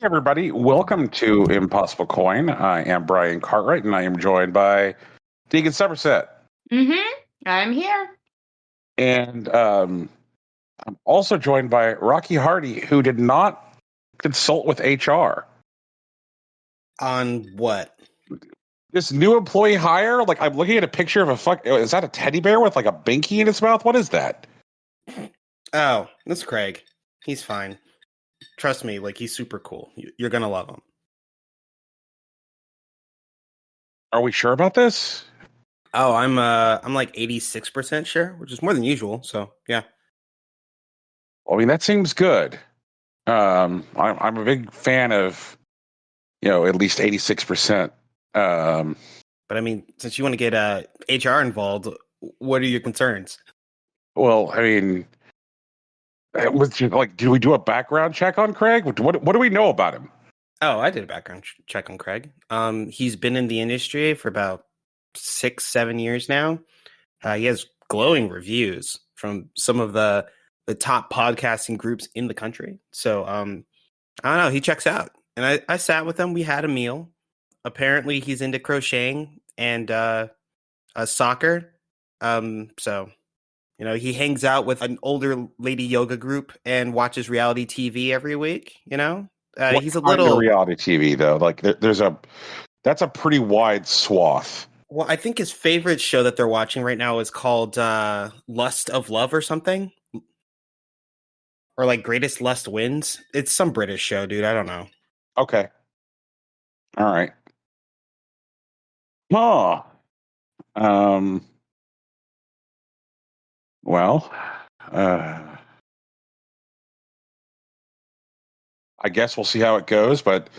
everybody. Welcome to Impossible Coin. I am Brian Cartwright, and I am joined by Deegan Somerset. I'm here. And I'm also joined by Rocky Hardy, who did not consult with HR. On what? This new employee hire, like I'm looking at a picture of is that a teddy bear with like a binky in its mouth? What is that? Oh, that's Craig. He's fine. Trust me, like he's super cool. You're gonna love him. Are we sure about this? Oh, I'm like 86% sure, which is more than usual. So yeah. I mean, that seems good. I'm a big fan of, at least 86%. But I mean, since you want to get HR involved, what are your concerns? Well, I mean, do we do a background check on Craig? What do we know about him? Oh, I did a background check on Craig. He's been in the industry for about 6-7 years now. He has glowing reviews from some of the top podcasting groups in the country. So I don't know. He checks out, and I sat with him. We had a meal. Apparently, he's into crocheting and soccer. So he hangs out with an older lady yoga group and watches reality TV every week. He's a little reality TV though. Like that's a pretty wide swath. Well, I think his favorite show that they're watching right now is called Lust of Love or something. Or like Greatest Lust Wins. It's some British show, dude. I don't know. Okay. All right. Huh. Well, I guess we'll see how it goes, but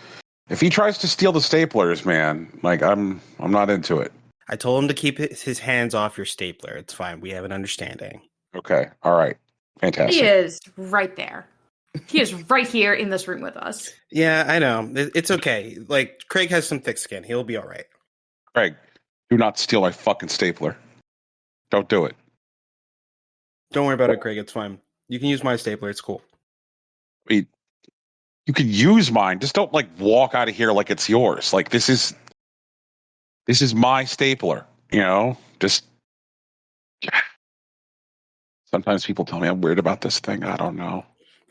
if he tries to steal the staplers, man, like I'm not into it. I told him to keep his hands off your stapler. It's fine. We have an understanding. Okay. All right. Fantastic. He is right there. He is right here in this room with us. Yeah, I know. It's okay. Like, Craig has some thick skin. He'll be all right. Craig, do not steal my fucking stapler. Don't do it. Don't worry about it, Craig. It's fine. You can use my stapler. It's cool. You can use mine. Just don't walk out of here like it's yours. Like this is my stapler. Just sometimes people tell me I'm weird about this thing. I don't know.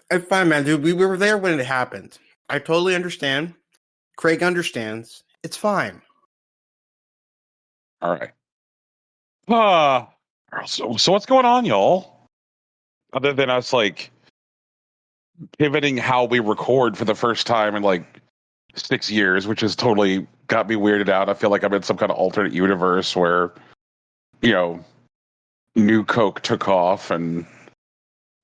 It's fine, man, dude. We were there when it happened. I totally understand. Craig understands. It's fine. All right. So what's going on, y'all? Other than us pivoting how we record for the first time in 6 years, which has totally got me weirded out. I feel like I'm in some kind of alternate universe where, New Coke took off and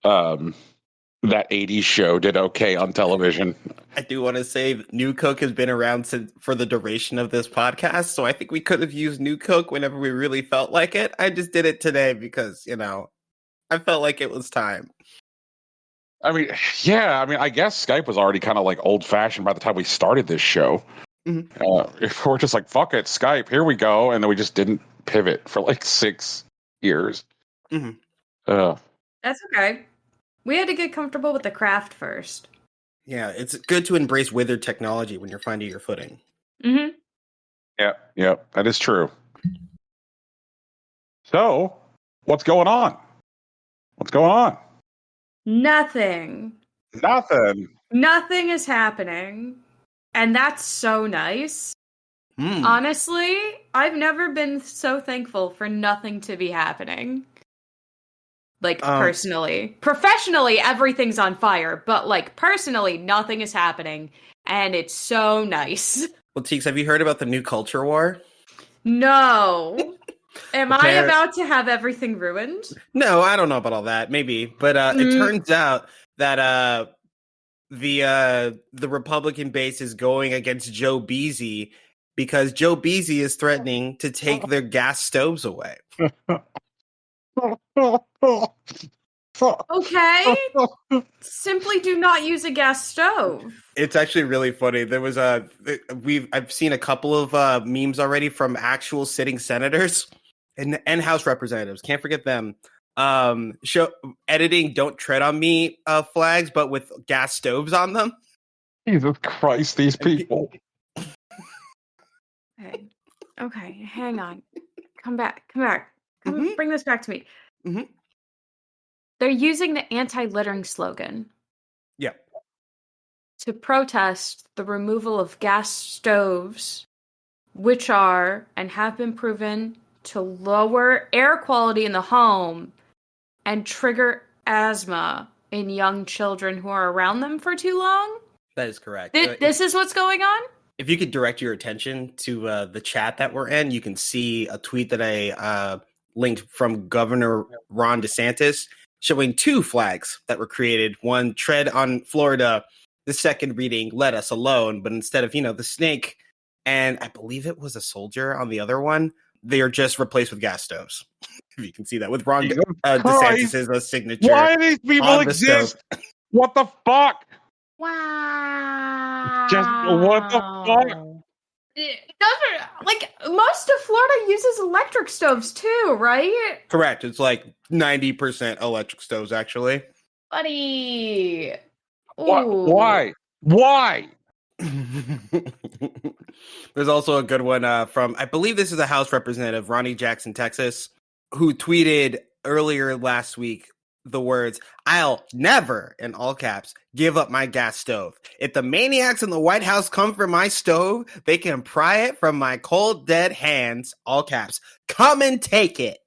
that 80s show did okay on television. I do want to say New Coke has been around for the duration of this podcast, so I think we could have used New Coke whenever we really felt like it. I just did it today because, I felt like it was time. I mean, yeah. I mean, I guess Skype was already kind of old-fashioned by the time we started this show. Mm-hmm. If we're just fuck it, Skype, here we go, and then we just didn't pivot for 6 years. Mm-hmm. That's okay. We had to get comfortable with the craft first. Yeah, it's good to embrace withered technology when you're finding your footing. Mm-hmm. Yeah, that is true. So, what's going on? Nothing. Nothing is happening. And that's so nice. Honestly, I've never been so thankful for nothing to be happening. Personally. Professionally, everything's on fire. But, personally, nothing is happening. And it's so nice. Well, Teeks, have you heard about the new culture war? No. Am I about to have everything ruined? No, I don't know about all that. Maybe. But it turns out that the Republican base is going against Joe Beasy because Joe Beasy is threatening to take their gas stoves away. Okay. Simply do not use a gas stove. It's actually really funny. There was I've seen a couple of memes already from actual sitting senators and House representatives. Can't forget them. Show editing "Don't tread on me" flags, but with gas stoves on them. Jesus Christ, these people. Okay, hang on. Come back. Bring this back to me. Mm-hmm. They're using the anti-littering slogan. Yeah. To protest the removal of gas stoves, which are and have been proven to lower air quality in the home and trigger asthma in young children who are around them for too long. That is correct. This is what's going on? If you could direct your attention to the chat that we're in, you can see a tweet that I linked from Governor Ron DeSantis showing 2 flags that were created. One, tread on Florida. The second reading, let us alone. But instead of, the snake and I believe it was a soldier on the other one, they are just replaced with gas stoves. If you can see that with Ron DeSantis' signature. Why do these people exist? What the fuck? Wow. Just what the fuck? Like, most of Florida uses electric stoves too, right? Correct. It's like 90% electric stoves, actually. Buddy. Why? There's also a good one from, I believe this is a House Representative, Ronnie Jackson, Texas, who tweeted earlier last week the words, "I'll never," in all caps, "give up my gas stove. If the maniacs in the White House come for my stove, they can pry it from my cold, dead hands," all caps. "Come and take it."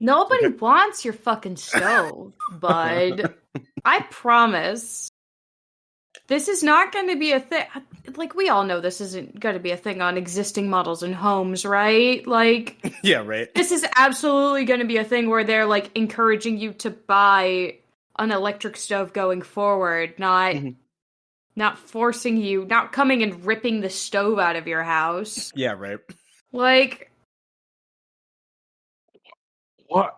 Nobody wants your fucking stove, bud. I promise. This is not going to be a thing. Like, we all know this isn't going to be a thing on existing models and homes, right? Like, yeah, right. This is absolutely going to be a thing where they're, like, encouraging you to buy an electric stove going forward, not forcing you, not coming and ripping the stove out of your house. Yeah, right. Like, what?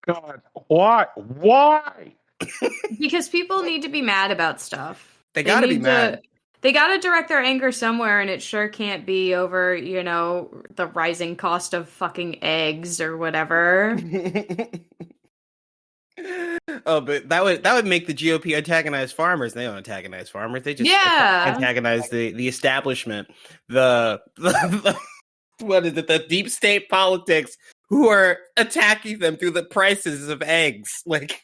God, why? Because people need to be mad about stuff. They gotta be mad. They gotta direct their anger somewhere, and it sure can't be over, the rising cost of fucking eggs or whatever. Oh, but that would make the GOP antagonize farmers. They don't antagonize farmers. They just antagonize the establishment. The what is it? The deep state politics who are attacking them through the prices of eggs. Like,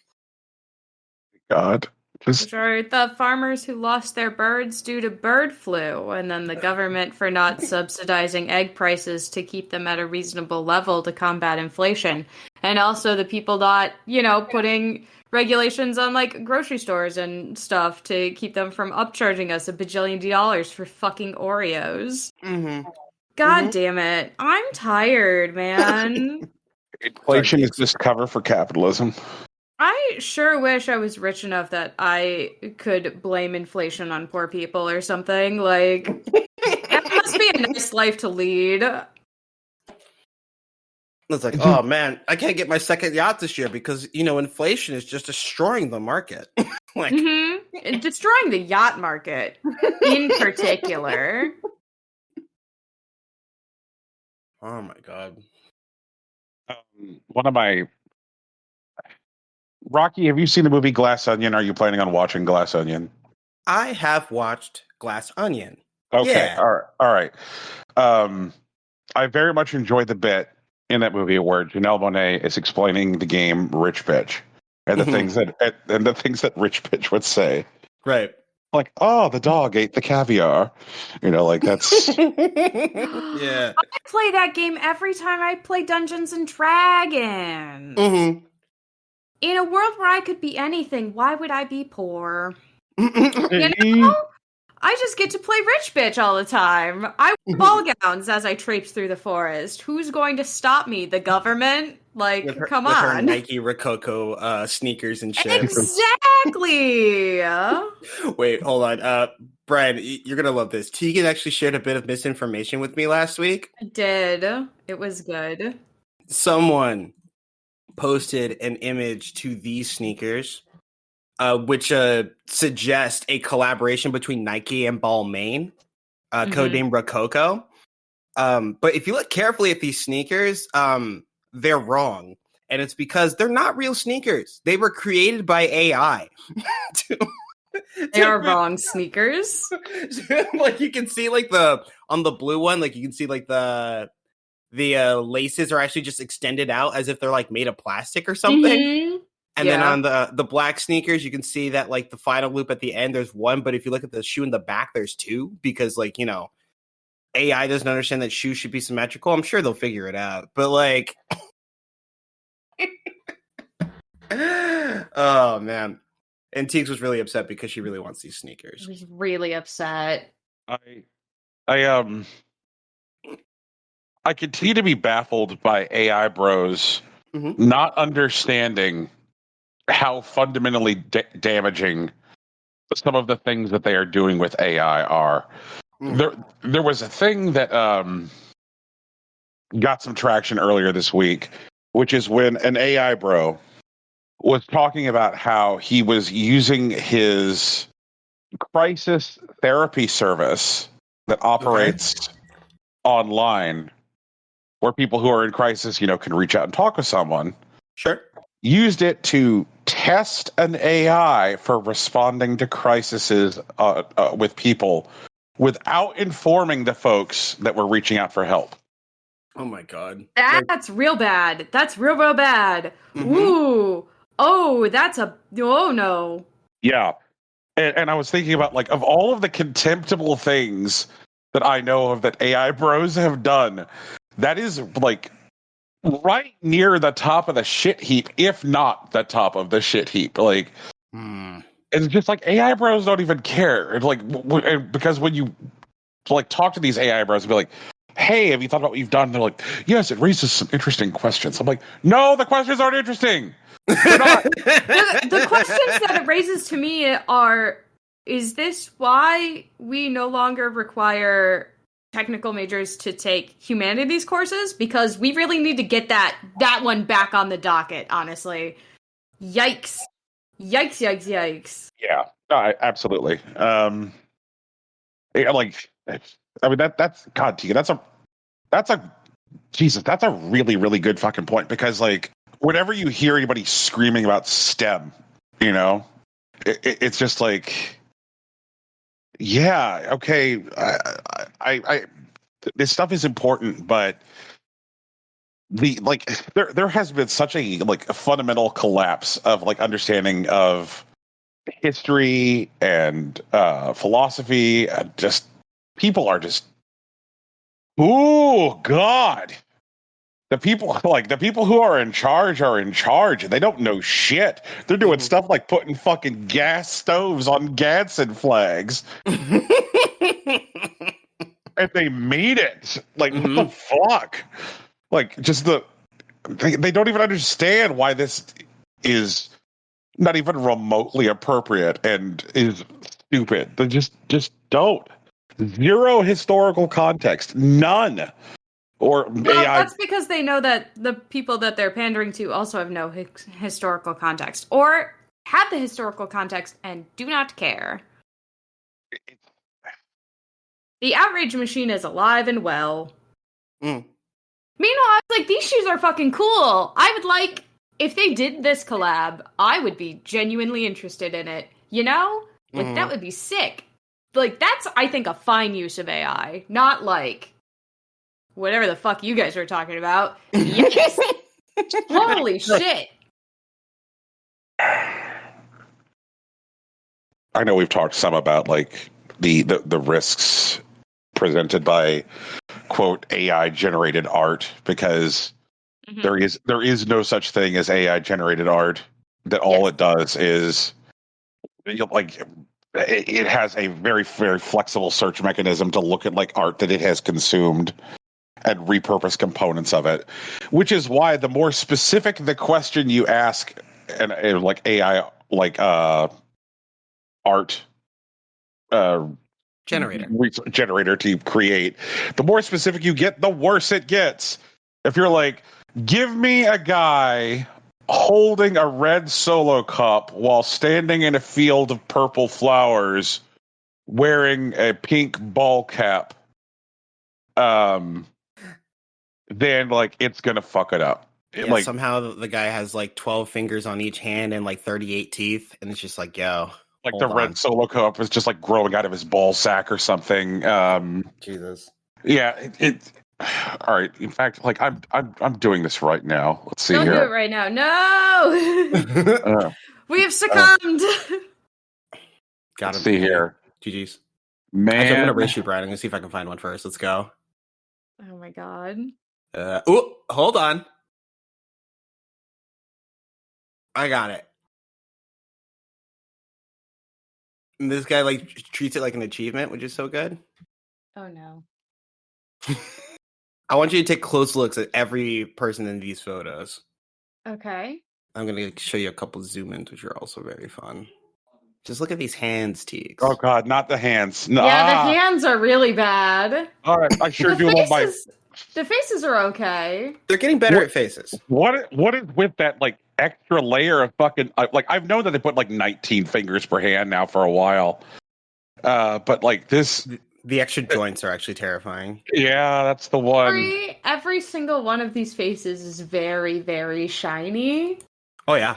God. Which are the farmers who lost their birds due to bird flu, and then the government for not subsidizing egg prices to keep them at a reasonable level to combat inflation. And also the people not, putting regulations on, like, grocery stores and stuff to keep them from upcharging us $1 bajillion for fucking Oreos. Mm-hmm. God damn it. I'm tired, man. Inflation is just cover for capitalism. I sure wish I was rich enough that I could blame inflation on poor people or something. Like, it must be a nice life to lead. It's like, oh man, I can't get my second yacht this year because, inflation is just destroying the market. Like, destroying the yacht market in particular. Oh my God. One of my... Rocky, have you seen the movie Glass Onion? Are you planning on watching Glass Onion? I have watched Glass Onion. Okay, yeah. All right. I very much enjoyed the bit in that movie where Janelle Monáe is explaining the game Rich Bitch and the things that Rich Bitch would say. Right. Like, oh, the dog ate the caviar. Like, that's... Yeah. I play that game every time I play Dungeons and Dragons. Mm-hmm. In a world where I could be anything, why would I be poor? I just get to play Rich Bitch all the time. I wear ball gowns as I traipse through the forest. Who's going to stop me? The government? Like, come on. With her Nike Rococo sneakers and shit. Exactly! Wait, hold on. Brian, you're going to love this. Tegan actually shared a bit of misinformation with me last week. I did. It was good. Someone posted an image to these sneakers, which suggest a collaboration between Nike and Balmain, codename Rococo. But if you look carefully at these sneakers, they're wrong. And it's because they're not real sneakers. They were created by AI They are wrong sneakers. Like you can see like on the blue one, like you can see like the laces are actually just extended out as if they're like made of plastic or something. Mm-hmm. And then on the black sneakers, you can see that like the final loop at the end, there's one, but if you look at the shoe in the back, there's two, because like, you know, AI doesn't understand that shoes should be symmetrical. I'm sure they'll figure it out. But like oh man. And Teagues was really upset because she really wants these sneakers. I was really upset. I continue to be baffled by AI bros not understanding how fundamentally damaging some of the things that they are doing with AI are. There was a thing that got some traction earlier this week, which is when an AI bro was talking about how he was using his crisis therapy service that operates online, where people who are in crisis, you know, can reach out and talk with someone. Sure. Used it to test an AI for responding to crises with people without informing the folks that were reaching out for help. Oh my God. That's real bad. That's real bad. Ooh. Oh, oh no. Yeah. And I was thinking about, like, of all of the contemptible things that I know of that AI bros have done, that is like right near the top of the shit heap, if not the top of the shit heap. Like, it's just like AI bros don't even care. It's like, because when you like talk to these AI bros and be like, hey, have you thought about what you've done? And they're like, yes, it raises some interesting questions. I'm like, no, the questions aren't interesting. They're not. The questions that it raises to me are, is this why we no longer require technical majors to take humanities courses? Because we really need to get that one back on the docket, honestly. Yikes. Yikes. Yeah, absolutely. Like, I mean, that's God, Tegan, that's a really, really good fucking point, because like whenever you hear anybody screaming about STEM, you know, it's just like, yeah, okay, I this stuff is important, but there has been such a like a fundamental collapse of like understanding of history and philosophy, and just people are just, oh God. The people who are in charge, and they don't know shit. They're doing stuff like putting fucking gas stoves on Gadsden flags. And they made it. Like, what the fuck? Like, just they don't even understand why this is not even remotely appropriate and is stupid. They just don't. Zero historical context. None. Or well, AI. That's because they know that the people that they're pandering to also have no historical context, or have the historical context and do not care. The outrage machine is alive and well. Meanwhile, I was like, these shoes are fucking cool. I would like, if they did this collab, I would be genuinely interested in it. You know? Like, that would be sick. Like, that's, I think, a fine use of AI. Not like whatever the fuck you guys were talking about. Yes! Holy shit! I know we've talked some about like the risks presented by quote AI generated art, because there is no such thing as AI generated art. That all it does is, you know, like it has a very, very flexible search mechanism to look at like art that it has consumed and repurpose components of it, which is why the more specific the question you ask, and like AI, like art generator to create, the more specific you get, the worse it gets. If you're like, give me a guy holding a red Solo cup while standing in a field of purple flowers, wearing a pink ball cap, then like it's gonna fuck it up. Yeah, like somehow the guy has like 12 fingers on each hand and like 38 teeth, and it's just like, yo, like the red Solo Cup is just like growing out of his ball sack or something. Jesus. Yeah. All right. In fact, like I'm doing this right now. Let's see. Don't here. do it right now. No. We have succumbed. Let's see here. GG's. Man, actually, I'm gonna race you, Brian. I'm gonna see if I can find one first. Let's go. Oh my god. Hold on. I got it. And this guy like treats it like an achievement, which is so good. Oh no. I want you to take close looks at every person in these photos. Okay. I'm gonna show you a couple zoom ins, which are also very fun. Just look at these hands, Teeks. Oh god, not the hands. No. Yeah, the hands are really bad. All right, I sure do love my. The faces are okay. They're getting better at faces. What is with that like extra layer of fucking like I've known that they put like 19 fingers per hand now for a while, but like this. The extra joints are actually terrifying. Yeah, that's the one. Every single one of these faces is very, very shiny. Oh yeah.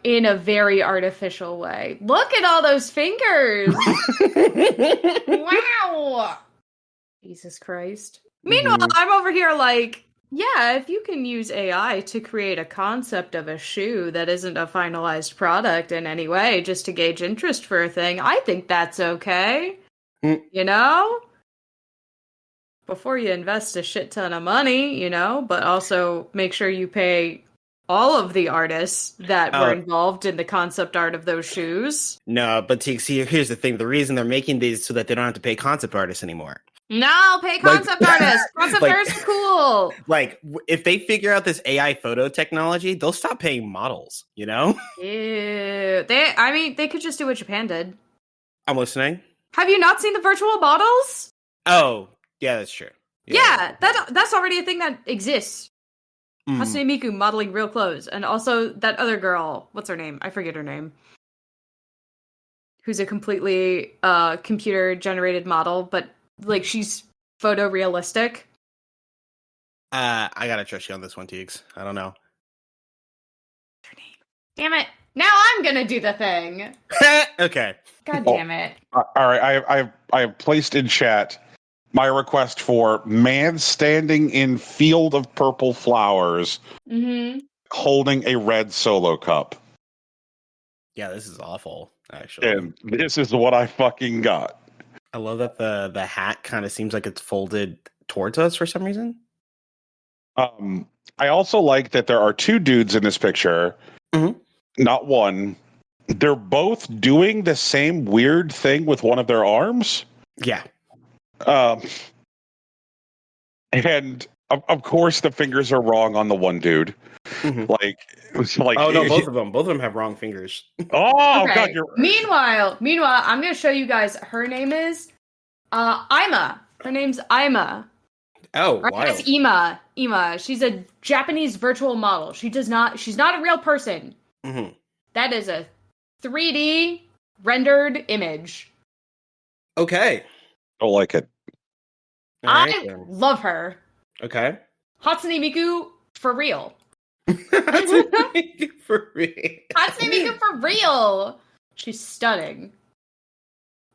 In a very artificial way. Look at all those fingers. Wow. Jesus Christ. Meanwhile, I'm over here like, yeah, if you can use AI to create a concept of a shoe that isn't a finalized product in any way, just to gauge interest for a thing, I think that's okay. You know? Before you invest a shit ton of money, you know, but also make sure you pay all of the artists that were involved in the concept art of those shoes. No, but see, here's the thing. The reason they're making these so that they don't have to pay concept artists anymore. No, pay concept artists. Concept artists are cool. Like, if they figure out this AI photo technology, they'll stop paying models, you know? Ew. They could just do what Japan did. I'm listening. Have you not seen the virtual models? Oh, yeah, that's true. Yeah, that's already a thing that exists. Hatsune Miku modeling real clothes. And also that other girl, what's her name? I forget her name. Who's a completely computer-generated model, but like she's photorealistic. I gotta trust you on this one, Teeks. I don't know. Her name. Damn it. Now I'm gonna do the thing. Okay. God damn it. All right, I have placed in chat my request for man standing in field of purple flowers holding a red Solo Cup. Yeah, this is awful, actually. And this is what I fucking got. I love that the hat kind of seems like it's folded towards us for some reason. I also like that there are two dudes in this picture, not one. They're both doing the same weird thing with one of their arms. Yeah. And of course the fingers are wrong on the one dude. Like oh no, both of them have wrong fingers. Oh okay. god, you're Meanwhile, I'm gonna show you guys. Her name is Ima. Her name's Ima. Oh, wow. It's Ima. Ima. She's a Japanese virtual model. She's not a real person. That is a 3D rendered image. Okay. Don't like it. I love her. Okay. Hatsune Miku for real. Hatsune Miku for real. Hatsune Miku for real. She's stunning.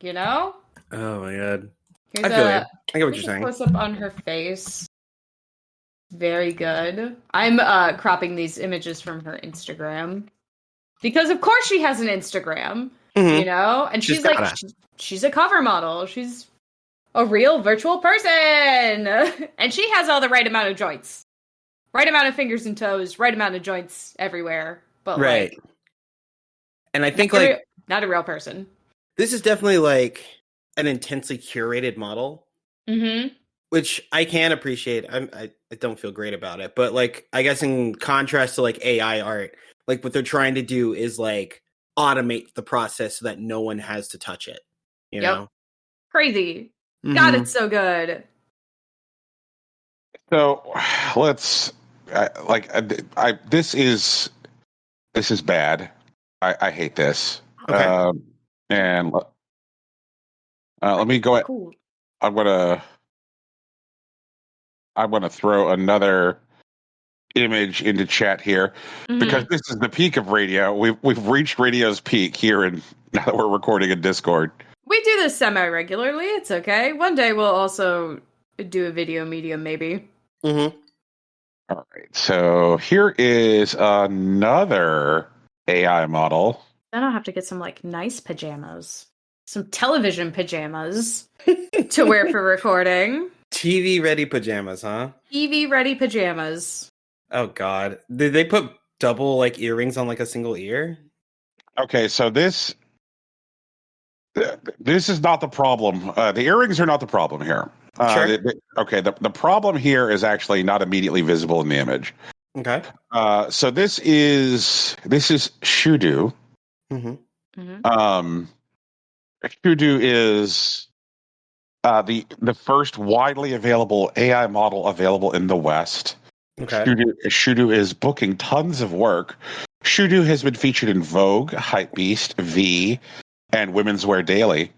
You know? Oh my god. Here's I feel you. I get what you're saying. Close up on her face. Very good. I'm cropping these images from her Instagram. Because of course she has an Instagram. You know? And she's like she's a cover model. She's a real virtual person. And she has all the right amount of joints. Right amount of fingers and toes, right amount of joints everywhere. But right. And I think not a real person. This is definitely like an intensely curated model. Which I can appreciate. I don't feel great about it. But like I guess in contrast to like AI art, like what they're trying to do is like automate the process so that no one has to touch it. You know? Crazy. God, it's so good. So let's this is bad. I hate this. Okay. And let me go ahead. Cool. I'm gonna throw another image into chat here because this is the peak of radio. We've reached radio's peak here, and now that we're recording in Discord. We do this semi-regularly. It's okay. One day we'll also do a video medium, maybe. Mm-hmm. All right. So here is another AI model. Then I'll have to get some like nice pajamas, some television pajamas to wear for recording. TV ready pajamas, huh? TV ready pajamas. Oh God! Did they put double like earrings on like a single ear? Okay, so this is not the problem. The earrings are not the problem here. Sure. The problem here is actually not immediately visible in the image. Okay. So this is Shudu. Mm-hmm. Shudu is the first widely available AI model available in the West. Okay. Shudu is booking tons of work. Shudu has been featured in Vogue, Hypebeast, V, and Women's Wear Daily,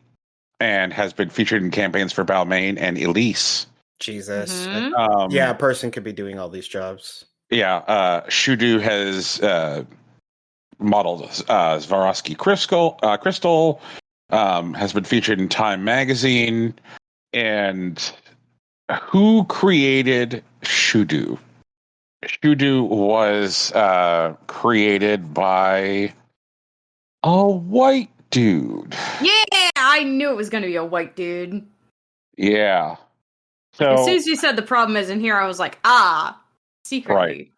and has been featured in campaigns for Balmain and Elise. Jesus. Yeah, a person could be doing all these jobs. Yeah, Shudu has modeled Swarovski Crystal, has been featured in Time Magazine, and who created Shudu? Shudu was created by a white dude. Yeah, I knew it was going to be a white dude. Yeah. So as soon as you said the problem isn't here, I was like, secretly.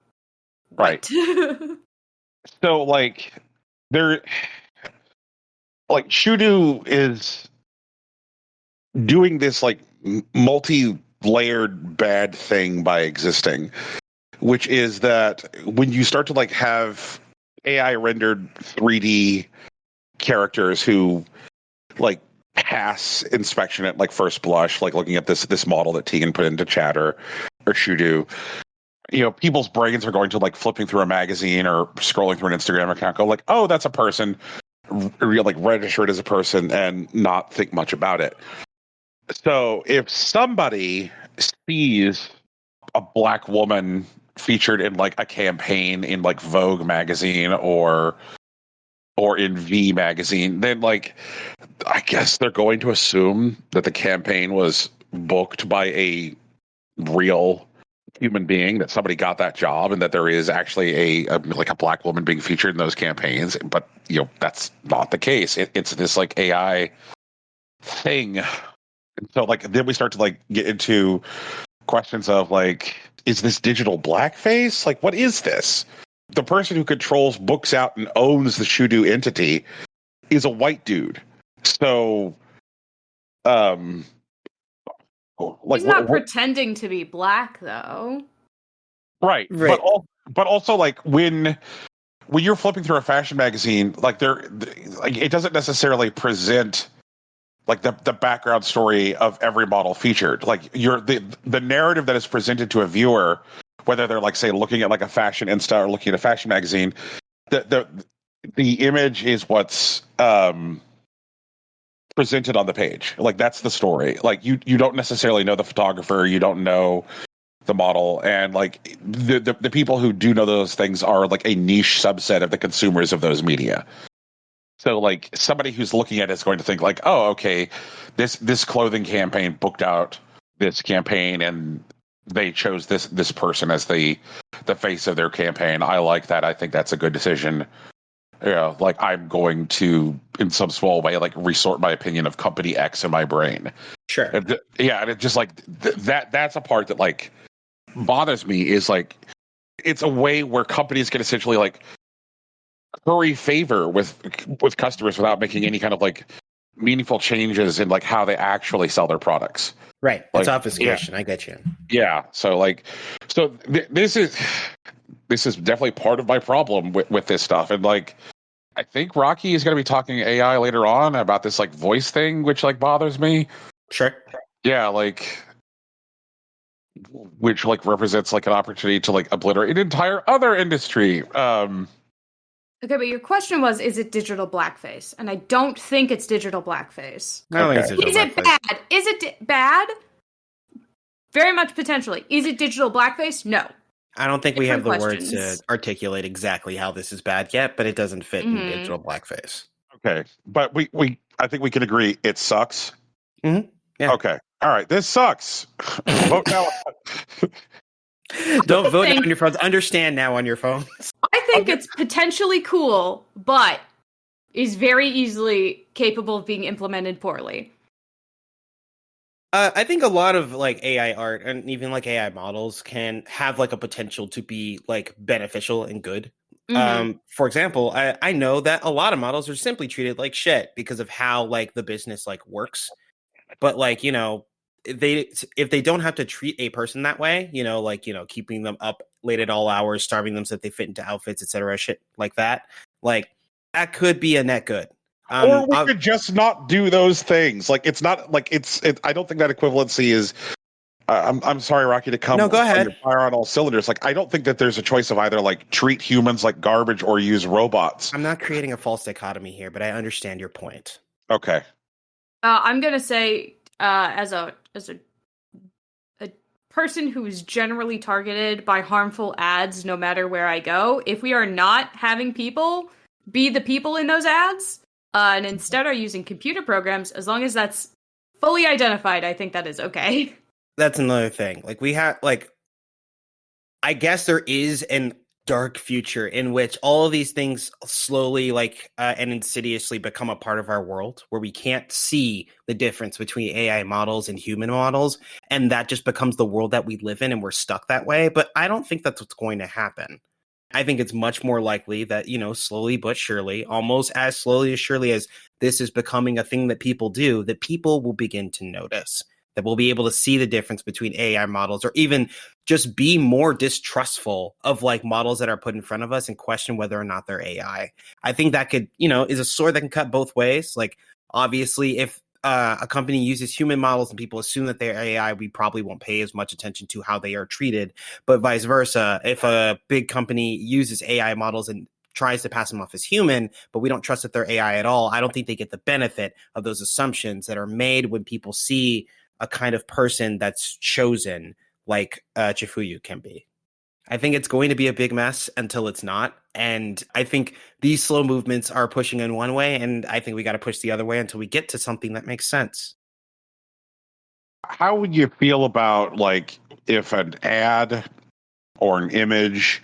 Right. So, like, Shudu is doing this, like, multi-layered bad thing by existing, which is that when you start to, like, have AI-rendered 3D characters who, like, pass inspection at, like, first blush, like, looking at this model that Tegan put into chat or Shudu, you know, people's brains are going to, like, flipping through a magazine or scrolling through an Instagram account, go like, oh, that's a person, like, registered as a person, and not think much about it. So if somebody sees a black woman featured in, like, a campaign in, like, Vogue magazine or in V magazine, then, like, I guess they're going to assume that the campaign was booked by a real human being, that somebody got that job, and that there is actually a black woman being featured in those campaigns. But, you know, that's not the case. It's this, like, AI thing. And so, like, then we start to, like, get into questions of, like, is this digital blackface? Like, what is this? The person who controls, books out, and owns the Shudu entity is a white dude. So, he's not pretending to be black, though. Right. But also, like, when you're flipping through a fashion magazine, like, it doesn't necessarily present, like, the background story of every model featured. Like, the narrative that is presented to a viewer, whether they're, like, say, looking at, like, a fashion Insta or looking at a fashion magazine, the image is what's presented on the page. Like, that's the story. Like, you don't necessarily know the photographer, you don't know the model, and, like, the people who do know those things are, like, a niche subset of the consumers of those media. So, like, somebody who's looking at it is going to think, like, oh, okay, this clothing campaign booked out this campaign, and they chose this person as the face of their campaign. I like that. I think that's a good decision. You know, like, I'm going to, in some small way, like, resort my opinion of company X in my brain. Sure. And it's just, like, that's a part that, like, bothers me, is, like, it's a way where companies can essentially, like, curry favor with customers without making any kind of, like, meaningful changes in, like, how they actually sell their products. Right. Like, it's obfuscation. Yeah. I get you. Yeah. So, like, this is definitely part of my problem with this stuff. And, like, I think Rocky is going to be talking AI later on about this, like, voice thing, which, like, bothers me. Sure. Yeah. Like, which, like, represents, like, an opportunity to, like, obliterate an entire other industry. Okay, but your question was, is it digital blackface? And I don't think it's digital blackface. Okay. Is it bad? Is it bad? Very much potentially. Is it digital blackface? No. I don't think we have the words to articulate exactly how this is bad yet, but it doesn't fit in digital blackface. Okay, but I think we can agree it sucks. Mm-hmm. Yeah. Okay. All right. This sucks. Vote now. Don't vote on your phones. Understand now on your phones. I think it's potentially cool, but is very easily capable of being implemented poorly. I think a lot of like AI art and even like AI models can have like a potential to be like beneficial and good. Mm-hmm. For example, I know that a lot of models are simply treated like shit because of how like the business like works. But like, you know, if they don't have to treat a person that way, you know, like, you know, keeping them up late at all hours, starving them so that they fit into outfits, etc., shit like that, like that could be a net good. Or we could just not do those things. Like it's not like I don't think that equivalency is. I'm sorry, Rocky, to come. No, go ahead. Fire on all cylinders. Like I don't think that there's a choice of either like treat humans like garbage or use robots. I'm not creating a false dichotomy here, but I understand your point. Okay. I'm gonna say, as a person who is generally targeted by harmful ads, no matter where I go, if we are not having people be the people in those ads, and instead are using computer programs, as long as that's fully identified, I think that is okay. That's another thing. Like we have, like, I guess there is an dark future in which all of these things slowly, like, and insidiously become a part of our world, where we can't see the difference between AI models and human models, and that just becomes the world that we live in, and we're stuck that way. But I don't think that's what's going to happen. I think it's much more likely that, you know, slowly but surely, almost as slowly as surely as this is becoming a thing that people do, that people will begin to notice, that we'll be able to see the difference between AI models, or even just be more distrustful of like models that are put in front of us and question whether or not they're AI. I think that could, you know, is a sword that can cut both ways. Like, obviously, if a company uses human models and people assume that they're AI, we probably won't pay as much attention to how they are treated. But vice versa, if a big company uses AI models and tries to pass them off as human, but we don't trust that they're AI at all, I don't think they get the benefit of those assumptions that are made when people see a kind of person that's chosen like Chifuyu can be. I think it's going to be a big mess until it's not. And I think these slow movements are pushing in one way, and I think we got to push the other way until we get to something that makes sense. How would you feel about like if an ad or an image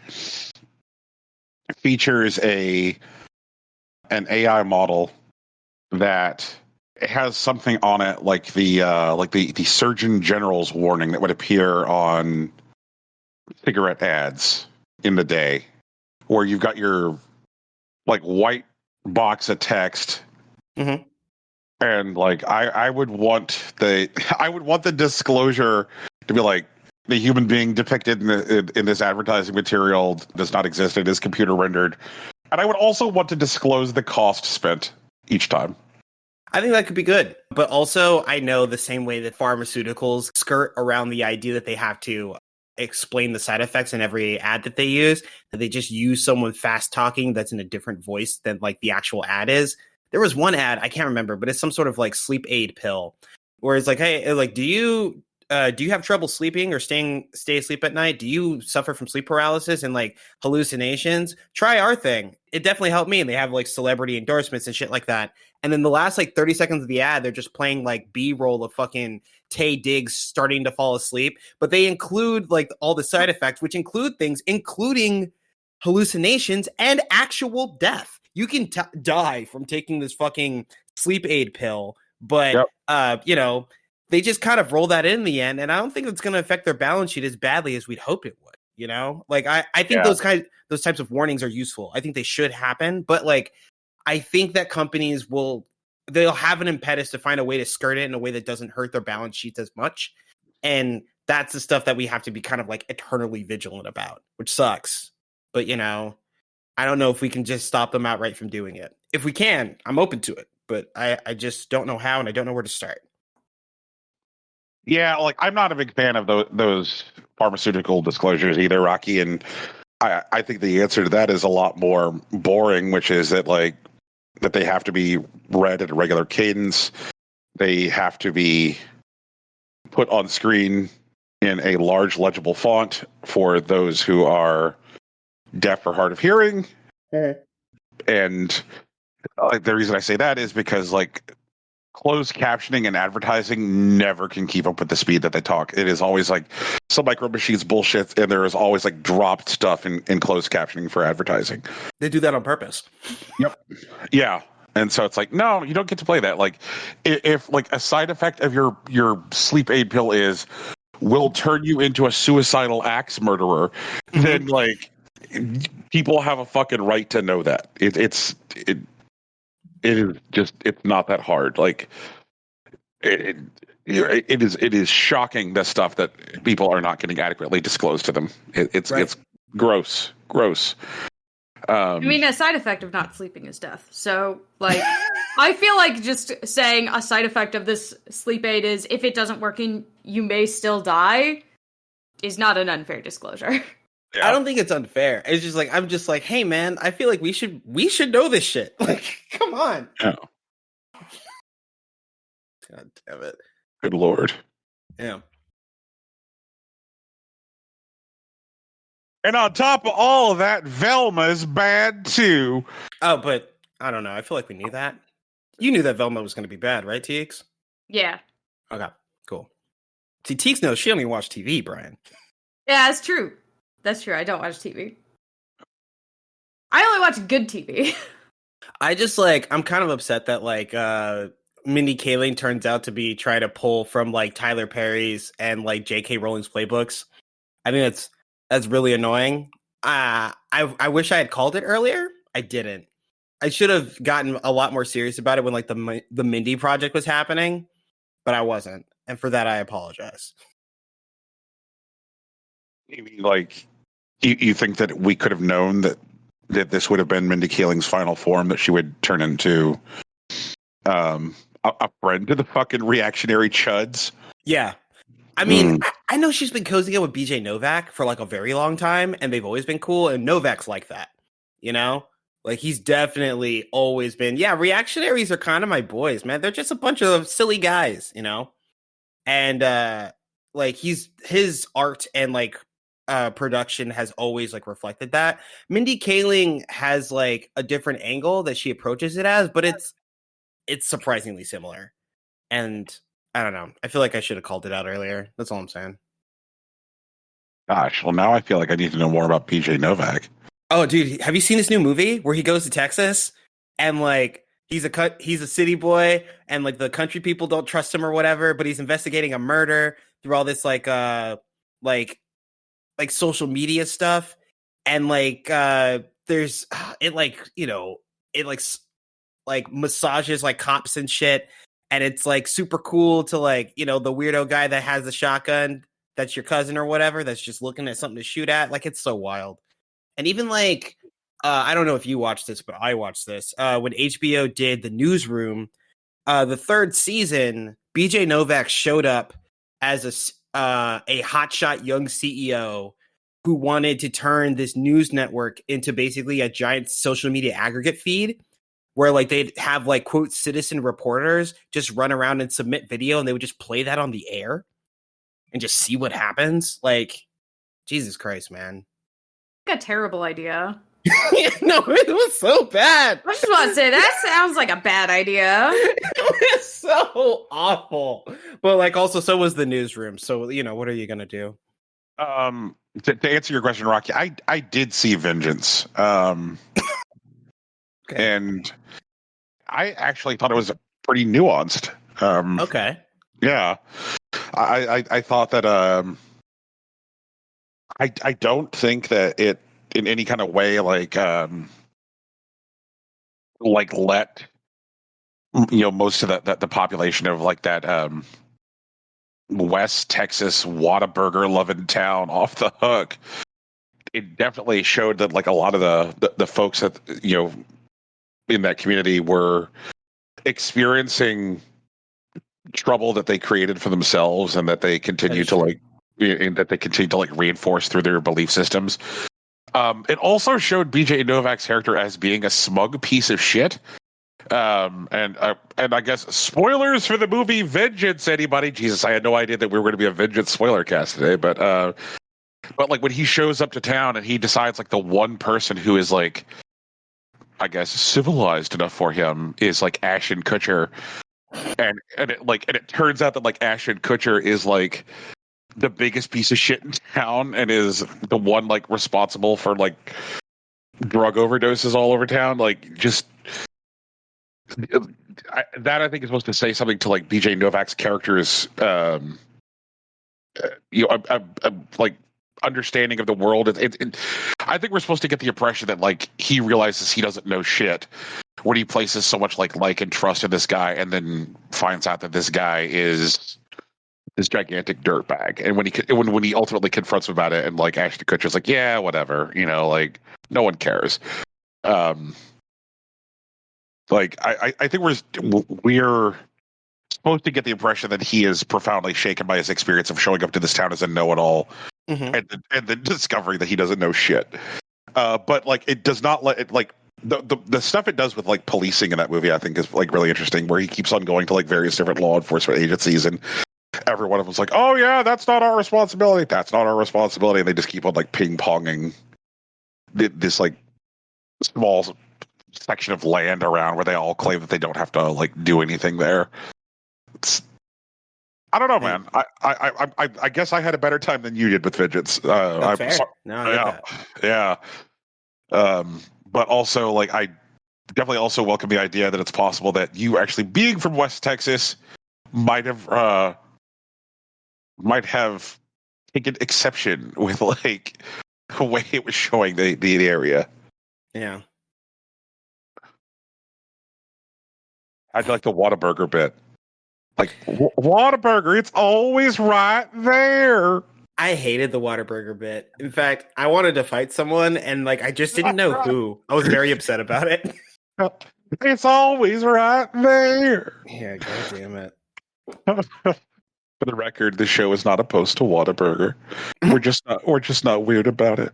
features an AI model that has something on it like the Surgeon General's warning that would appear on cigarette ads in the day, where you've got your like white box of text, mm-hmm. and like I would want the disclosure to be like, the human being depicted in this advertising material does not exist. It is computer rendered, and I would also want to disclose the cost spent each time. I think that could be good. But also, I know the same way that pharmaceuticals skirt around the idea that they have to explain the side effects in every ad that they use, that they just use someone fast talking that's in a different voice than like the actual ad is. There was one ad, I can't remember, but it's some sort of like sleep aid pill where it's like, hey, like, do you have trouble sleeping or stay asleep at night? Do you suffer from sleep paralysis and like hallucinations? Try our thing. It definitely helped me. And they have like celebrity endorsements and shit like that. And then the last like 30 seconds of the ad, they're just playing like B-roll of fucking Taye Diggs starting to fall asleep. But they include like all the side effects, which include things, including hallucinations and actual death. You can die from taking this fucking sleep aid pill. But, you know, they just kind of roll that in the end. And I don't think it's going to affect their balance sheet as badly as we'd hope it would. You know, like I think those types of warnings are useful. I think they should happen. But like, I think that companies they'll have an impetus to find a way to skirt it in a way that doesn't hurt their balance sheets as much. And that's the stuff that we have to be kind of like eternally vigilant about, which sucks. But, you know, I don't know if we can just stop them outright from doing it. If we can, I'm open to it. But I just don't know how, and I don't know where to start. Yeah, like I'm not a big fan of those pharmaceutical disclosures either, Rocky. And I think the answer to that is a lot more boring, which is that like that they have to be read at a regular cadence. They have to be put on screen in a large legible font for those who are deaf or hard of hearing. And the reason I say that is because closed captioning and advertising never can keep up with the speed that they talk. It is always some Micro Machines bullshit, and there is always dropped stuff in closed captioning for advertising. They do that on purpose. Yep. Yeah. And so it's no, you don't get to play that. If a side effect of your sleep aid pill will turn you into a suicidal axe murderer, then people have a fucking right to know that. It is not that hard. It is shocking the stuff that people are not getting adequately disclosed to them. It's gross. I mean, a side effect of not sleeping is death. So, I feel just saying a side effect of this sleep aid is if it doesn't work and you may still die is not an unfair disclosure. Yeah. I don't think it's unfair. It's just I'm just hey man, I feel we should know this shit. Come on. Yeah. God damn it. Good Lord. Yeah. And on top of all of that, Velma's bad too. Oh, but I don't know. I feel we knew that. You knew that Velma was going to be bad, right, TX? Yeah. Okay, cool. See, TX knows she only watch TV, Brian. Yeah, that's true. That's true. I don't watch TV. I only watch good TV. I just I'm kind of upset that Mindy Kaling turns out to be trying to pull from Tyler Perry's and J.K. Rowling's playbooks. I think that's really annoying. I wish I had called it earlier. I didn't. I should have gotten a lot more serious about it when the Mindy project was happening, but I wasn't, and for that I apologize. You mean you think that we could have known that this would have been Mindy Kaling's final form, that she would turn into a friend to the fucking reactionary chuds? Yeah. I mean, I know she's been cozying up with BJ Novak for a very long time, and they've always been cool, and Novak's like that, you know? He's definitely always been, reactionaries are kind of my boys, man. They're just a bunch of silly guys, you know? And, his art and, production has always reflected that. Mindy Kaling has a different angle that she approaches it as, but it's surprisingly similar. And I don't know. I feel I should have called it out earlier. That's all I'm saying. Gosh, well now I feel I need to know more about BJ Novak. Oh, dude, have you seen this new movie where he goes to Texas and he's a city boy and the country people don't trust him or whatever, but he's investigating a murder through all this social media stuff, and there's it massages cops and shit, and it's super cool to the weirdo guy that has the shotgun that's your cousin or whatever that's just looking at something to shoot at. It's so wild. And even I don't know if you watched this, but I watched this when HBO did The Newsroom, the third season. BJ Novak showed up as a hotshot young CEO who wanted to turn this news network into basically a giant social media aggregate feed where they'd have quote citizen reporters just run around and submit video, and they would just play that on the air and just see what happens. Jesus Christ, man. A terrible idea. No, it was so bad. I just want to say that sounds like a bad idea. It was so awful. But also so was The Newsroom. So, what are you going to do? To answer your question, Rocky, I did see Vengeance. Okay. And I actually thought it was pretty nuanced. Okay. Yeah. I thought that I don't think that it in any kind of way let most of the population of that West Texas Whataburger loving town off the hook. It definitely showed that a lot of the folks that in that community were experiencing trouble that they created for themselves, and that they continue to reinforce through their belief systems. It also showed BJ Novak's character as being a smug piece of shit. And I guess spoilers for the movie Vengeance. Anybody? Jesus, I had no idea that we were going to be a Vengeance spoiler cast today. But like when he shows up to town and he decides like the one person who is like, I guess, civilized enough for him is like Ashton Kutcher, and it turns out that like Ashton Kutcher is like the biggest piece of shit in town and is the one like responsible for like drug overdoses all over town. Like just that I think is supposed to say something to like BJ Novak's character's like understanding of the world. I think we're supposed to get the impression that like he realizes he doesn't know shit when he places so much like and trust in this guy, and then finds out that this guy is this gigantic dirtbag. And when he ultimately confronts him about it, and like Ashton Kutcher's like, yeah, whatever, like no one cares. Like I think we're supposed to get the impression that he is profoundly shaken by his experience of showing up to this town as a know-it-all, and then discovering that he doesn't know shit. But like it does not let it like the stuff it does with like policing in that movie, I think is like really interesting, where he keeps on going to like various different law enforcement agencies, and every one of them's like, oh yeah, that's not our responsibility. That's not our responsibility. And they just keep on like ping-ponging this like small section of land around where they all claim that they don't have to like do anything there. I don't know, man. I guess I had a better time than you did with Vengeance. That's fair. No, yeah. But also, like, I definitely also welcome the idea that it's possible that you actually being from West Texas might have taken exception with like the way it was showing the area. Yeah. I'd like the Whataburger bit. Like, Whataburger, it's always right there. I hated the Whataburger bit. In fact, I wanted to fight someone, and like I just didn't know who. I was very upset about it. It's always right there. Yeah, god damn it. For the record, the show is not opposed to Whataburger. We're just not weird about it.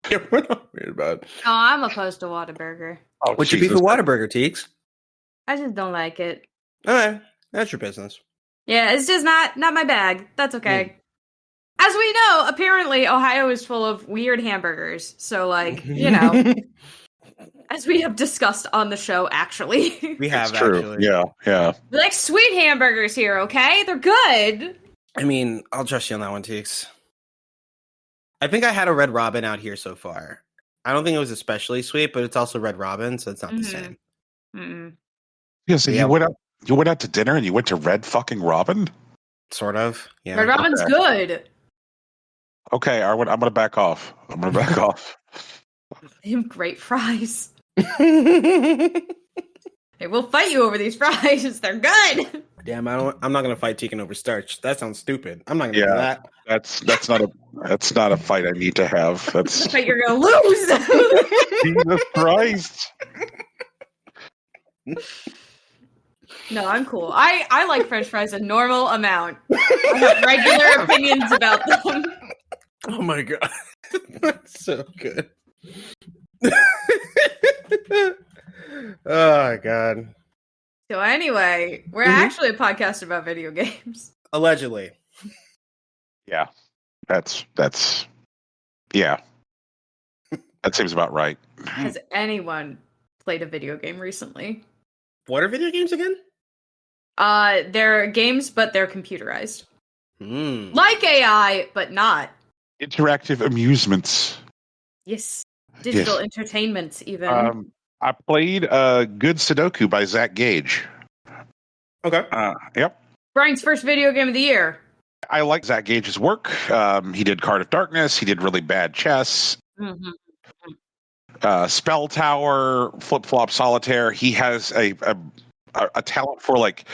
Yeah, we're not weird about it. Oh, I'm opposed to Whataburger. Oh, what'd you be for Whataburger, Teeks? I just don't like it. Okay, that's your business. Yeah, it's just not my bag. That's okay. As we know, apparently Ohio is full of weird hamburgers. So, like, as we have discussed on the show, actually. We have, actually. Yeah. We like sweet hamburgers here, okay? They're good. I mean, I'll trust you on that one, Teeks. I think I had a Red Robin out here so far. I don't think it was especially sweet, but it's also Red Robin, so it's not the same. Mm-mm. Yeah, so you went out to dinner and you went to Red fucking Robin? Sort of, yeah. Red Robin's good. Okay, I'm going to back off. They have great fries. They will fight you over these fries. They're good. Damn, I'm not going to fight Tegan over starch. That sounds stupid. I'm not going to do that. That's not a fight I need to have. That's a fight you're going to lose. Jesus Christ. No, I'm cool. I like French fries a normal amount. I have regular opinions about them. Oh my god. That's so good. Oh god. So anyway, we're actually a podcast about video games. Allegedly. Yeah. That's yeah. That seems about right. Has anyone played a video game recently? What are video games again? They're games, but they're computerized. Like AI, but not. Interactive amusements. Yes. Digital entertainment, even. I played Good Sudoku by Zach Gage. Okay. Yep. Brian's first video game of the year. I like Zach Gage's work. He did Card of Darkness. He did Really Bad Chess. Spell Tower, Flip Flop Solitaire. He has a talent for like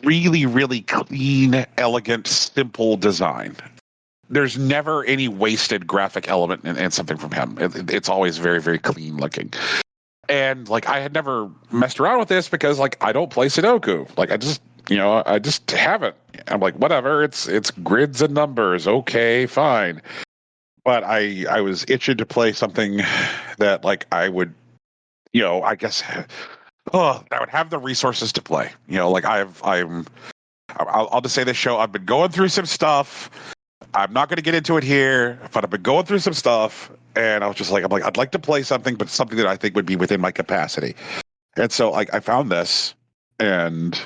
really, really clean, elegant, simple design. There's never any wasted graphic element in something from him. It's always very, very clean looking. And like I had never messed around with this because like I don't play Sudoku. Like I just haven't. I'm like, whatever. It's grids and numbers. Okay, fine. But I was itching to play something that like I would, I guess that would have the resources to play. Like I'll just say this show. I've been going through some stuff. I'm not going to get into it here, but I've been going through some stuff, and I was just like, I'd like to play something, but something that I think would be within my capacity. And so, I found this, and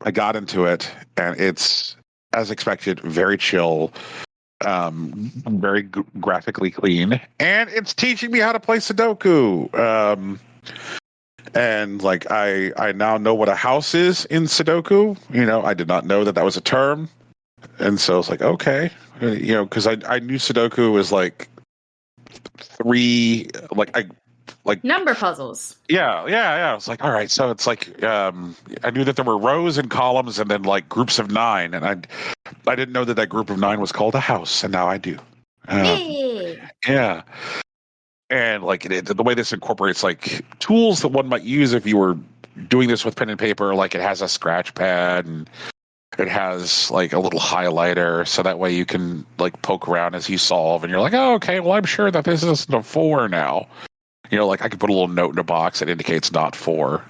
I got into it, and it's, as expected, very chill, very graphically clean, and it's teaching me how to play Sudoku. And I now know what a house is in Sudoku. I did not know that was a term. And so it's like, okay, because I knew Sudoku was three, number puzzles. Yeah. I was like, all right. So it's I knew that there were rows and columns and then groups of 9. And I didn't know that group of 9 was called a house. And now I do. Yeah. And the way this incorporates tools that one might use if you were doing this with pen and paper, it has a scratch pad and it has a little highlighter, so that way you can poke around as you solve, and you're like, oh, okay, well, I'm sure that this isn't a 4 now. I could put a little note in a box that indicates not 4.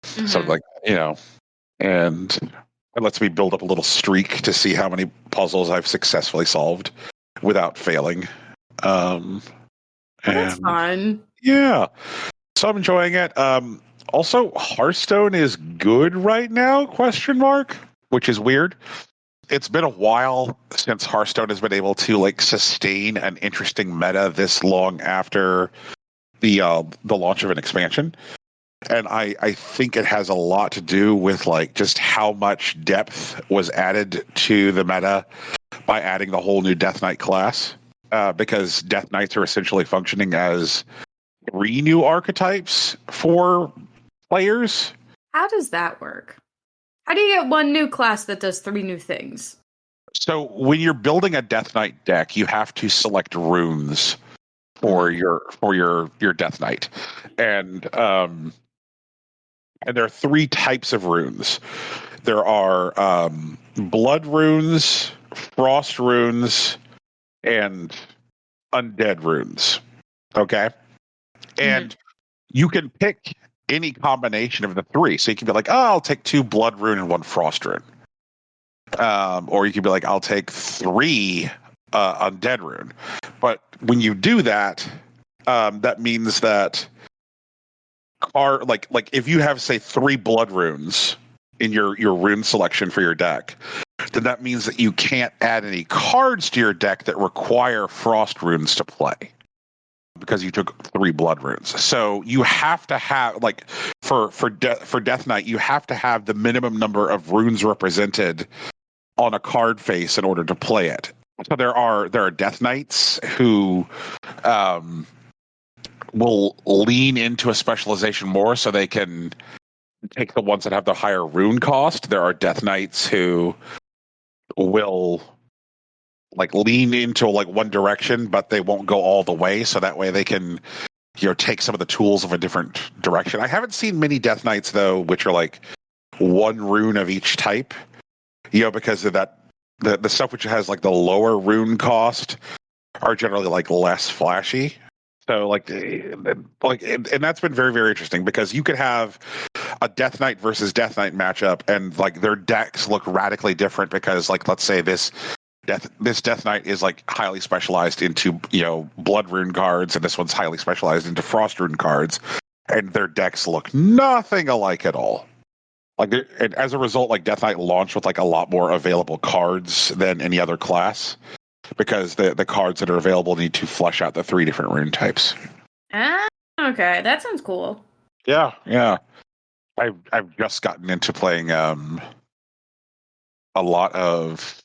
Mm-hmm. So and it lets me build up a little streak to see how many puzzles I've successfully solved without failing. That's fun. Yeah. So I'm enjoying it. Also, Hearthstone is good right now, ? Which is weird. It's been a while since Hearthstone has been able to sustain an interesting meta this long after the launch of an expansion. And I think it has a lot to do with just how much depth was added to the meta by adding the whole new Death Knight class. Because Death Knights are essentially functioning as 3 new archetypes for players. How does that work? How do you get one new class that does 3 new things? So when you're building a Death Knight deck, you have to select runes for your Death Knight, and there are 3 types of runes. There are blood runes, frost runes, and undead runes. Okay, and you can pick any combination of the 3. So you can be like, oh, I'll take 2 blood rune and 1 frost rune. Or you can be like, I'll take 3 undead rune. But when you do that, that means that if you have, say, 3 blood runes in your rune selection for your deck, then that means that you can't add any cards to your deck that require frost runes to play, because you took 3 blood runes. So you have to have for Death Knight, you have to have the minimum number of runes represented on a card face in order to play it. So there are Death Knights who will lean into a specialization more so they can take the ones that have the higher rune cost. There are Death Knights who will lean into one direction, but they won't go all the way, so that way they can take some of the tools of a different direction. I haven't seen many Death Knights though which are 1 rune of each type, because of that the stuff which has the lower rune cost are generally less flashy. So and that's been very, very interesting, because you could have a Death Knight versus Death Knight matchup and their decks look radically different, because let's say this Death Knight is highly specialized into blood rune cards, and this one's highly specialized into frost rune cards, and their decks look nothing alike at all. And as a result, Death Knight launched with a lot more available cards than any other class, because the cards that are available need to flesh out the 3 different rune types. Okay, that sounds cool. Yeah. I've just gotten into playing a lot of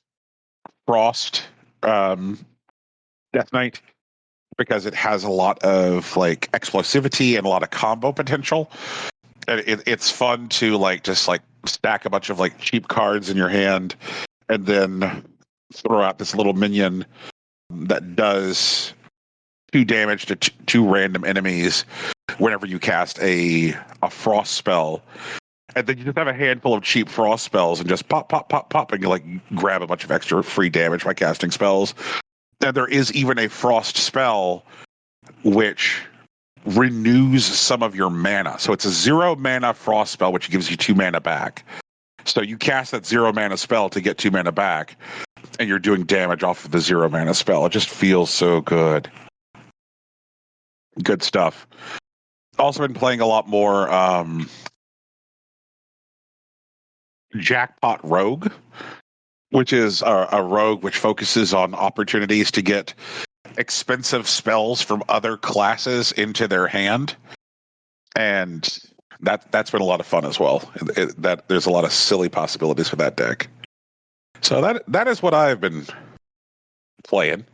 Frost Death Knight, because it has a lot of explosivity and a lot of combo potential. And it's fun to just stack a bunch of cheap cards in your hand and then throw out this little minion that does 2 damage to 2 random enemies whenever you cast a frost spell. And then you just have a handful of cheap frost spells and just pop, and you grab a bunch of extra free damage by casting spells. And there is even a frost spell which renews some of your mana. So it's a 0 mana frost spell, which gives you 2 mana back. So you cast that 0 mana spell to get 2 mana back, and you're doing damage off of the 0 mana spell. It just feels so good. Good stuff. Also been playing a lot more Jackpot Rogue, which is a rogue which focuses on opportunities to get expensive spells from other classes into their hand, and that's been a lot of fun as well. That there's a lot of silly possibilities for that deck. So that is what I've been playing.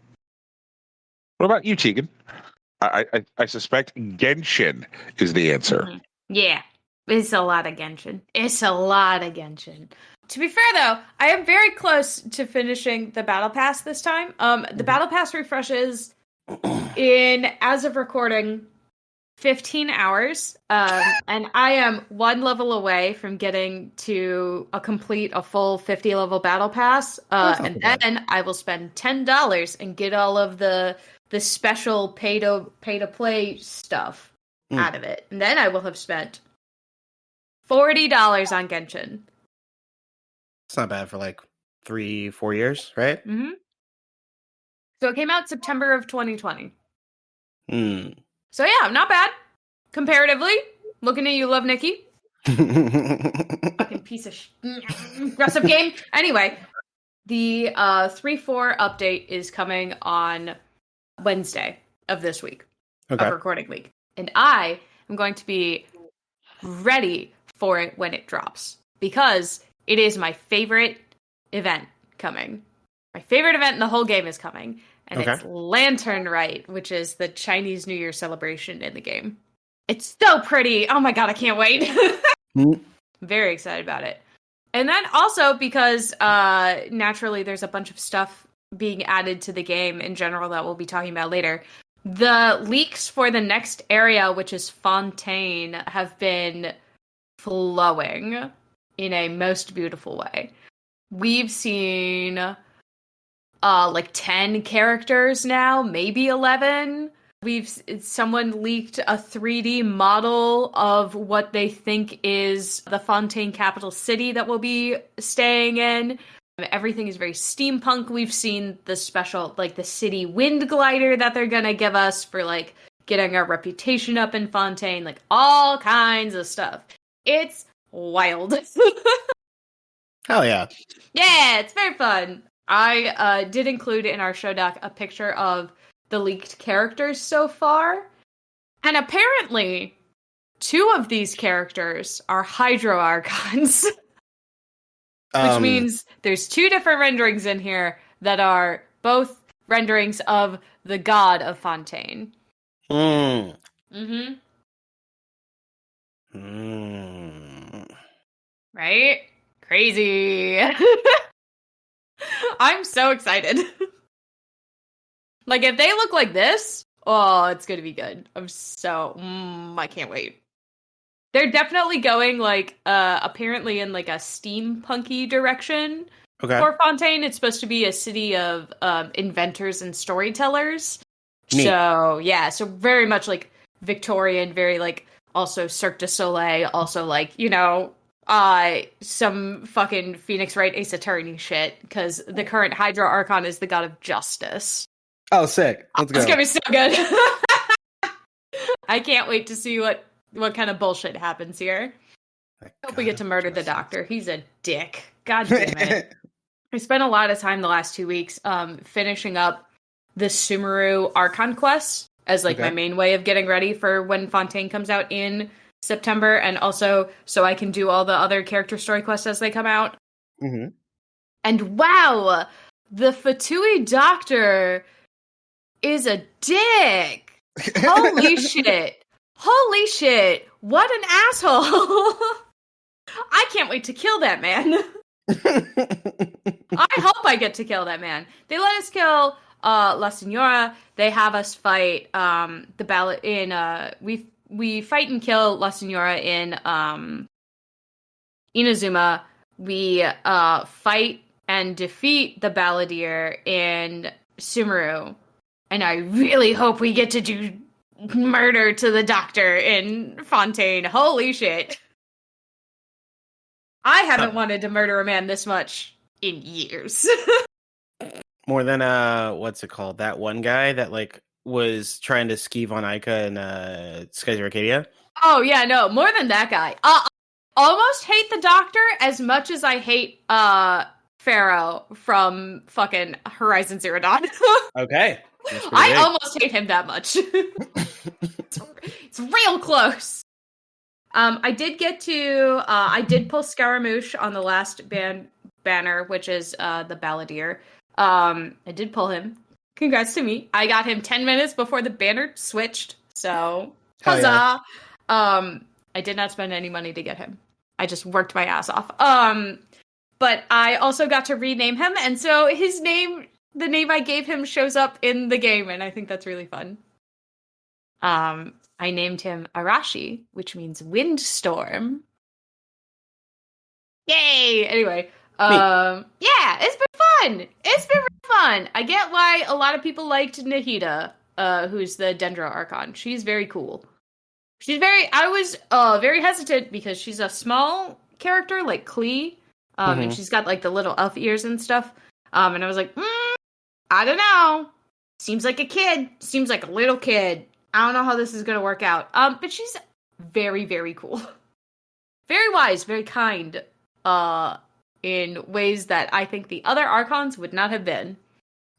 What about you, Tegan? I suspect Genshin is the answer. Mm-hmm. Yeah, it's a lot of Genshin. To be fair, though, I am very close to finishing the Battle Pass this time. The Battle Pass refreshes in, as of recording, 15 hours. And I am 1 level away from getting to a full 50 level Battle Pass. And then I will spend $10 and get all of the special pay to play stuff out of it. And then I will have spent $40 on Genshin. It's not bad for like 3-4 years, right? Mm-hmm. So it came out September of 2020. So yeah, not bad. Comparatively. Looking at you, Love Nikki. Fucking piece of aggressive game. Anyway, the 3.4 update is coming on Wednesday of this week. Okay. Of recording week. And I am going to be ready for it when it drops. Because it is my favorite event coming. My favorite event in the whole game is coming. And it's Lantern Rite, which is the Chinese New Year celebration in the game. It's so pretty. Oh my god, I can't wait. Very excited about it. And then also because naturally there's a bunch of stuff being added to the game in general that we'll be talking about later. The leaks for the next area, which is Fontaine, have been flowing in a most beautiful way. We've seen like 10 characters now, maybe 11. Someone leaked a 3D model of what they think is the Fontaine capital city that we'll be staying in. Everything is very steampunk. We've seen the special, like the city wind glider that they're gonna give us for like getting our reputation up in Fontaine, like all kinds of stuff. It's wild. Hell yeah. Yeah, it's very fun. I did include in our show doc a picture of the leaked characters so far. And apparently, 2 of these characters are Hydro Archons. Which means there's 2 different renderings in here that are both renderings of the god of Fontaine. Right? Crazy. I'm so excited. Like, if they look like this, oh, it's gonna be good. I can't wait. They're definitely going, like, apparently in, like, a steampunky direction for Fontaine. It's supposed to be a city of inventors and storytellers. Neat. So, yeah, so very much, like, Victorian, very, like, also Cirque du Soleil, also, like, you know, some fucking Phoenix Wright Ace Attorney shit, because the current Hydro Archon is the god of justice. Oh, sick. Let's go. It's gonna be so good. I can't wait to see what kind of bullshit happens here. Hope we get to murder the doctor. He's a dick. God damn it. I spent a lot of time the last 2 weeks finishing up the Sumeru Archon quest as like my main way of getting ready for when Fontaine comes out in September, and also so I can do all the other character story quests as they come out. And wow, the Fatui doctor is a dick. Holy shit. Holy shit. What an asshole. I can't wait to kill that man. I hope I get to kill that man. They let us kill La Senora. They have us fight the ballot in we fight and kill La Senora in Inazuma. We fight and defeat the Balladeer in Sumeru. And I really hope we get to do murder to the doctor in Fontaine. Holy shit. I haven't wanted to murder a man this much in years. More than what's it called? That one guy that like was trying to skeeve on Ica in Skies of Arcadia. Oh yeah, no, more than that guy. Almost hate the doctor as much as I hate Pharaoh from fucking Horizon Zero Dawn. Okay. I almost hate him that much. It's real close. I did get to I did pull Scaramouche on the last banner, which is the Balladeer. I did pull him. Congrats to me. I got him 10 minutes before the banner switched. So huzzah. Yeah. I did not spend any money to get him. I just worked my ass off. But I also got to rename him, and so his name, the name I gave him, shows up in the game, and I think that's really fun. I named him Arashi, which means windstorm. Yay! Anyway, yeah, it's been fun. It's been really fun. I get why a lot of people liked Nahida, who's the Dendro Archon. She's very cool. I was very hesitant because she's a small character like Klee, and she's got like the little elf ears and stuff. And I was like, I don't know. Seems like a kid. Seems like a little kid. I don't know how this is going to work out. But she's very, very cool. Very wise, very kind, in ways that I think the other Archons would not have been.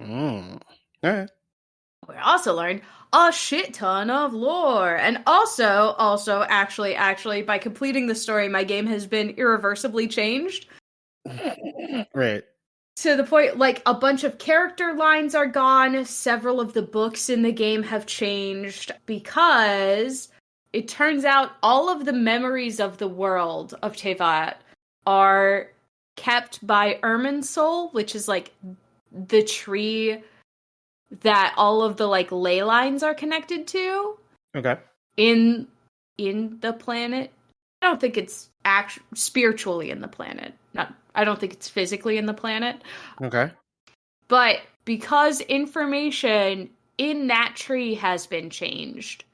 All right. We also learned a shit ton of lore. And also, actually, by completing the story, my game has been irreversibly changed. Right. To the point, like, a bunch of character lines are gone. Several of the books in the game have changed because it turns out all of the memories of the world of Teyvat are kept by Irminsul, which is, like, the tree that all of the, like, ley lines are connected to. Okay. In the planet. I don't think it's spiritually in the planet. I don't think it's physically in the planet. Okay. But because information in that tree has been changed,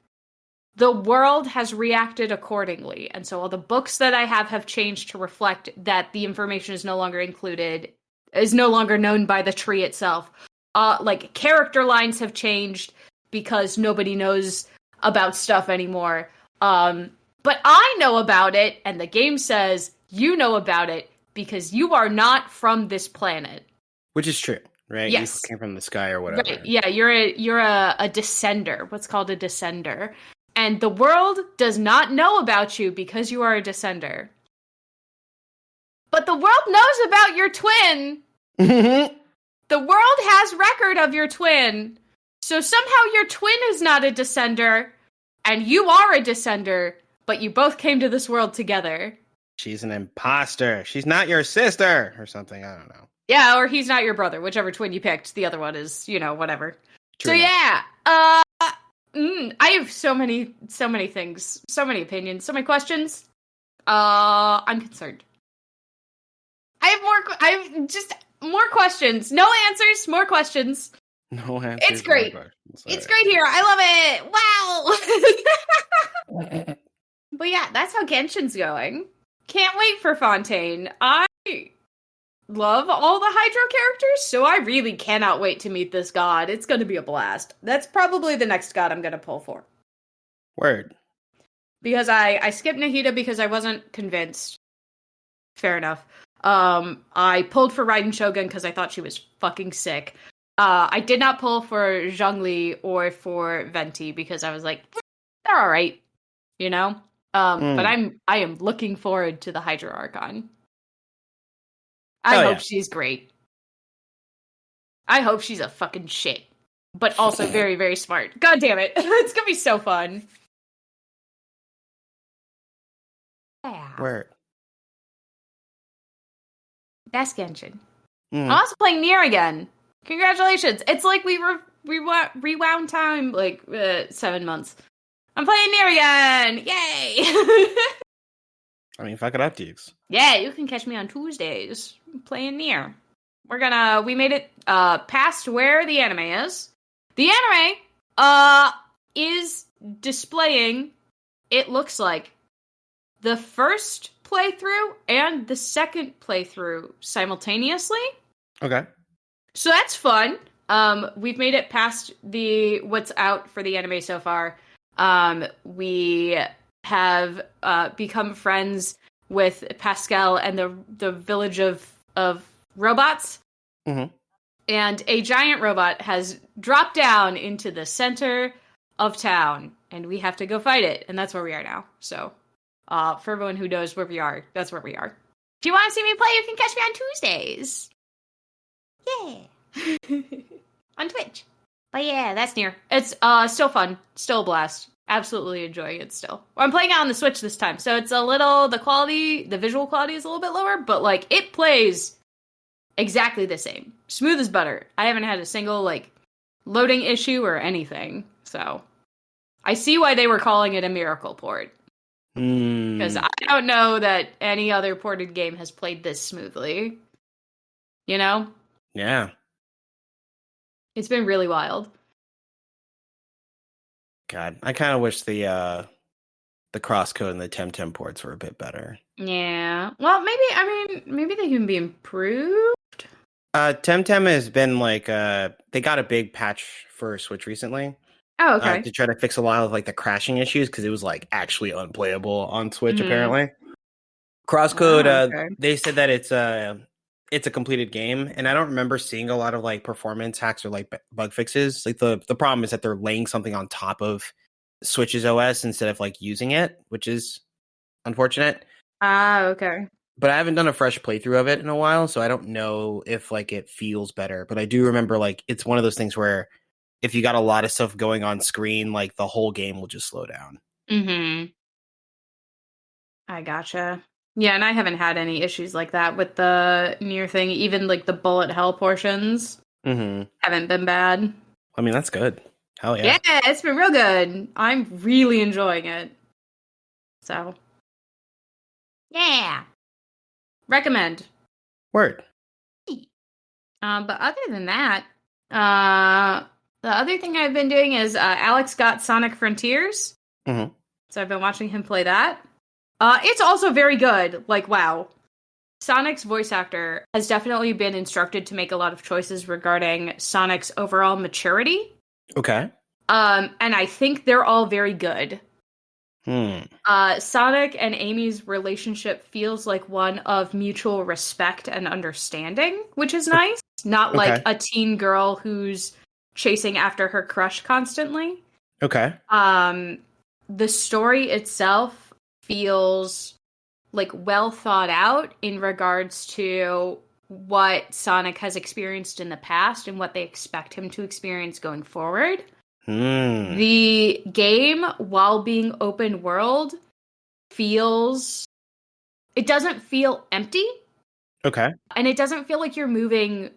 the world has reacted accordingly. And so all the books that I have changed to reflect that the information is no longer included, is no longer known by the tree itself. Like, character lines have changed because nobody knows about stuff anymore. But I know about it, and the game says you know about it because you are not from this planet. Which is true, right? Yes. You came from the sky or whatever. Right. Yeah, you're a descender. What's called a descender. And the world does not know about you because you are a descender. But the world knows about your twin. The world has record of your twin. So somehow your twin is not a descender, and you are a descender, but you both came to this world together. She's an imposter. She's not your sister or something. I don't know. Yeah, or he's not your brother. Whichever twin you picked. The other one is, whatever. True so enough. Yeah. I have so many things, so many opinions, so many questions. I'm concerned. I have just more questions. No answers, more questions. No answers. It's great. It's great here. I love it. Wow. But yeah, that's how Genshin's going. Can't wait for Fontaine. I love all the Hydro characters, so I really cannot wait to meet this god. It's going to be a blast. That's probably the next god I'm going to pull for. Word. Because I skipped Nahida because I wasn't convinced. Fair enough. I pulled for Raiden Shogun because I thought she was fucking sick. I did not pull for Zhongli or for Venti because I was like, they're alright. But I am looking forward to the Hydro Archon. I hope she's great. I hope she's a fucking shit. But also very, very smart. God damn it. It's gonna be so fun. Yeah. Word. That's Genshin. I'm also playing Nier again. Congratulations. It's like we rewound time like 7 months. I'm playing Nier again. Yay. I mean, fuck it up, Dukes. Yeah, you can catch me on Tuesdays playing Nier. We made it past where the anime is. The anime is displaying, it looks like, the first playthrough and the second playthrough simultaneously. Okay. So that's fun. We've made it past what's out for the anime so far. We have become friends with Pascal and the village of robots. Mm-hmm. And a giant robot has dropped down into the center of town, and we have to go fight it. And that's where we are now. So, for everyone who knows where we are, that's where we are. If you want to see me play, you can catch me on Tuesdays. Yeah. On Twitch. But yeah, that's near. It's still fun. Still a blast. Absolutely enjoying it still. I'm playing it on the Switch this time, so it's the visual quality is a little bit lower, but like it plays exactly the same. Smooth as butter. I haven't had a single like loading issue or anything. So I see why they were calling it a miracle port. Because I don't know that any other ported game has played this smoothly. You know? Yeah. It's been really wild. God, I kind of wish the crosscode and the Temtem ports were a bit better. Yeah. Well, maybe they can be improved. Temtem has been like they got a big patch for Switch recently. Oh, okay. To try to fix a lot of like the crashing issues because it was like actually unplayable on Switch apparently. Crosscode, they said that it's a completed game, and I don't remember seeing a lot of like performance hacks or like bug fixes. Like the problem is that they're laying something on top of Switch's OS instead of like using it, which is unfortunate. Okay. But I haven't done a fresh playthrough of it in a while, so I don't know if like it feels better. But I do remember like it's one of those things where if you got a lot of stuff going on screen, like the whole game will just slow down. Mm-hmm. I gotcha. Yeah, and I haven't had any issues like that with the Nier thing. Even like the bullet hell portions haven't been bad. I mean, that's good. Hell yeah. Yeah, it's been real good. I'm really enjoying it. So, yeah. Recommend. Word. But other than that, the other thing I've been doing is Alex got Sonic Frontiers. Mm-hmm. So I've been watching him play that. It's also very good. Like, wow. Sonic's voice actor has definitely been instructed to make a lot of choices regarding Sonic's overall maturity. Okay. And I think they're all very good. Sonic and Amy's relationship feels like one of mutual respect and understanding, which is nice. Not like a teen girl who's chasing after her crush constantly. Okay. The story itself feels like well thought out in regards to what Sonic has experienced in the past and what they expect him to experience going forward. The game, while being open world, it doesn't feel empty. Okay. And it doesn't feel like you're moving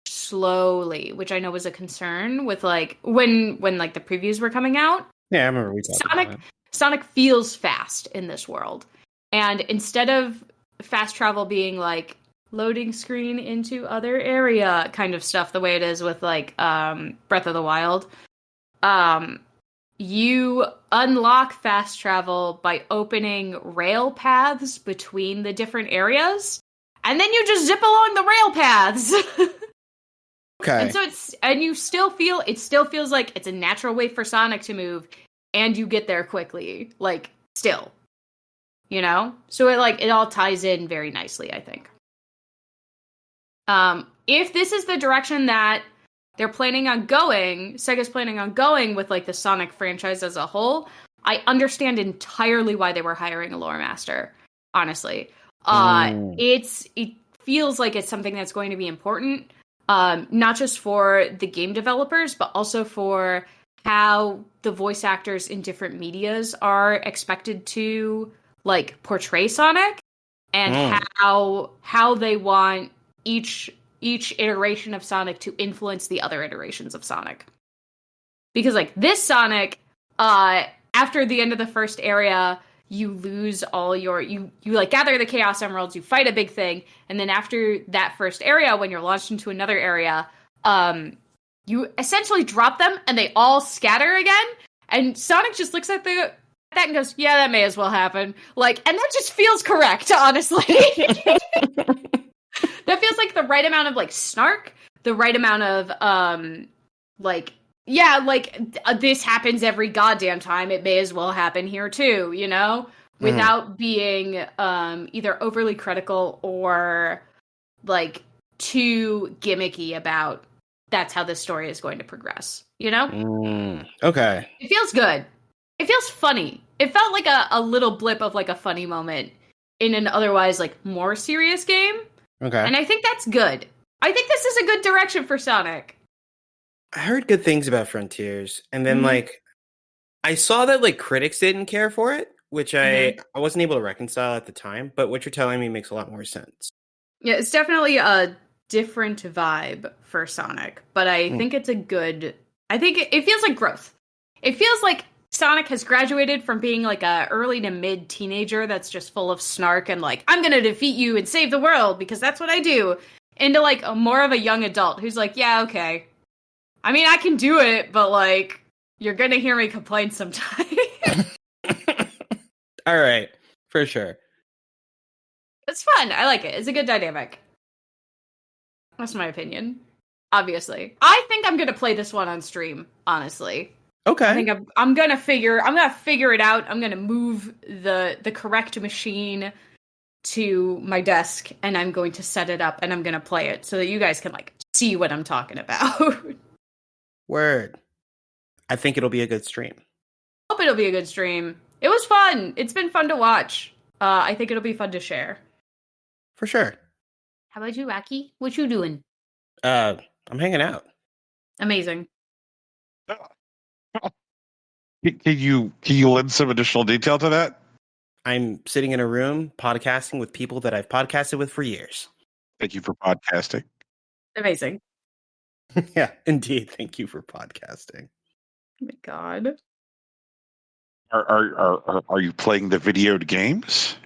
slowly, which I know was a concern with like when like the previews were coming out. Yeah, I remember we talked about that. Sonic feels fast in this world. And instead of fast travel being like loading screen into other area kind of stuff, the way it is with like Breath of the Wild, you unlock fast travel by opening rail paths between the different areas, and then you just zip along the rail paths. Okay. And so it still feels like it's a natural way for Sonic to move, and you get there quickly, like still, you know? So it all ties in very nicely, I think. If this is the direction that Sega's planning on going with like the Sonic franchise as a whole, I understand entirely why they were hiring a lore master, honestly. It feels like it's something that's going to be important, not just for the game developers, but also for how the voice actors in different medias are expected to like portray Sonic, and how they want each iteration of Sonic to influence the other iterations of Sonic. Because like this Sonic, after the end of the first area, you lose all your you like gather the Chaos Emeralds, you fight a big thing, and then after that first area, when you're launched into another area, you essentially drop them and they all scatter again, And Sonic just looks at that and goes, yeah, that may as well happen. Like, and that just feels correct, honestly. That feels like the right amount of, like, snark, the right amount of, like, yeah, like, this happens every goddamn time. It may as well happen here, too, you know? Without being either overly critical or, like, too gimmicky about that's how this story is going to progress, you know? Okay. It feels good. It feels funny. It felt like a little blip of, like, a funny moment in an otherwise, like, more serious game. Okay. And I think that's good. I think this is a good direction for Sonic. I heard good things about Frontiers, and then, like, I saw that, like, critics didn't care for it, which I wasn't able to reconcile at the time, but what you're telling me makes a lot more sense. Yeah, it's definitely a different vibe for Sonic, but I think it's a good... I think it feels like growth. It feels like Sonic has graduated from being like a early to mid teenager that's just full of snark and like, I'm gonna defeat you and save the world because that's what I do, into like a more of a young adult who's like, yeah, okay. I mean, I can do it, but like, you're gonna hear me complain sometime. All right, for sure. It's fun. I like it. It's a good dynamic. That's my opinion. Obviously. I think I'm gonna play this one on stream, honestly. Okay. I think I'm gonna figure it out. I'm gonna move the correct machine to my desk and I'm going to set it up and I'm gonna play it so that you guys can like see what I'm talking about. Word. I think it'll be a good stream. Hope it'll be a good stream. It was fun. It's been fun to watch. I think it'll be fun to share. For sure. How about you, Rocky? What you doing? I'm hanging out. Amazing. Can you lend some additional detail to that? I'm sitting in a room podcasting with people that I've podcasted with for years. Thank you for podcasting. Amazing. Yeah, indeed. Thank you for podcasting. Oh my god. Are you playing the video games?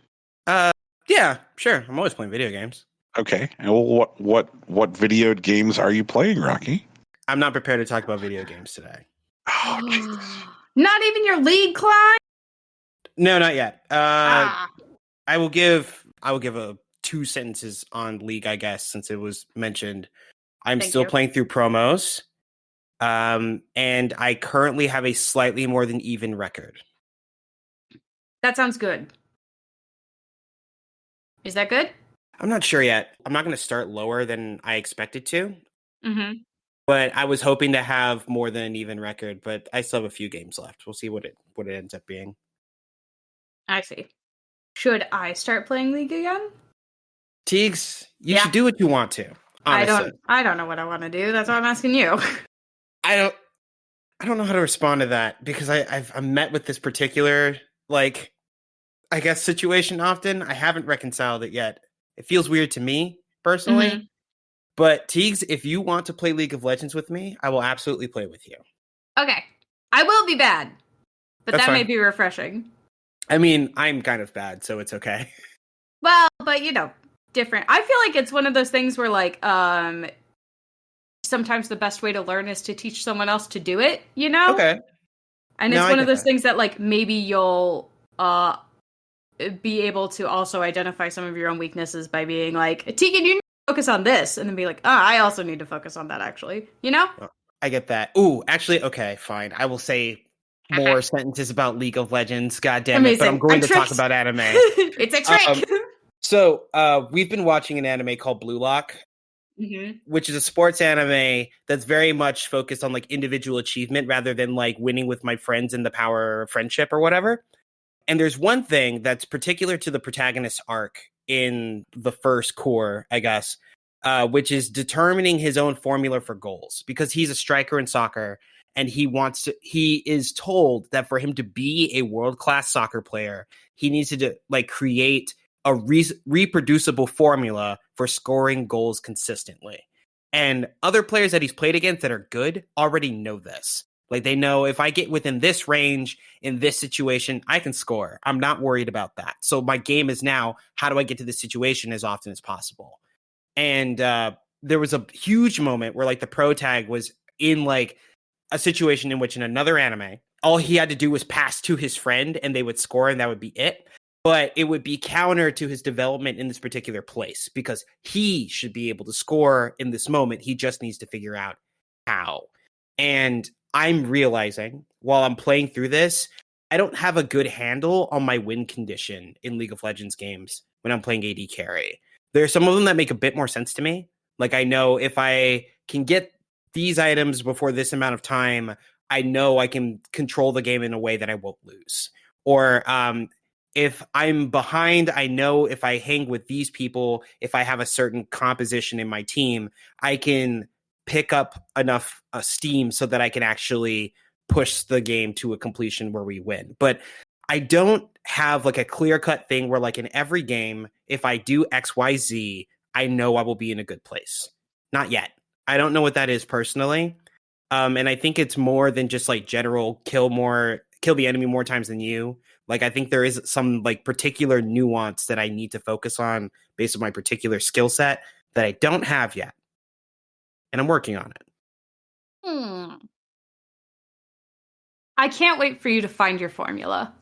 Yeah, sure. I'm always playing video games. Okay. Well, what video games are you playing, Rocky? I'm not prepared to talk about video games today. Oh, Jesus. Not even your League climb? No, not yet. I will give a 2 sentences on League, I guess, since it was mentioned. I'm still playing through promos. And I currently have a slightly more than even record. That sounds good. Is that good? I'm not sure yet. I'm not going to start lower than I expected to. Mm-hmm. But I was hoping to have more than an even record, but I still have a few games left. We'll see what it ends up being. I see. Should I start playing League again? Teagues, you should do what you want to. Honestly. I don't know what I want to do. That's why I'm asking you. I don't know how to respond to that because I'm met with this particular, like, I guess, situation often. I haven't reconciled it yet. It feels weird to me personally. Mm-hmm. But Teagues, if you want to play League of Legends with me, I will absolutely play with you. Okay. I will be bad. But That's that fine. may be refreshing. I mean, I'm kind of bad, so it's okay. Well, but you know, different. I feel like it's one of those things where like sometimes the best way to learn is to teach someone else to do it, you know? Okay. And it's one of those things that like maybe you'll be able to also identify some of your own weaknesses by being like, Tegan, you need to focus on this, and then be like, I also need to focus on that actually, you know? I get that. Ooh, actually, okay, fine. I will say more sentences about League of Legends, goddamn it, but I'm going to talk about anime. It's a trick. So we've been watching an anime called Blue Lock, which is a sports anime that's very much focused on like individual achievement rather than like winning with my friends and the power of friendship or whatever. And there's one thing that's particular to the protagonist's arc in the first core, I guess, which is determining his own formula for goals, because he's a striker in soccer and he is told that for him to be a world-class soccer player, he needs to like create a reproducible formula for scoring goals consistently. And other players that he's played against that are good already know this. Like, they know if I get within this range in this situation, I can score. I'm not worried about that. So my game is now, how do I get to this situation as often as possible? And there was a huge moment where like the pro tag was in like a situation in which in another anime, all he had to do was pass to his friend and they would score and that would be it. But it would be counter to his development in this particular place because he should be able to score in this moment. He just needs to figure out how. And I'm realizing while I'm playing through this, I don't have a good handle on my win condition in League of Legends games when I'm playing AD carry. There are some of them that make a bit more sense to me. Like I know if I can get these items before this amount of time, I know I can control the game in a way that I won't lose. Or if I'm behind, I know if I hang with these people, if I have a certain composition in my team, I can pick up enough steam so that I can actually push the game to a completion where we win. But I don't have like a clear-cut thing where like in every game, if I do XYZ, I know I will be in a good place. Not yet. I don't know what that is personally. And I think it's more than just like general kill the enemy more times than you. Like, I think there is some like particular nuance that I need to focus on based on my particular skill set that I don't have yet. And I'm working on it. I can't wait for you to find your formula.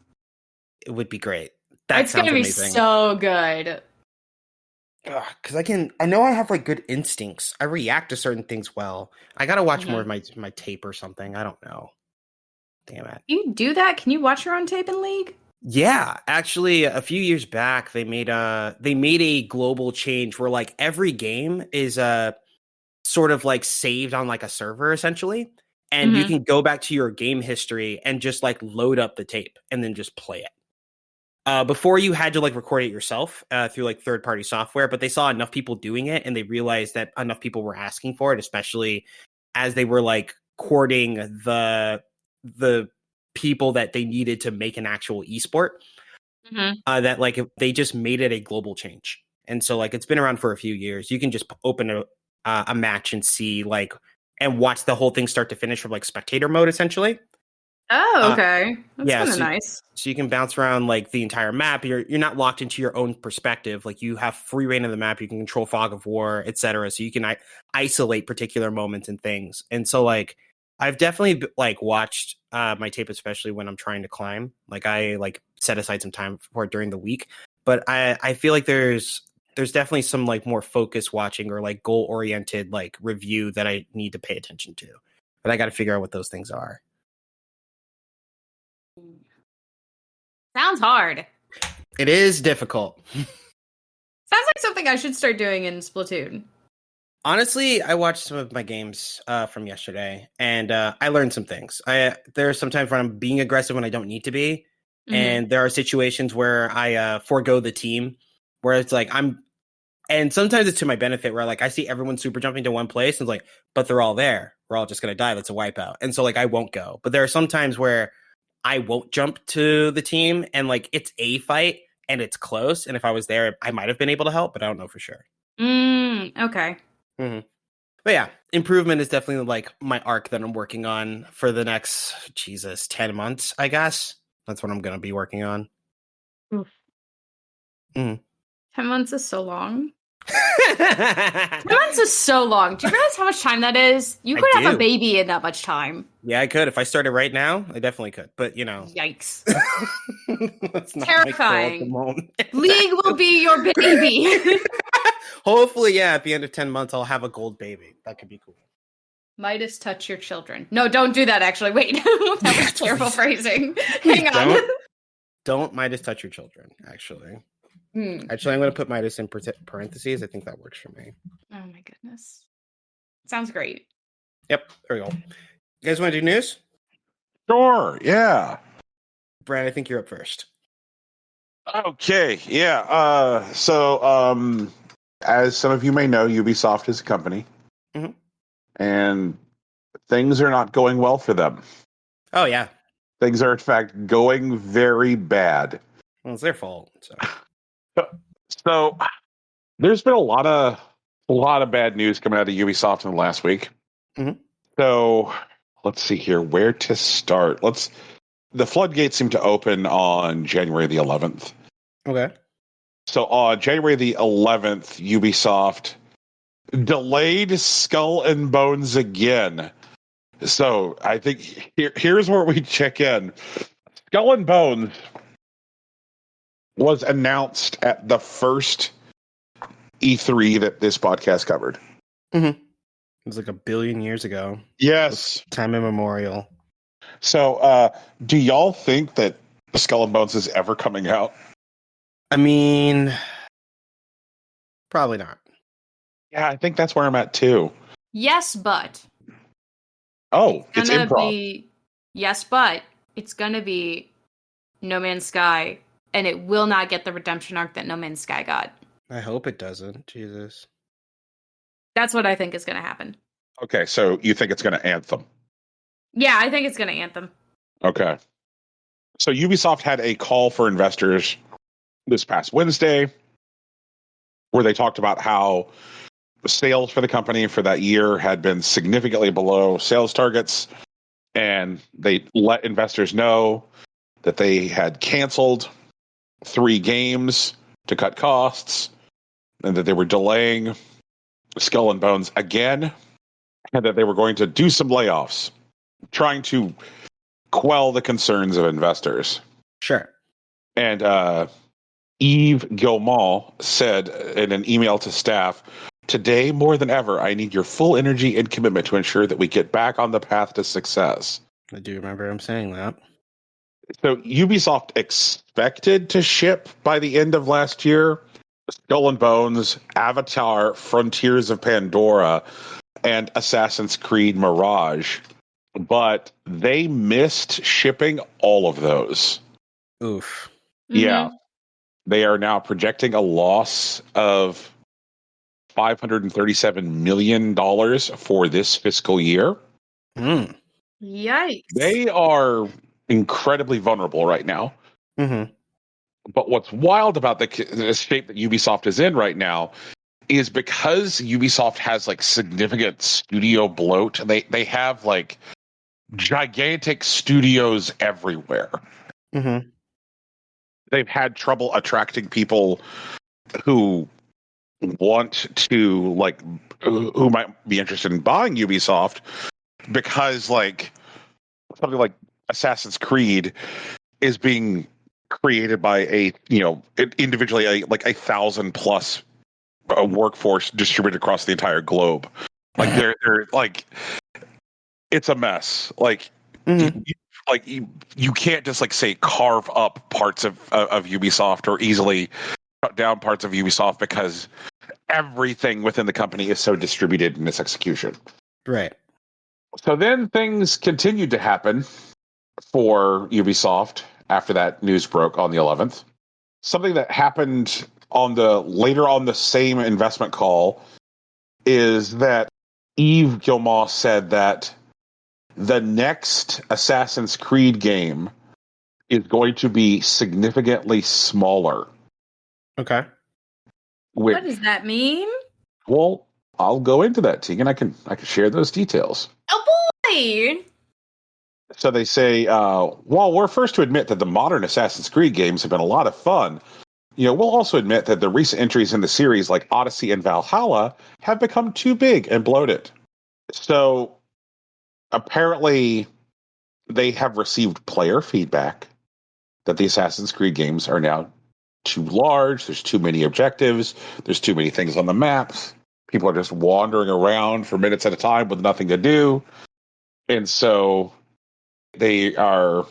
It would be great. It's going to be so good. Because I know I have like good instincts. I react to certain things well. I got to watch more of my tape or something. I don't know. Damn it. You do that? Can you watch your own tape in League? Yeah, actually, a few years back, they made a global change where like every game is sort of like saved on like a server essentially, and you can go back to your game history and just like load up the tape and then just play it. Before you had to like record it yourself through like third-party software, but they saw enough people doing it and they realized that enough people were asking for it, especially as they were like courting the people that they needed to make an actual esport. That like if they just made it a global change, and so like it's been around for a few years. You can just open a match and see like and watch the whole thing start to finish from like spectator mode essentially. Oh, okay. That's kind of nice. So you can bounce around like the entire map. You're not locked into your own perspective. Like you have free reign of the map. You can control fog of war, etc. So you can isolate particular moments and things. And so like I've definitely like watched my tape, especially when I'm trying to climb. Like I like set aside some time for it during the week. But I feel like there's definitely some like more focused watching or like goal oriented like review that I need to pay attention to. But I got to figure out what those things are. Sounds hard. It is difficult. Sounds like something I should start doing in Splatoon. Honestly, I watched some of my games from yesterday, and I learned some things. There are some times when I'm being aggressive when I don't need to be, and there are situations where I forego the team, where it's like and sometimes it's to my benefit, where like I see everyone super jumping to one place, and it's like, but they're all there. We're all just gonna die. That's a wipeout, and so like I won't go. But there are some times where I won't jump to the team, and like it's a fight and it's close. And if I was there, I might have been able to help, but I don't know for sure. Okay. But yeah, improvement is definitely like my arc that I'm working on for the next 10 months, I guess. That's what I'm going to be working on. 10 months is so long. 10 months is so long. Do you realize how much time that is? You could have a baby in that much time. Yeah, I could. If I started right now, I definitely could. But, you know. Yikes. That's not terrifying. League will be your baby. Hopefully, yeah, at the end of 10 months, I'll have a gold baby. That could be cool. Midas touch your children. No, don't do that, actually. Wait. That was terrible phrasing. Hang on. Don't Midas touch your children, actually. Actually, I'm going to put Midas in parentheses. I think that works for me. Oh, my goodness. Sounds great. Yep, there we go. You guys want to do news? Sure, yeah. Brad, I think you're up first. Okay, yeah. So, as some of you may know, Ubisoft is a company. And things are not going well for them. Oh, yeah. Things are, in fact, going very bad. Well, it's their fault. So there's been a lot of bad news coming out of Ubisoft in the last week. So let's see here where to start. The floodgates seem to open on January the 11th. Okay. So on January the 11th, Ubisoft delayed Skull and Bones again So I think here's where we check in. Skull and Bones was announced at the first E3 that this podcast covered. Mm-hmm. It was like 1 billion years ago. Yes. Time immemorial. So do y'all think that Skull and Bones is ever coming out? I mean, probably not. Yeah, I think that's where I'm at too. Yes, but. Oh, it's improv. Yes, but it's gonna be No Man's Sky, and it will not get the redemption arc that No Man's Sky got. I hope it doesn't. Jesus. That's what I think is gonna happen. Okay, so you think it's gonna Anthem? Yeah, I think it's gonna Anthem. Okay. So Ubisoft had a call for investors this past Wednesday where they talked about how sales for the company for that year had been significantly below sales targets, and they let investors know that they had canceled 3 games to cut costs and that they were delaying Skull and Bones again, and that they were going to do some layoffs, trying to quell the concerns of investors. Sure. And Yves Guillemot said in an email to staff, "Today, more than ever, I need your full energy and commitment to ensure that we get back on the path to success." I do remember him saying that. So Ubisoft expected to ship by the end of last year Skull and Bones, Avatar, Frontiers of Pandora, and Assassin's Creed Mirage, but they missed shipping all of those. Oof. Yeah. They are now projecting a loss of $537 million for this fiscal year. Yikes. They are incredibly vulnerable right now. Mm-hmm. But what's wild about the shape that Ubisoft is in right now is because Ubisoft has like significant studio bloat. They have like gigantic studios everywhere. Mm-hmm. They've had trouble attracting people who want to like who might be interested in buying Ubisoft, because like something like Assassin's Creed is being created by a individually a 1,000+ workforce distributed across the entire globe. Like they're like, it's a mess. Like you can't just like say carve up parts of Ubisoft or easily cut down parts of Ubisoft because everything within the company is so distributed in its execution. Right. So then things continued to happen for Ubisoft after that news broke on the 11th. Something that happened later on the same investment call is that Yves Guillemot said that the next Assassin's Creed game is going to be significantly smaller. Okay. What does that mean? Well, I'll go into that, Tegan. I can share those details. Oh boy! So they say, while we're first to admit that the modern Assassin's Creed games have been a lot of fun, we'll also admit that the recent entries in the series like Odyssey and Valhalla have become too big and bloated. So apparently they have received player feedback that the Assassin's Creed games are now too large, there's too many objectives, there's too many things on the maps, people are just wandering around for minutes at a time with nothing to do. And so they are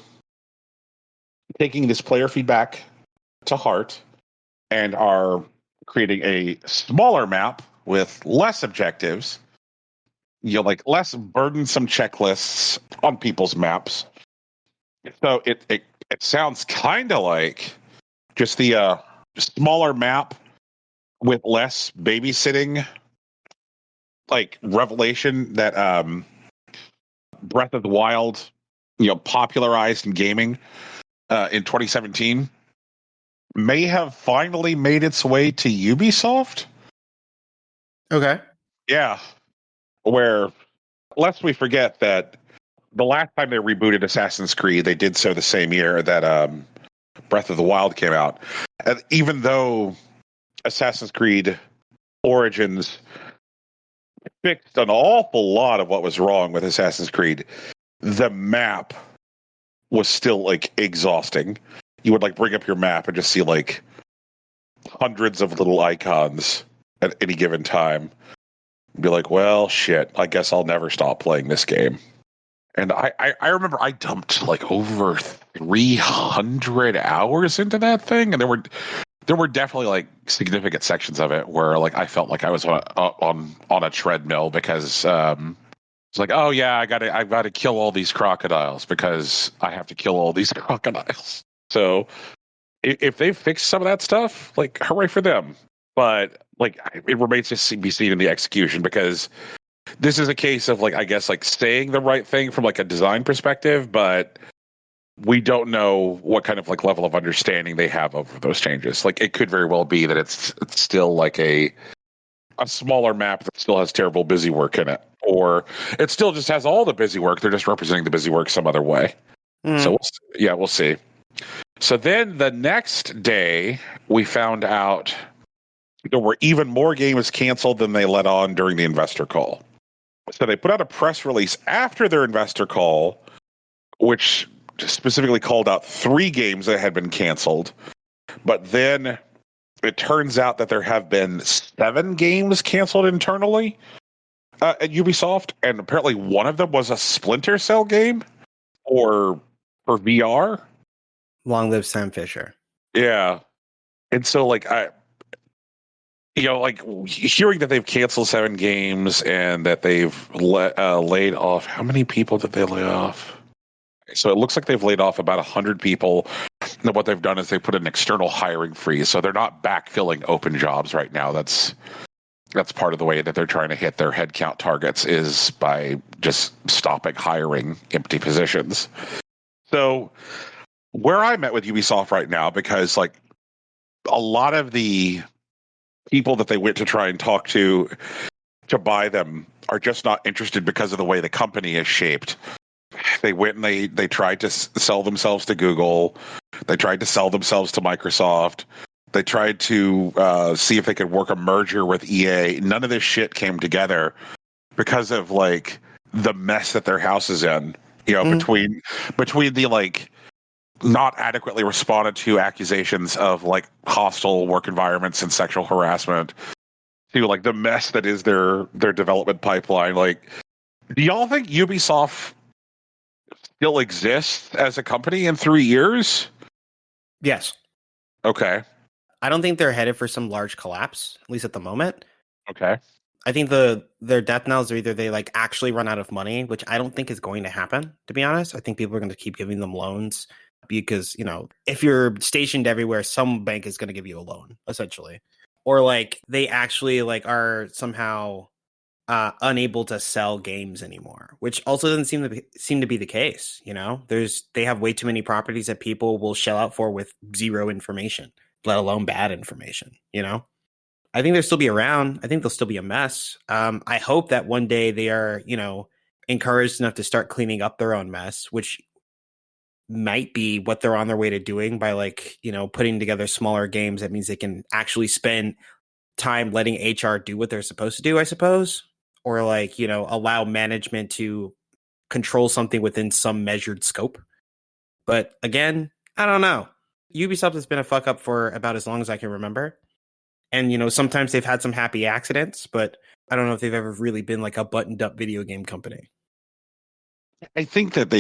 taking this player feedback to heart and are creating a smaller map with less objectives, like less burdensome checklists on people's maps. So it sounds kind of like just the smaller map with less babysitting, like revelation that Breath of the Wild popularized in gaming in 2017 may have finally made its way to Ubisoft. Okay. Yeah. Where, lest we forget that the last time they rebooted Assassin's Creed, they did so the same year that Breath of the Wild came out. And even though Assassin's Creed Origins fixed an awful lot of what was wrong with Assassin's Creed. The map was still like exhausting. You would like bring up your map and just see like hundreds of little icons at any given time. Be like, well, shit, I guess I'll never stop playing this game. And I remember I dumped like over 300 hours into that thing, and there were definitely like significant sections of it where like I felt like I was on a treadmill because it's like, oh yeah, I've got to kill all these crocodiles because I have to kill all these crocodiles. So if they fix some of that stuff, like hooray for them. But like it remains to be seen in the execution, because this is a case of like, I guess, like saying the right thing from like a design perspective, but we don't know what kind of like level of understanding they have over those changes. Like it could very well be that it's still like a smaller map that still has terrible busy work in it, or it still just has all the busy work. They're just representing the busy work some other way. So we'll see. So then the next day we found out there were even more games canceled than they let on during the investor call. So they put out a press release after their investor call, which specifically called out 3 games that had been canceled. But then it turns out that there have been 7 games canceled internally at Ubisoft, and apparently one of them was a Splinter Cell game for VR. Long live Sam Fisher. Yeah. And so like like hearing that they've canceled 7 games and that they've laid off, how many people did they lay off? So it looks like they've laid off about 100 people. And what they've done is they put an external hiring freeze. So they're not backfilling open jobs right now. That's part of the way that they're trying to hit their headcount targets, is by just stopping hiring empty positions. So where I'm at with Ubisoft right now, because like a lot of the people that they went to try and talk to buy them are just not interested because of the way the company is shaped. They went and they tried to sell themselves to Google. They tried to sell themselves to Microsoft. They tried to see if they could work a merger with EA. None of this shit came together because of like the mess that their house is in. Between the like not adequately responded to accusations of like hostile work environments and sexual harassment, to like the mess that is their development pipeline. Like, do y'all think Ubisoft still exists as a company in 3 years? Yes. Okay. I don't think they're headed for some large collapse, at least at the moment. Okay. I think their death knells are either they like actually run out of money, which I don't think is going to happen, to be honest. I think people are going to keep giving them loans because, if you're stationed everywhere, some bank is going to give you a loan, essentially. Or like they actually like are somehow unable to sell games anymore, which also doesn't seem to be the case. They have way too many properties that people will shell out for with zero information, let alone bad information. I think they'll still be around. I think they'll still be a mess. I hope that one day they are, encouraged enough to start cleaning up their own mess, which might be what they're on their way to doing by like, putting together smaller games. That means they can actually spend time letting HR do what they're supposed to do, I suppose. Or like, allow management to control something within some measured scope. But again, I don't know. Ubisoft has been a fuck up for about as long as I can remember. And, sometimes they've had some happy accidents, but I don't know if they've ever really been like a buttoned up video game company. I think that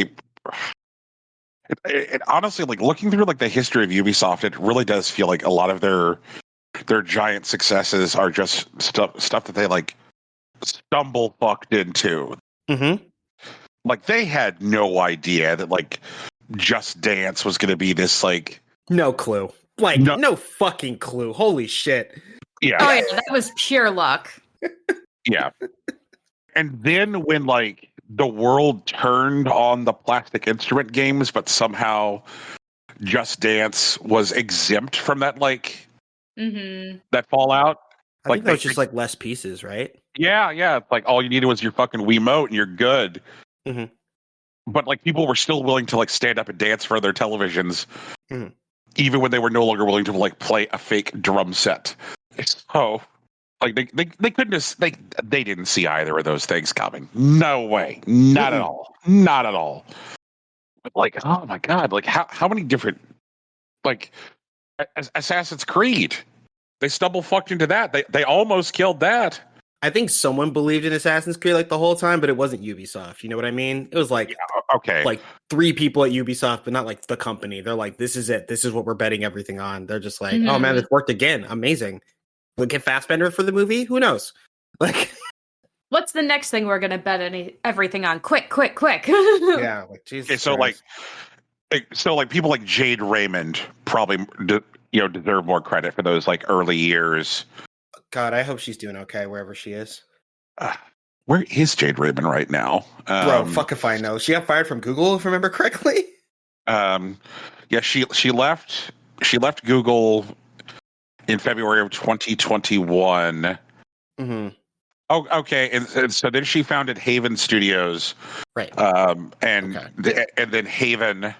it honestly, like looking through like the history of Ubisoft, it really does feel like a lot of their giant successes are just stuff that they like stumble fucked into. Mm-hmm. Like they had no idea that like Just Dance was going to be this like no clue. Like no fucking clue. Holy shit. Yeah. Oh yeah, that was pure luck. Yeah. And then when like the world turned on the Plastic Instrument games, but somehow Just Dance was exempt from that like that fallout. I think that was just like less pieces, right? Yeah. It's like all you needed was your fucking Wiimote and you're good. Mm-hmm. But like people were still willing to like stand up and dance for their televisions, even when they were no longer willing to like play a fake drum set. So Like they couldn't have, they didn't see either of those things coming. No way. Not at all. Not at all. Like, oh my god, like how many different, like, Assassin's Creed, they stumble fucked into that. They almost killed that. I think someone believed in Assassin's Creed like the whole time, but it wasn't Ubisoft. You know what I mean? It was like, okay, like 3 people at Ubisoft, but not like the company. They're like, this is it. This is what we're betting everything on. They're just like, oh man, it worked again. Amazing. We'll get Fassbender for the movie. Who knows? Like, what's the next thing we're gonna bet everything on? Quick! Yeah, like Jesus. Okay, so like people like Jade Raymond probably deserve more credit for those like early years. God, I hope she's doing okay wherever she is. Where is Jade Raymond right now? Bro, fuck if I know. She got fired from Google, if I remember correctly. Yeah, she left Google in February of 2021. Mm-hmm. Oh, okay. And so then she founded Haven Studios. Right. And then Haven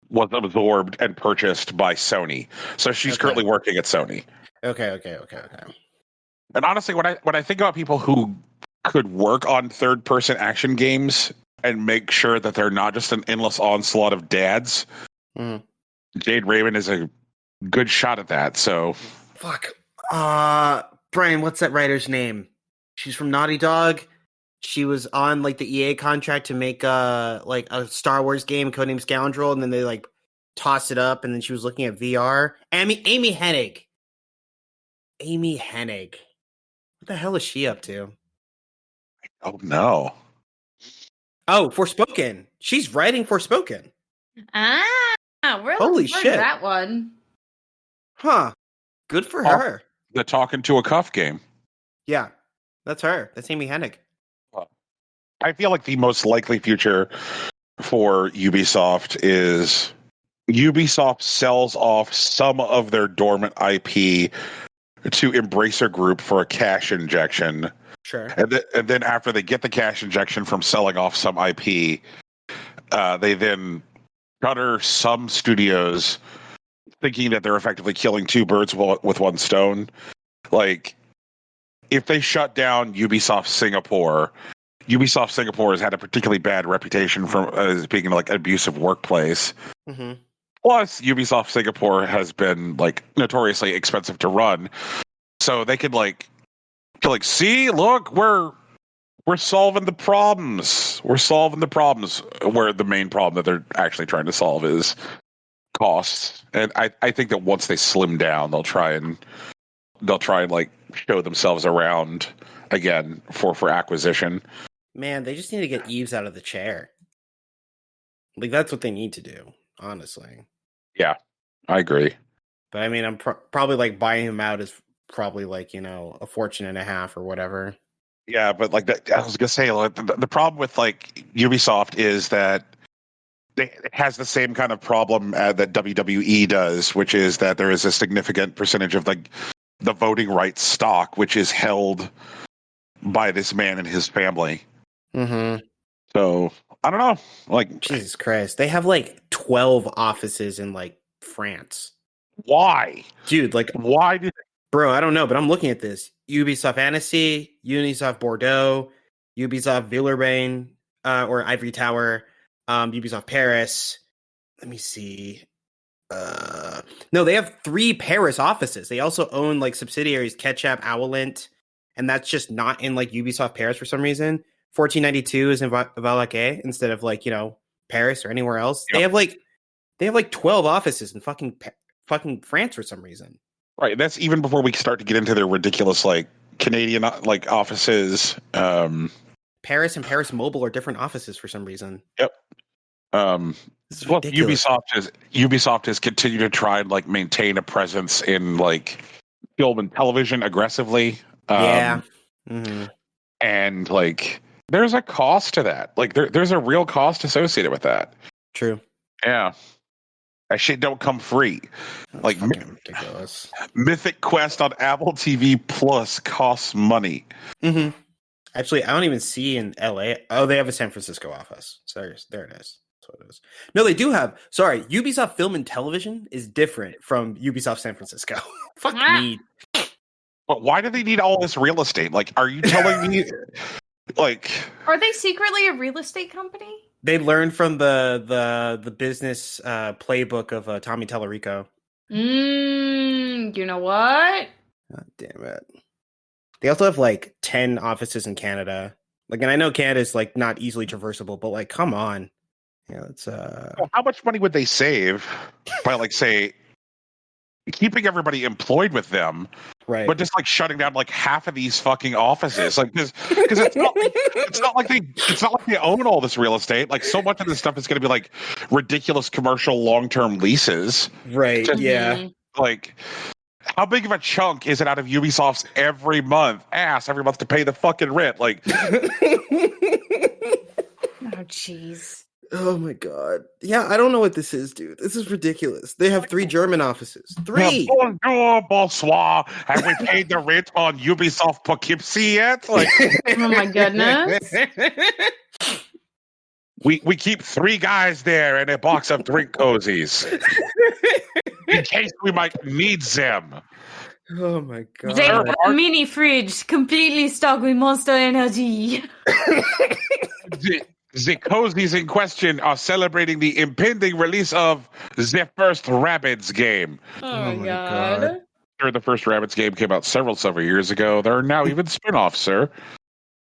was absorbed and purchased by Sony. So she's currently working at Sony. Okay. And honestly, when I think about people who could work on third-person action games and make sure that they're not just an endless onslaught of dads, Jade Raymond is a good shot at that. So, fuck. Brian, what's that writer's name? She's from Naughty Dog. She was on like the EA contract to make like a Star Wars game, codename Scoundrel, and then they like tossed it up, and then she was looking at VR. Amy Hennig. Amy Hennig. What the hell is she up to? Oh no. Oh, Forspoken. She's writing Forspoken. We're holy shit. That one. Huh. Good for her. The Talking to a Cuff game. Yeah. That's her. That's Amy Hennig. I feel like the most likely future for Ubisoft is Ubisoft sells off some of their dormant IP to Embracer Group for a cash injection. Sure. And then after they get the cash injection from selling off some IP, they then shutter some studios, thinking that they're effectively killing 2 birds with 1 stone. Like, if they shut down Ubisoft Singapore has had a particularly bad reputation for being like an abusive workplace. Mm-hmm. Plus, Ubisoft Singapore has been like notoriously expensive to run, so they could like see, look, we're solving the problems. We're solving the problems. Where the main problem that they're actually trying to solve is costs. And I think that once they slim down, they'll try and like show themselves around again for acquisition. Man, they just need to get Yves out of the chair. Like, that's what they need to do, honestly. Yeah, I agree. But I mean, I'm probably like buying him out is probably like, a fortune and a half or whatever. Yeah, but like that, I was gonna say, like, the problem with like Ubisoft is that it has the same kind of problem that WWE does, which is that there is a significant percentage of like the voting rights stock which is held by this man and his family. Mm-hmm. So I don't know. Like, Jesus Christ, they have like 12 offices in like France. Why, dude? Like, why did? Bro, I don't know, but I'm looking at this. Ubisoft Annecy, Ubisoft Bordeaux, Ubisoft Villeurbanne, or Ivory Tower, Ubisoft Paris. Let me see. No, they have 3 Paris offices. They also own like subsidiaries, Ketchup, Owlent, and that's just not in like Ubisoft Paris for some reason. 1492 is in Valaquais instead of like, Paris or anywhere else. Yep. They have like 12 offices in fucking France for some reason. Right, that's even before we start to get into their ridiculous like Canadian like offices. Paris and Paris Mobile are different offices for some reason. Yep. Well, Ubisoft has continued to try and like maintain a presence in like film and television aggressively. Yeah. Mm-hmm. And like there's a cost to that. Like there's a real cost associated with that. True. Yeah. That shit don't come free. That's like ridiculous. Mythic Quest on Apple TV Plus costs money. Mm-hmm. Actually, I don't even see in LA. Oh, they have a San Francisco office. So there it is. That's what it is. No, they do have. Sorry, Ubisoft Film and Television is different from Ubisoft San Francisco. Fuck me. But why do they need all this real estate? Like, are you telling me, like, are they secretly a real estate company? They learned from the business playbook of Tommy Tallarico. You know what? God damn it! They also have like 10 offices in Canada. Like, and I know Canada's like not easily traversable, but like, come on, yeah, it's Well, how much money would they save by, like, say, keeping everybody employed with them, right? But just like shutting down like half of these fucking offices, like, because it's not like they own all this real estate. Like, so much of this stuff is going to be like ridiculous commercial long-term leases, right? Just, yeah, like. How big of a chunk is it out of Ubisoft's every month to pay the fucking rent? Like, oh jeez. Oh my god. Yeah, I don't know what this is, dude. This is ridiculous. They have 3 German offices. 3. Bonjour, bonsoir. Have we paid the rent on Ubisoft Poughkeepsie yet? Like, oh my goodness. We keep 3 guys there and a box of drink cozies in case we might need them. Oh my god! They have a mini fridge completely stocked with Monster Energy. The cozies in question are celebrating the impending release of the first Rabbids game. Oh my god! Sure, the first Rabbids game came out several years ago. There are now even spin-offs, sir.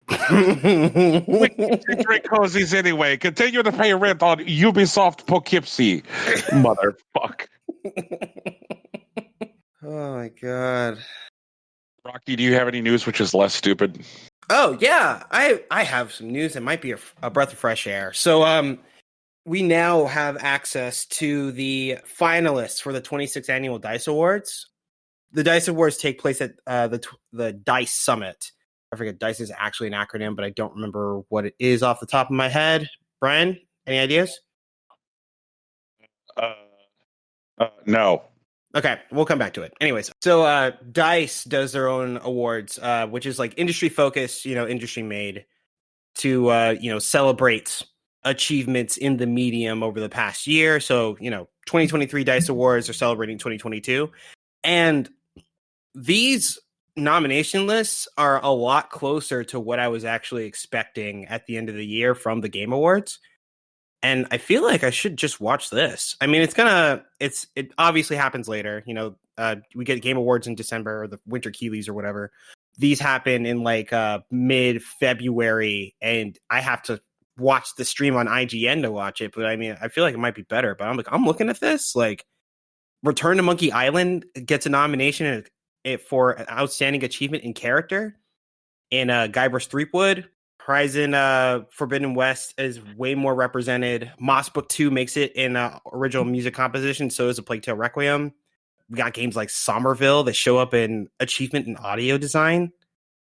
We drink cozies anyway. Continue to pay rent on Ubisoft Poughkeepsie. Motherfuck. Oh my god. Rocky, do you have any news which is less stupid? Oh yeah, I have some news that might be a breath of fresh air. So we now have access to the finalists for the 26th annual DICE Awards. The DICE Awards take place at the DICE Summit. I forget, DICE is actually an acronym, but I don't remember what it is off the top of my head. Brian, any ideas? No. Okay, we'll come back to it. Anyways, so DICE does their own awards, which is like industry focused, industry made to, celebrate achievements in the medium over the past year. So, 2023 DICE Awards are celebrating 2022. And these nomination lists are a lot closer to what I was actually expecting at the end of the year from the Game Awards. And I feel like I should just watch this. I mean, it obviously happens later. We get Game Awards in December, or the Winter Keeleys or whatever. These happen in like mid-February, and I have to watch the stream on IGN to watch it. But I mean, I feel like it might be better. But I'm looking at this, like, Return to Monkey Island gets a nomination for an outstanding achievement in character, and Guybrush Threepwood. Horizon Forbidden West is way more represented. Moss Book 2 makes it in original music composition, so is A Plague Tale Requiem. We got games like Somerville that show up in achievement in audio design.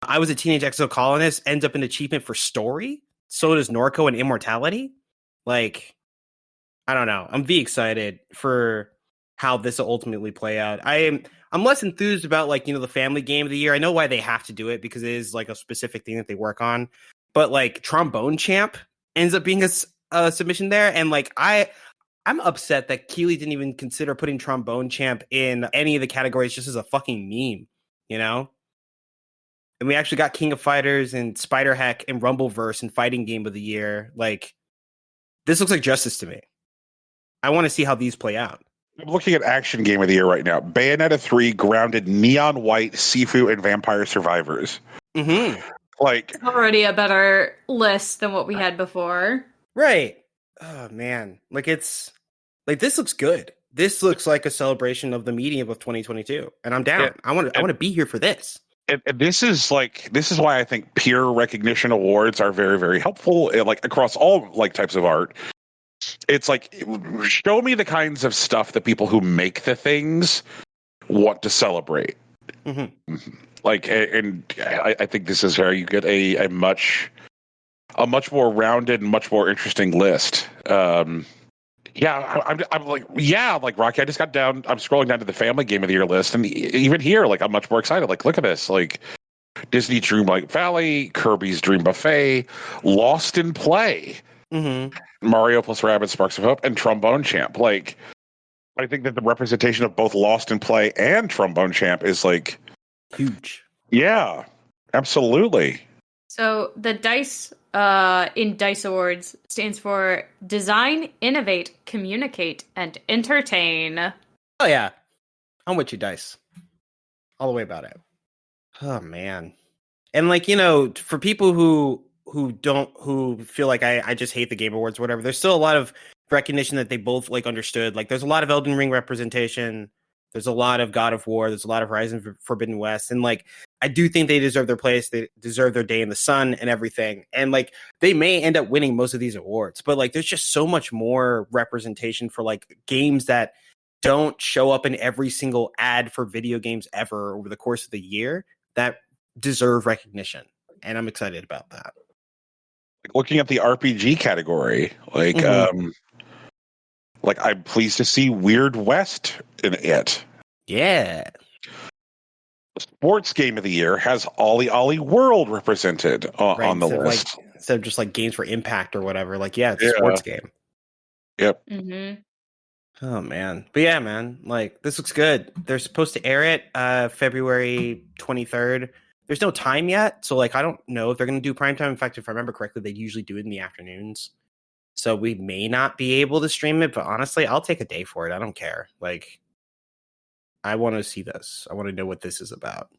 I Was a Teenage Exocolonist ends up in achievement for story. So does Norco and Immortality. Like, I don't know. I'm excited for how this will ultimately play out. I'm less enthused about, like, the family game of the year. I know why they have to do it, because it is like a specific thing that they work on. But like Trombone Champ ends up being a submission there. And like, I'm upset that Keighley didn't even consider putting Trombone Champ in any of the categories just as a fucking meme, And we actually got King of Fighters and Spider Heck and Rumbleverse and Fighting Game of the Year. Like, this looks like justice to me. I want to see how these play out. I'm looking at Action Game of the Year right now. Bayonetta 3, Grounded, Neon White, Sifu, and Vampire Survivors. Mm-hmm. Like, already a better list than what we had before. Right. Oh man. Like, it's like, this looks good. This looks like a celebration of the medium of 2022. And I'm down. Yeah. I want to be here for this. And this is why I think peer recognition awards are very, very helpful, like across all like types of art. It's like, show me the kinds of stuff that people who make the things want to celebrate. Mm-hmm. Like, and I think this is very good. A much more rounded, much more interesting list. I'm like Rocky. I just got down. I'm scrolling down to the Family Game of the Year list, and even here, like, I'm much more excited. Like, look at this. Like, Disney Dreamlight Valley, Kirby's Dream Buffet, Lost in Play, Mario plus Rabbids Sparks of Hope, and Trombone Champ. Like, I think that the representation of both Lost in Play and Trombone Champ is like huge. Yeah, absolutely. So the DICE in DICE Awards stands for Design, Innovate, Communicate, and Entertain. Oh yeah, I'm with you, DICE. All the way about it. Oh man. And like, for people who feel like I just hate the Game Awards or whatever, there's still a lot of recognition that they both like understood. Like there's a lot of Elden Ring representation, there's a lot of God of War, there's a lot of Horizon Forbidden West, and like I do think they deserve their place, they deserve their day in the sun and everything. And like they may end up winning most of these awards, but like there's just so much more representation for like games that don't show up in every single ad for video games ever over the course of the year that deserve recognition, and I'm excited about that. Looking at the RPG category, like I'm pleased to see Weird West in it. Yeah. Sports Game of the Year has Ollie Ollie World represented on the list. Instead of just like Games for Impact or whatever. Like, it's a sports game. Yep. Mm-hmm. Oh man. But yeah, man, like this looks good. They're supposed to air it February 23rd. There's no time yet, so like I don't know if they're going to do primetime. In fact, if I remember correctly, they usually do it in the afternoons. So we may not be able to stream it, but honestly, I'll take a day for it. I don't care. Like, I want to see this. I want to know what this is about.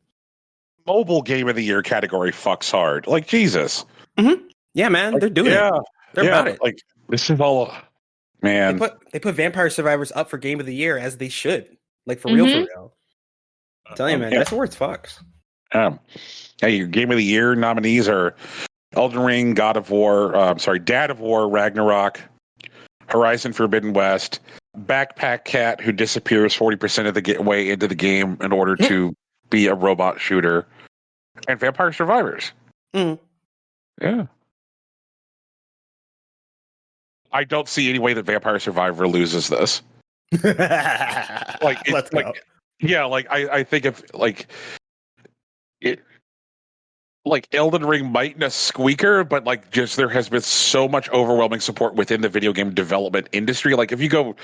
Mobile Game of the Year category fucks hard. Like, Jesus. Mm-hmm. Yeah, man, like, they're doing it. They're about it. Like, this is all, man. They put Vampire Survivors up for Game of the Year as they should. Like, for real. I'm telling you, man, that's where it's fucks. Your Game of the Year nominees are Elden Ring, Dad of War, Ragnarok, Horizon Forbidden West, Backpack Cat, who disappears 40% of the way into the game in order to be a robot shooter, and Vampire Survivors. Mm. Yeah. I don't see any way that Vampire Survivor loses this. Let's go. Yeah, I think if Elden Ring might a squeaker, but like just there has been so much overwhelming support within the video game development industry. Like if you go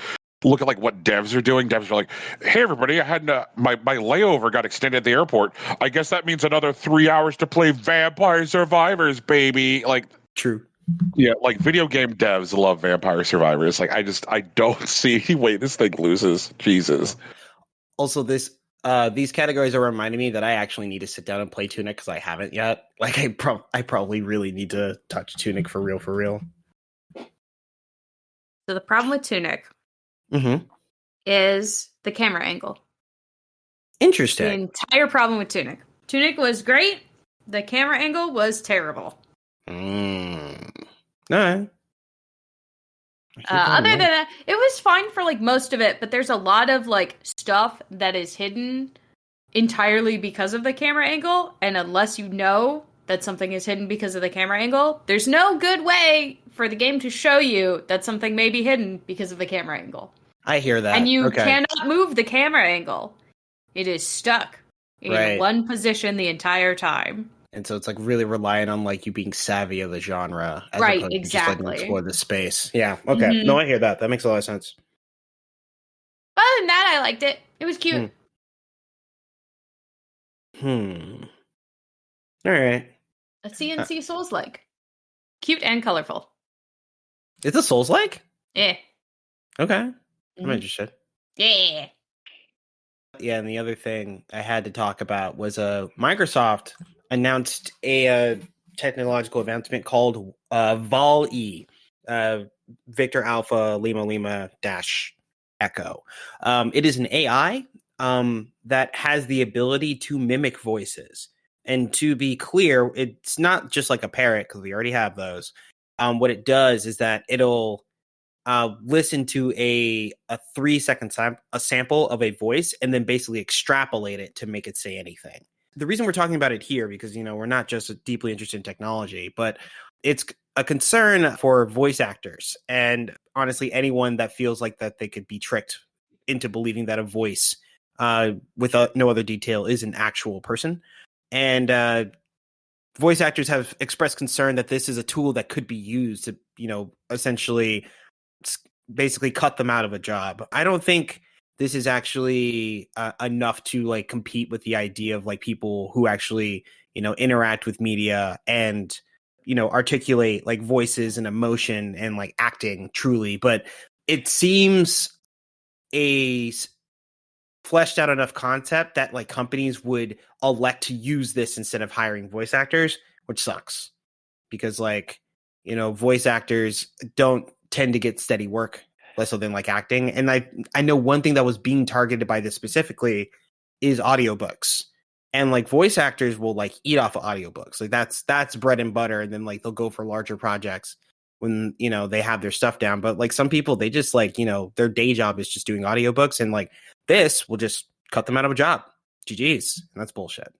look at like what devs are doing, devs are like, "Hey everybody, I had my layover got extended at the airport. I guess that means another 3 hours to play Vampire Survivors, baby." Like true. Yeah, like video game devs love Vampire Survivors. Like I don't see any way this thing loses. Jesus. Also, these categories are reminding me that I actually need to sit down and play Tunic because I haven't yet. Like I probably really need to touch Tunic for real. So the problem with Tunic is the camera angle. Interesting. The entire problem with Tunic. Tunic was great. The camera angle was terrible. No. Other than that, it was fine for like most of it, but there's a lot of like stuff that is hidden entirely because of the camera angle, and unless you know that something is hidden because of the camera angle, there's no good way for the game to show you that something may be hidden because of the camera angle. I hear that. And you cannot move the camera angle. It is stuck in one position the entire time. And so it's like really relying on like you being savvy of the genre, as right? Opposed Exactly. To just, like, explore the space. Yeah. Okay. Mm-hmm. No, I hear that. That makes a lot of sense. Other than that, I liked it. It was cute. All right. A CNC Souls-like, cute and colorful. It's a Souls-like? Yeah. Okay. I'm interested. Yeah. Yeah, and the other thing I had to talk about was Microsoft announced a technological advancement called Vol-E, Victor Alpha Lima Lima Dash Echo. It is an AI that has the ability to mimic voices. And to be clear, it's not just like a parrot, because we already have those. What it does is that it'll listen to a 3-second sample of a voice and then basically extrapolate it to make it say anything. The reason we're talking about it here, because, we're not just deeply interested in technology, but it's a concern for voice actors and honestly anyone that feels like that they could be tricked into believing that a voice with no other detail is an actual person. And voice actors have expressed concern that this is a tool that could be used to, essentially basically cut them out of a job. I don't think this is actually enough to like compete with the idea of like people who actually, interact with media and, articulate like voices and emotion and like acting truly. But it seems a fleshed out enough concept that like companies would elect to use this instead of hiring voice actors, which sucks because like, voice actors don't tend to get steady work less so than like acting. And I know one thing that was being targeted by this specifically is audiobooks. And like voice actors will like eat off of audiobooks. Like that's bread and butter. And then like they'll go for larger projects when, they have their stuff down. But like some people, they just like, their day job is just doing audiobooks, and like this will just cut them out of a job. GG's. And that's bullshit,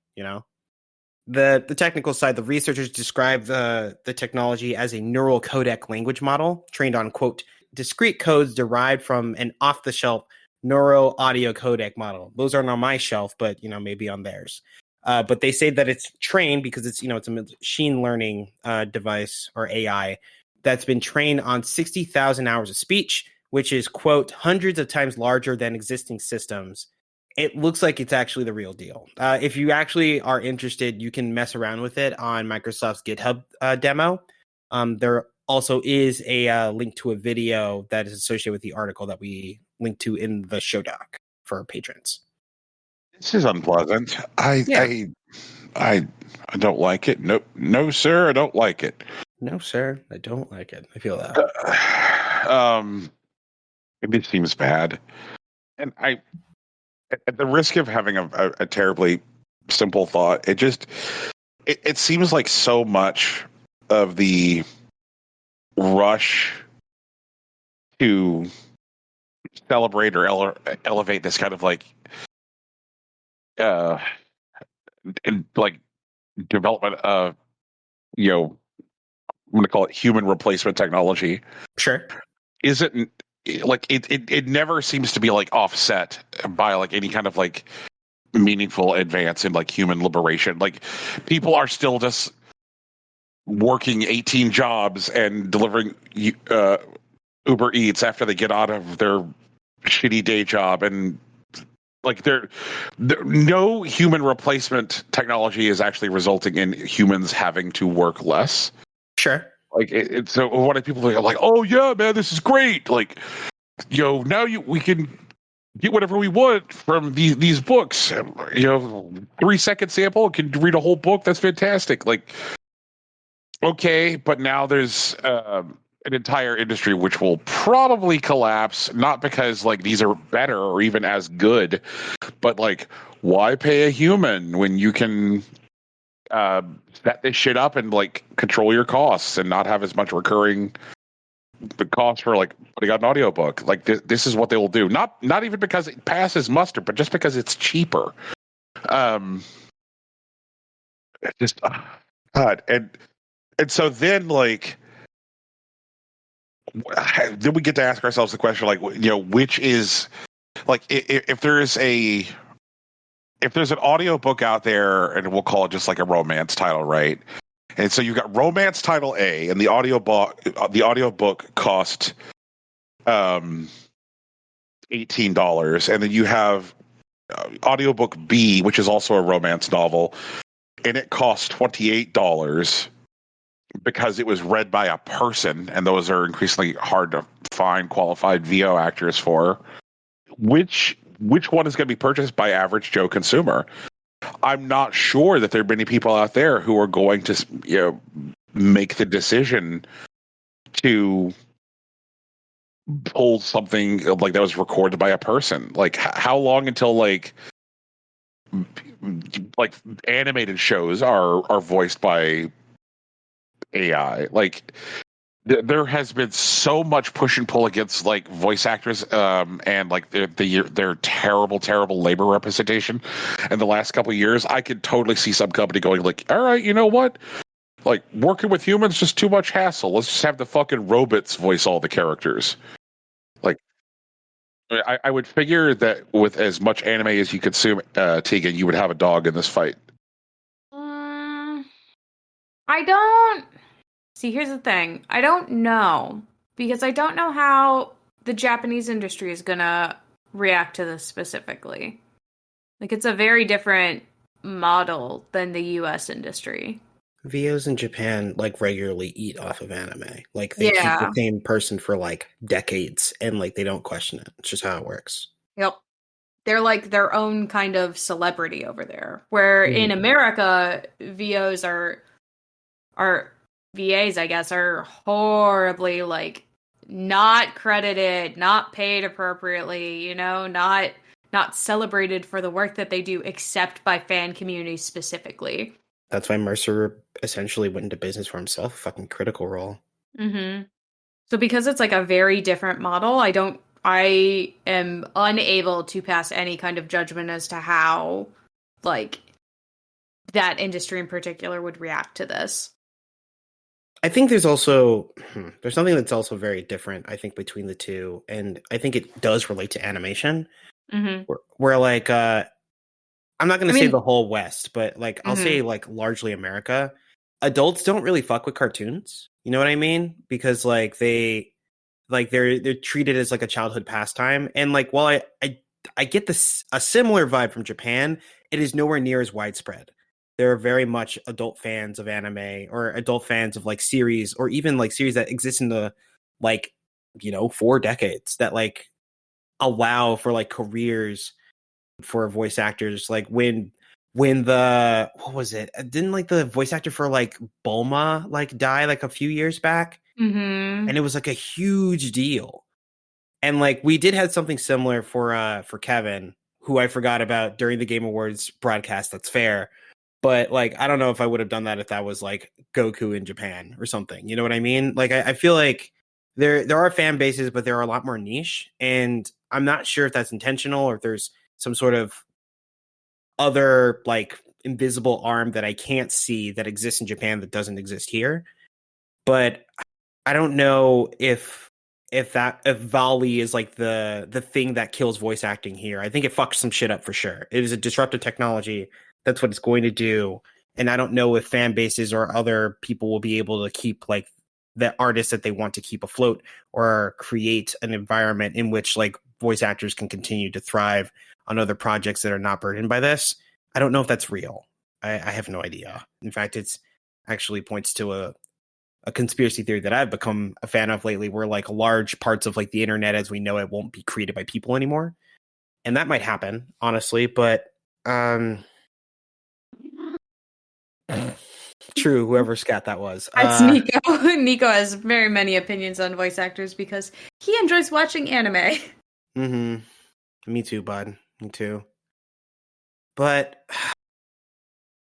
The technical side, the researchers describe the technology as a neural codec language model trained on, quote, discrete codes derived from an off-the-shelf neuro audio codec model. Those aren't on my shelf, but, maybe on theirs. But they say that it's trained because it's, it's a machine learning device or AI that's been trained on 60,000 hours of speech, which is, quote, hundreds of times larger than existing systems. It looks like it's actually the real deal. If you actually are interested, you can mess around with it on Microsoft's GitHub demo. There also is a link to a video that is associated with the article that we linked to in the show doc for our patrons. This is unpleasant. I don't like it. No, sir, I don't like it. No, sir, I don't like it. I feel that. It seems bad, and at the risk of having a terribly simple thought, it seems like so much of the rush to celebrate or elevate this kind of like and like development of I'm going to call it human replacement technology. Sure. Isn't like it never seems to be like offset by like any kind of like meaningful advance in like human liberation. Like people are still just working 18 jobs and delivering Uber Eats after they get out of their shitty day job, and like no human replacement technology is actually resulting in humans having to work less. Sure. Like so what are people like, oh yeah, man, this is great. Like, now we can get whatever we want from these books. 3-second sample, can read a whole book. That's fantastic. Like, okay, but now there's an entire industry which will probably collapse, not because like these are better or even as good, but like, why pay a human when you can set this shit up and like control your costs and not have as much recurring the cost for like putting out an audiobook. Like this is what they will do. Not even because it passes muster, but just because it's cheaper. Just God. And so then like then we get to ask ourselves the question, like, which is like, if there's an audiobook out there, and we'll call it just like a romance title, right? And so you've got romance title A, and the audiobook cost $18, and then you have audiobook B, which is also a romance novel, and it costs $28 because it was read by a person, and those are increasingly hard to find qualified VO actors for. Which one is going to be purchased by average Joe consumer? I'm not sure that there are many people out there who are going to, make the decision to pull something like that was recorded by a person. Like, how long until like animated shows are voiced by AI? Like, there has been so much push and pull against like voice actors and like their terrible labor representation in the last couple of years. I could totally see some company going like, all right, you know what? Like, working with humans just too much hassle. Let's just have the fucking robots voice all the characters. Like, I would figure that with as much anime as you consume, Tegan, you would have a dog in this fight. I don't. See, here's the thing. I don't know, because I don't know how the Japanese industry is gonna react to this specifically. Like, it's a very different model than the US industry. VOs in Japan like regularly eat off of anime. Like they keep the same person for like decades and like they don't question it. It's just how it works. Yep. They're like their own kind of celebrity over there. Where in America, VOs are VAs, I guess, are horribly like not credited, not paid appropriately, you know, not celebrated for the work that they do except by fan communities specifically. That's why Mercer essentially went into business for himself, a fucking Critical Role. Mm-hmm. So because it's like a very different model, I am unable to pass any kind of judgment as to how, like, that industry in particular would react to this. I think there's also, there's something that's also very different, I think, between the two. And I think it does relate to animation. Mm-hmm. Where like, I'm not going to say the whole West, but like I'll say like largely America. Adults don't really fuck with cartoons. You know what I mean? Because like they're treated as like a childhood pastime. And like while I get a similar vibe from Japan, it is nowhere near as widespread. There are very much adult fans of anime or adult fans of like series or even like series that exist in the like, 4 decades that like allow for like careers for voice actors. Like when the, what was it? Didn't like the voice actor for like Bulma like die like a few years back? Mm-hmm. And it was like a huge deal. And like we did have something similar for Kevin, who I forgot about during the Game Awards broadcast. That's fair. But like, I don't know if I would have done that if that was like Goku in Japan or something. You know what I mean? Like, I feel like there are fan bases, but they're a lot more niche. And I'm not sure if that's intentional or if there's some sort of other like invisible arm that I can't see that exists in Japan that doesn't exist here. But I don't know if Valley is like the thing that kills voice acting here. I think it fucks some shit up for sure. It is a disruptive technology. That's what it's going to do. And I don't know if fan bases or other people will be able to keep like the artists that they want to keep afloat or create an environment in which like voice actors can continue to thrive on other projects that are not burdened by this. I don't know if that's real. I have no idea. In fact, it's actually points to a conspiracy theory that I've become a fan of lately, where like large parts of like the internet as we know it won't be created by people anymore. And that might happen, honestly, but true, whoever scat that was. That's Nico. Nico has very many opinions on voice actors because he enjoys watching anime. Mm-hmm. Me too, bud. Me too. But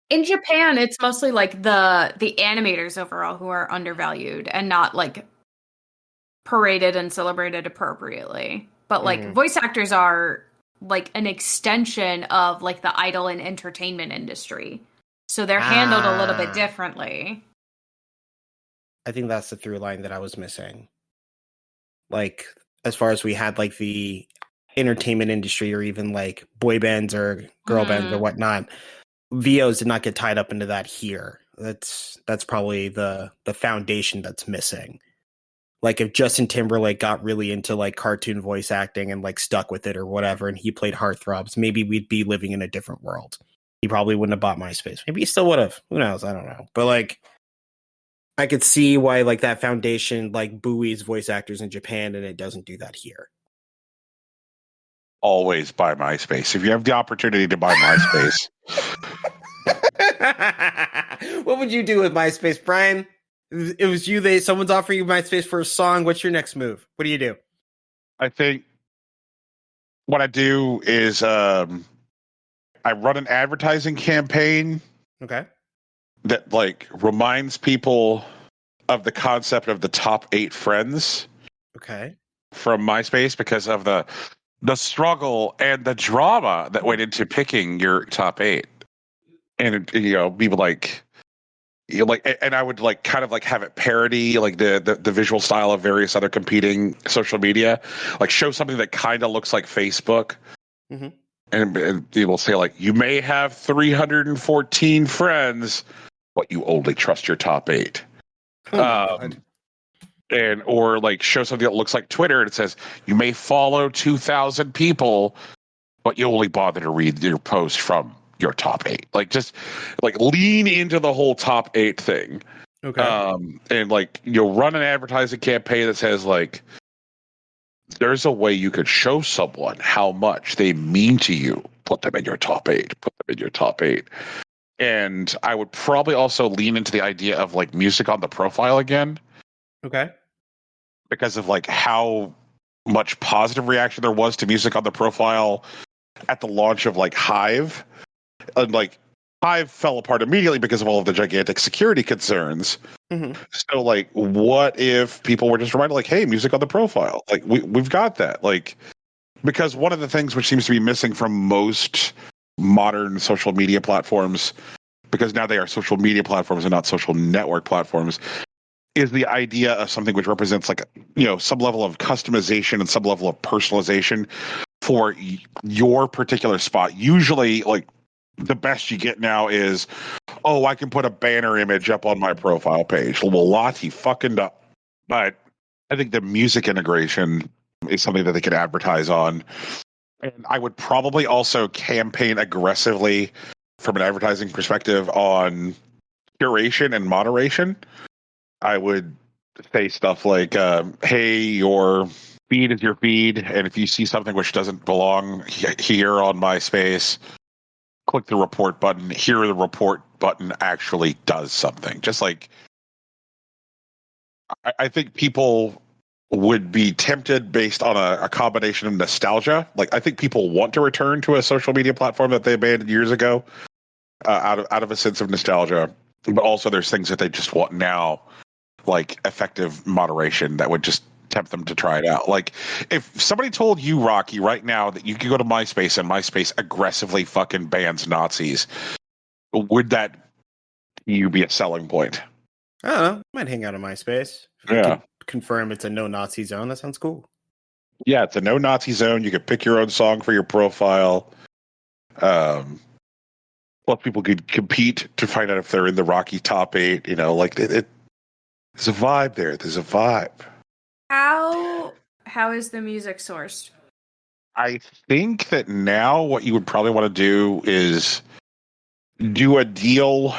in Japan, it's mostly like the animators overall who are undervalued and not like paraded and celebrated appropriately. But like voice actors are like an extension of like the idol and entertainment industry. So they're handled a little bit differently. I think that's the through line that I was missing. Like, as far as we had like the entertainment industry or even like boy bands or girl bands or whatnot, VOs did not get tied up into that here. That's probably the foundation that's missing. Like if Justin Timberlake got really into like cartoon voice acting and like stuck with it or whatever, and he played Heartthrobs, maybe we'd be living in a different world. He probably wouldn't have bought MySpace. Maybe he still would have. Who knows? I don't know. But like, I could see why like that foundation like buoys voice actors in Japan, and it doesn't do that here. Always buy MySpace. If you have the opportunity to buy MySpace. What would you do with MySpace, Brian? It was you. Someone's offering you MySpace for a song. What's your next move? What do you do? I think what I do is I run an advertising campaign. Okay. That like reminds people of the concept of the top 8 friends. Okay. From MySpace, because of the struggle and the drama that went into picking your top 8. And people like and I would like kind of like have it parody like the visual style of various other competing social media, like show something that kind of looks like Facebook. Mm-hmm. And people say like, you may have 314 friends, but you only trust your top 8. or like show something that looks like Twitter and it says you may follow 2,000 people, but you only bother to read your post from your top 8. Like just like lean into the whole top 8 thing. Okay. And like you'll run an advertising campaign that says like there's a way you could show someone how much they mean to you. Put them in your top 8. Put them in your top 8. And I would probably also lean into the idea of like music on the profile again. Okay. Because of like how much positive reaction there was to music on the profile at the launch of like Hive. And like Hive fell apart immediately because of all of the gigantic security concerns. Mm-hmm. So like, what if people were just reminded like, hey, music on the profile? Like we've got that. Like, because one of the things which seems to be missing from most modern social media platforms, because now they are social media platforms and not social network platforms, is the idea of something which represents like, you know, some level of customization and some level of personalization for your particular spot. Usually like the best you get now is, oh, I can put a banner image up on my profile page. Well, Lottie fucking up. But I think the music integration is something that they could advertise on. And I would probably also campaign aggressively from an advertising perspective on curation and moderation. I would say stuff like, hey, your feed is your feed. And if you see something which doesn't belong here on MySpace, click the report button. Here, the report button actually does something. Just like, I think people would be tempted based on a combination of nostalgia. Like, I think people want to return to a social media platform that they abandoned years ago out of a sense of nostalgia. But also there's things that they just want now, like effective moderation that would just tempt them to try it out. Like, if somebody told you, Rocky, right now that you could go to MySpace and MySpace aggressively fucking bans Nazis, would that you be a selling point? I don't know. I might hang out on MySpace. Yeah. Confirm it's a no Nazi zone. That sounds cool. Yeah, it's a no Nazi zone. You could pick your own song for your profile. Plus, people could compete to find out if they're in the Rocky top 8. You know, like there's a vibe there. There's a vibe. How is the music sourced? I think that now what you would probably want to do is do a deal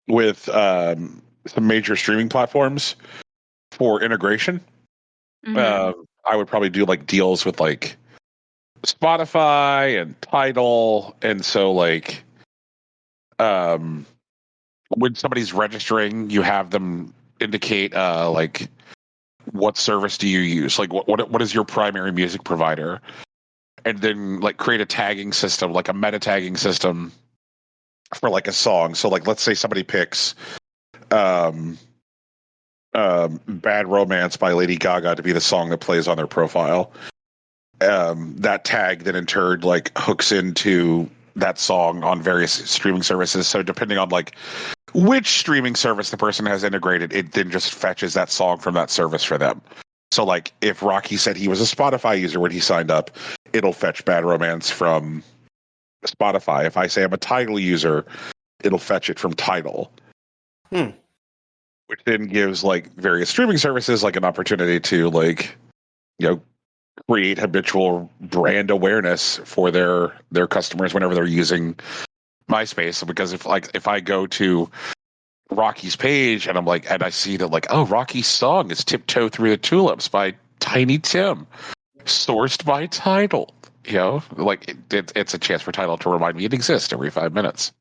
with some major streaming platforms for integration. Mm-hmm. I would probably do like deals with like Spotify and Tidal, and so like when somebody's registering, you have them indicate like what service do you use, like what is your primary music provider, and then like create a tagging system, like a meta tagging system for like a song. So like let's say somebody picks Bad Romance by Lady Gaga to be the song that plays on their profile. That tag then in turn like hooks into that song on various streaming services. So depending on like which streaming service the person has integrated, it then just fetches that song from that service for them. So like if Rocky said he was a Spotify user when he signed up, it'll fetch Bad Romance from Spotify. If I say I'm a Tidal user, it'll fetch it from Tidal. Which then gives like various streaming services like an opportunity to like, you know, create habitual brand awareness for their customers whenever they're using MySpace. Because if I go to Rocky's page and I'm like, and I see that like, oh, Rocky's song is Tiptoe Through the Tulips by Tiny Tim, sourced by Tidal. You know, like it's a chance for Tidal to remind me it exists every 5 minutes.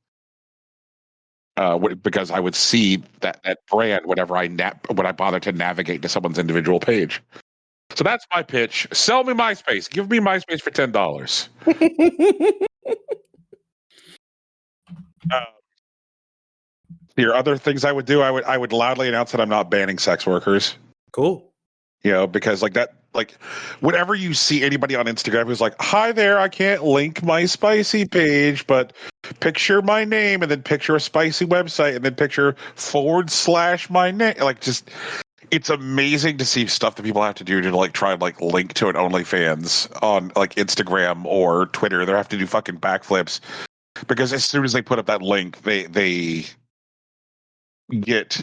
Because I would see that brand whenever when I bother to navigate to someone's individual page. So that's my pitch. Sell me MySpace. Give me MySpace for $10. Here, other things I would do. I would loudly announce that I'm not banning sex workers. Cool. You know, because like that, like whenever you see anybody on Instagram who's like, "Hi there, I can't link my spicy page, but picture my name and then picture a spicy website and then picture / my name," like just. It's amazing to see stuff that people have to do to like try and like link to an OnlyFans on like Instagram or Twitter. They have to do fucking backflips because as soon as they put up that link, they get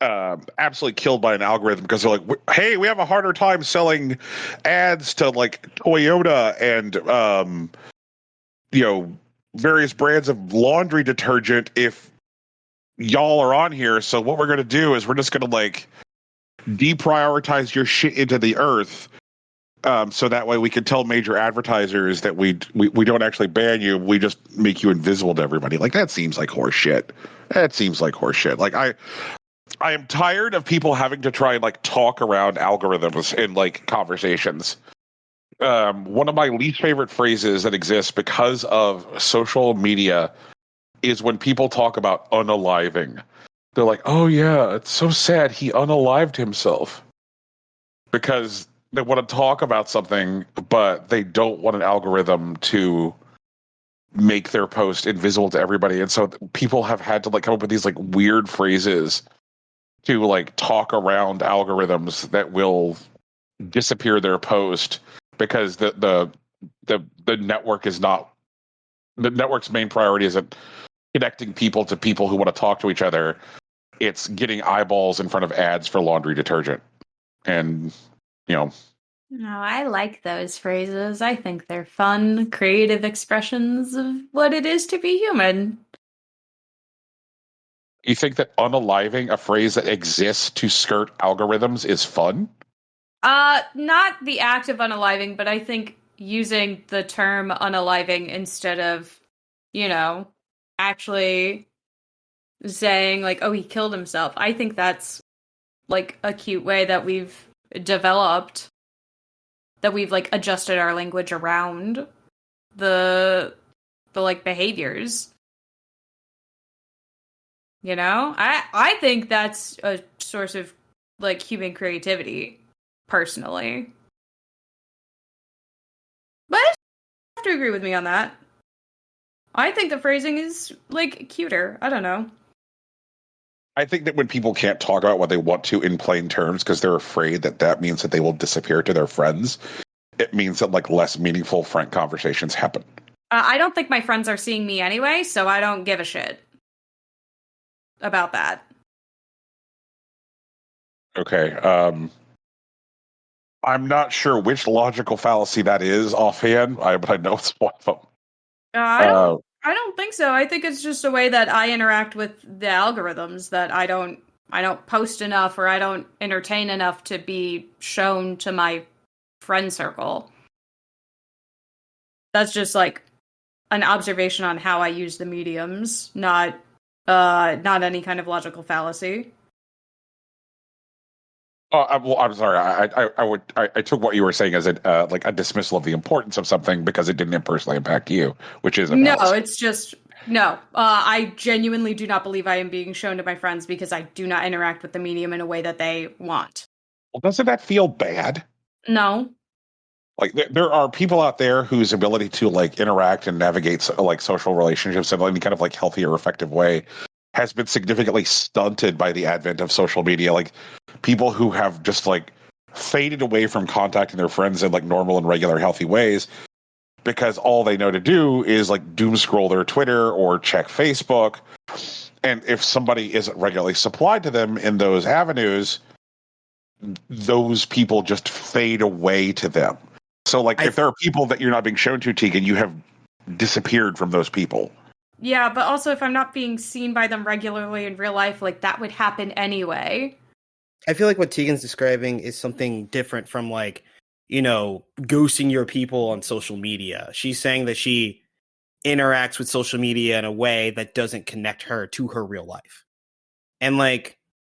absolutely killed by an algorithm because they're like, hey, we have a harder time selling ads to like Toyota and various brands of laundry detergent if y'all are on here. So what we're going to do is we're just going to like deprioritize your shit into the earth. So that way we can tell major advertisers that we don't actually ban you. We just make you invisible to everybody. Like, that seems like horse shit. Like, I am tired of people having to try and like talk around algorithms in like conversations. One of my least favorite phrases that exists because of social media is when people talk about unaliving. They're like, oh yeah, it's so sad he unalived himself. Because they want to talk about something, but they don't want an algorithm to make their post invisible to everybody. And so people have had to like come up with these like weird phrases to like talk around algorithms that will disappear their post because the network is not, the network's main priority isn't connecting people to people who want to talk to each other. It's getting eyeballs in front of ads for laundry detergent. And no, I like those phrases. I think they're fun, creative expressions of what it is to be human. You think that unaliving a phrase that exists to skirt algorithms is fun? Not the act of unaliving, but I think using the term unaliving instead of, actually saying like, oh, he killed himself. I think that's like a cute way that we've developed, that we've like adjusted our language around the like behaviors. I think that's a source of like human creativity, personally. But you have to agree with me on that. I think the phrasing is like cuter. I don't know. I think that when people can't talk about what they want to in plain terms because they're afraid that means that they will disappear to their friends, it means that like less meaningful frank conversations happen. I don't think my friends are seeing me anyway, so I don't give a shit about that. Okay. I'm not sure which logical fallacy that is offhand, but I know it's one of them. I don't think so. I think it's just a way that I interact with the algorithms, that I don't post enough or I don't entertain enough to be shown to my friend circle. That's just like an observation on how I use the mediums, not any kind of logical fallacy. I'm sorry. I took what you were saying as a like a dismissal of the importance of something because it didn't personally impact you, which is no. It's just no. I genuinely do not believe I am being shown to my friends because I do not interact with the medium in a way that they want. Well, doesn't that feel bad? No. Like there are people out there whose ability to like interact and navigate like social relationships in any kind of like healthy or effective way has been significantly stunted by the advent of social media. Like people who have just like faded away from contacting their friends in like normal and regular healthy ways because all they know to do is like doom scroll their Twitter or check Facebook. And if somebody isn't regularly supplied to them in those avenues, those people just fade away to them. So like if there are people that you're not being shown to, Tegan, you have disappeared from those people. Yeah, but also if I'm not being seen by them regularly in real life, like that would happen anyway. I feel like what Tegan's describing is something different from like, ghosting your people on social media. She's saying that she interacts with social media in a way that doesn't connect her to her real life. And like,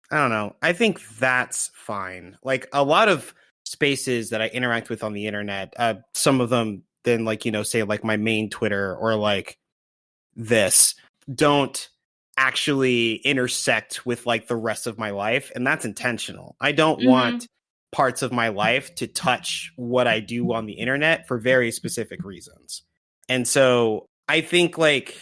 I don't know. I think that's fine. Like a lot of spaces that I interact with on the internet, some of them then like, say like my main Twitter or like this don't actually intersect with like the rest of my life, and that's intentional. I don't want parts of my life to touch what I do on the internet for very specific reasons. And so I think like,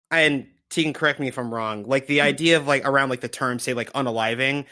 and Tegan, correct me if I'm wrong, like the idea of like around like the term say like unaliving,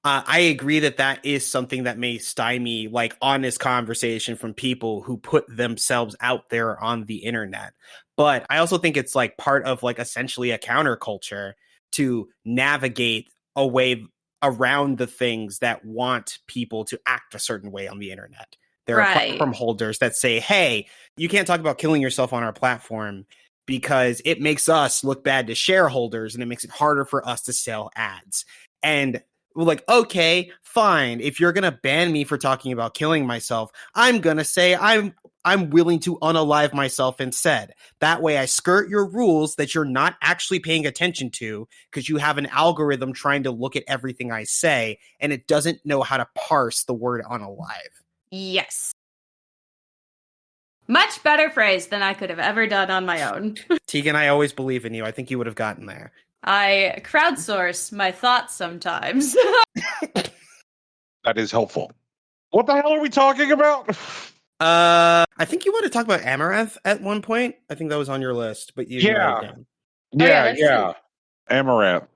I agree that is something that may stymie like honest conversation from people who put themselves out there on the internet. But I also think it's like part of like essentially a counterculture to navigate a way around the things that want people to act a certain way on the internet. There are platform holders that say, hey, you can't talk about killing yourself on our platform because it makes us look bad to shareholders and it makes it harder for us to sell ads. And we're like, okay, fine. If you're going to ban me for talking about killing myself, I'm going to say I'm willing to unalive myself instead. That way I skirt your rules that you're not actually paying attention to because you have an algorithm trying to look at everything I say and it doesn't know how to parse the word unalive. Yes. Much better phrase than I could have ever done on my own. Tegan, I always believe in you. I think you would have gotten there. I crowdsource my thoughts sometimes. That is helpful. What the hell are we talking about? I think you want to talk about Amouranth at one point. I think that was on your list, but you wrote it down. Yeah. Amouranth.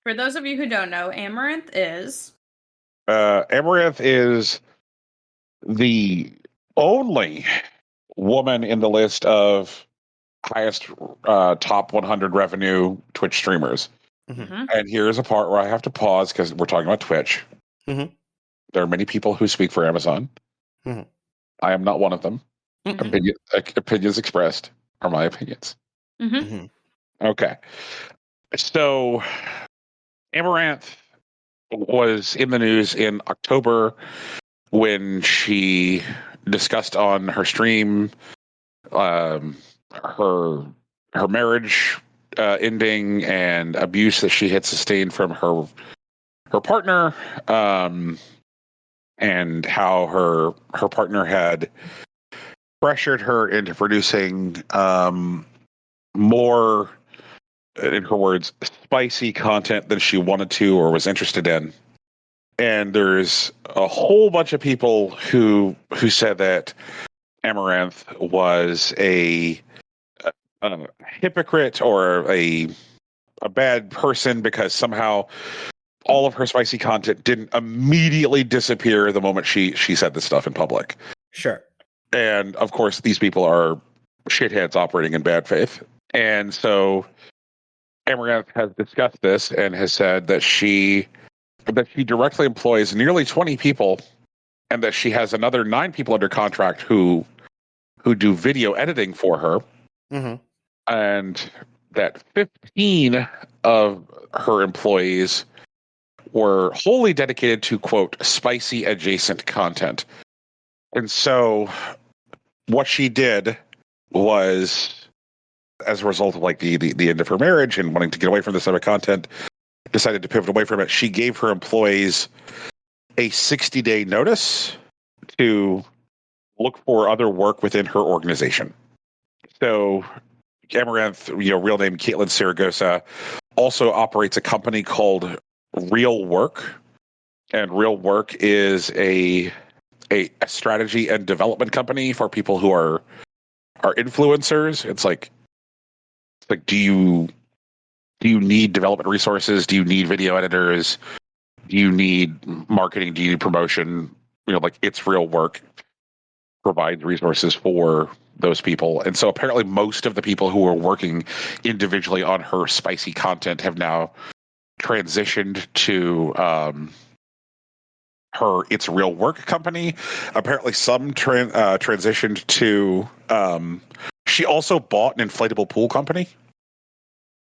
For those of you who don't know, Amouranth is the only woman in the list of highest top 100 revenue Twitch streamers. Mm-hmm. And here's a part where I have to pause because we're talking about Twitch. Mm-hmm. There are many people who speak for Amazon. Mm-hmm. I am not one of them. Mm-hmm. Opinions expressed are my opinions. Mm-hmm. Okay. So Amouranth was in the news in October when she discussed on her stream her marriage ending and abuse that she had sustained from her partner, and how her partner had pressured her into producing more, in her words, spicy content than she wanted to or was interested in. And there's a whole bunch of people who said that Amouranth was a hypocrite or a bad person because somehow all of her spicy content didn't immediately disappear the moment she said this stuff in public. Sure. And of course, these people are shitheads operating in bad faith. And so Amouranth has discussed this and has said that she directly employs nearly 20 people and that she has another 9 people under contract who do video editing for her. Mm-hmm. And that 15 of her employees were wholly dedicated to, quote, spicy adjacent content. And so what she did was, as a result of like the end of her marriage and wanting to get away from this type of content, decided to pivot away from it. She gave her employees a 60-day notice to look for other work within her organization. So Amouranth, real name Caitlin Saragosa, also operates a company called Real Work, and Real Work is a strategy and development company for people who are influencers. It's like do you need development resources? Do you need video editors? Do you need marketing? Do you need promotion? It's Real Work provides resources for those people. And so apparently most of the people who are working individually on her spicy content have now transitioned to her It's Real Work company. Apparently some transitioned to she also bought an inflatable pool company.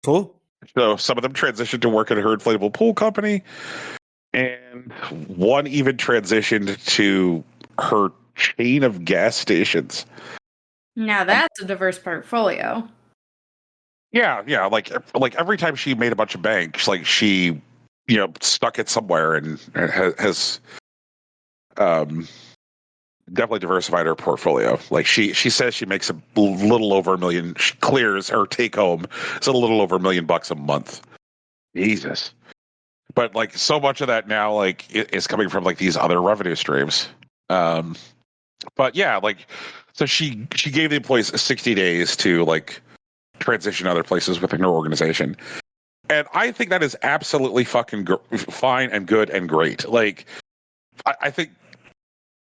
Cool. So some of them transitioned to work at her inflatable pool company, and one even transitioned to her chain of gas stations. Now that's a diverse portfolio. Yeah. Like every time she made a bunch of bank, she stuck it somewhere and has definitely diversified her portfolio. Like she says she makes a little over $1 million. She clears her take home. It's a little over $1 million a month. Jesus. But so much of that now is coming from these other revenue streams. But yeah, so she gave the employees 60 days to transition other places within her organization. And I think that is absolutely fucking fine and good and great. I think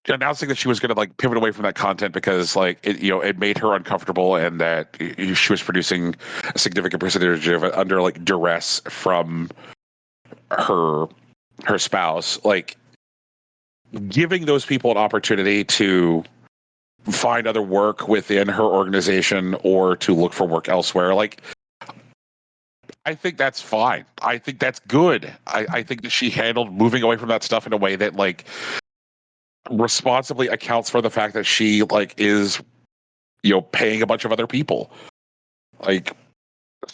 announcing that she was going to pivot away from that content because it made her uncomfortable and that she was producing a significant percentage of it under duress from her spouse, like giving those people an opportunity to find other work within her organization or to look for work elsewhere. Like, I think that's fine. I think that's good. I think that she handled moving away from that stuff in a way that like responsibly accounts for the fact that she like is, paying a bunch of other people. Like,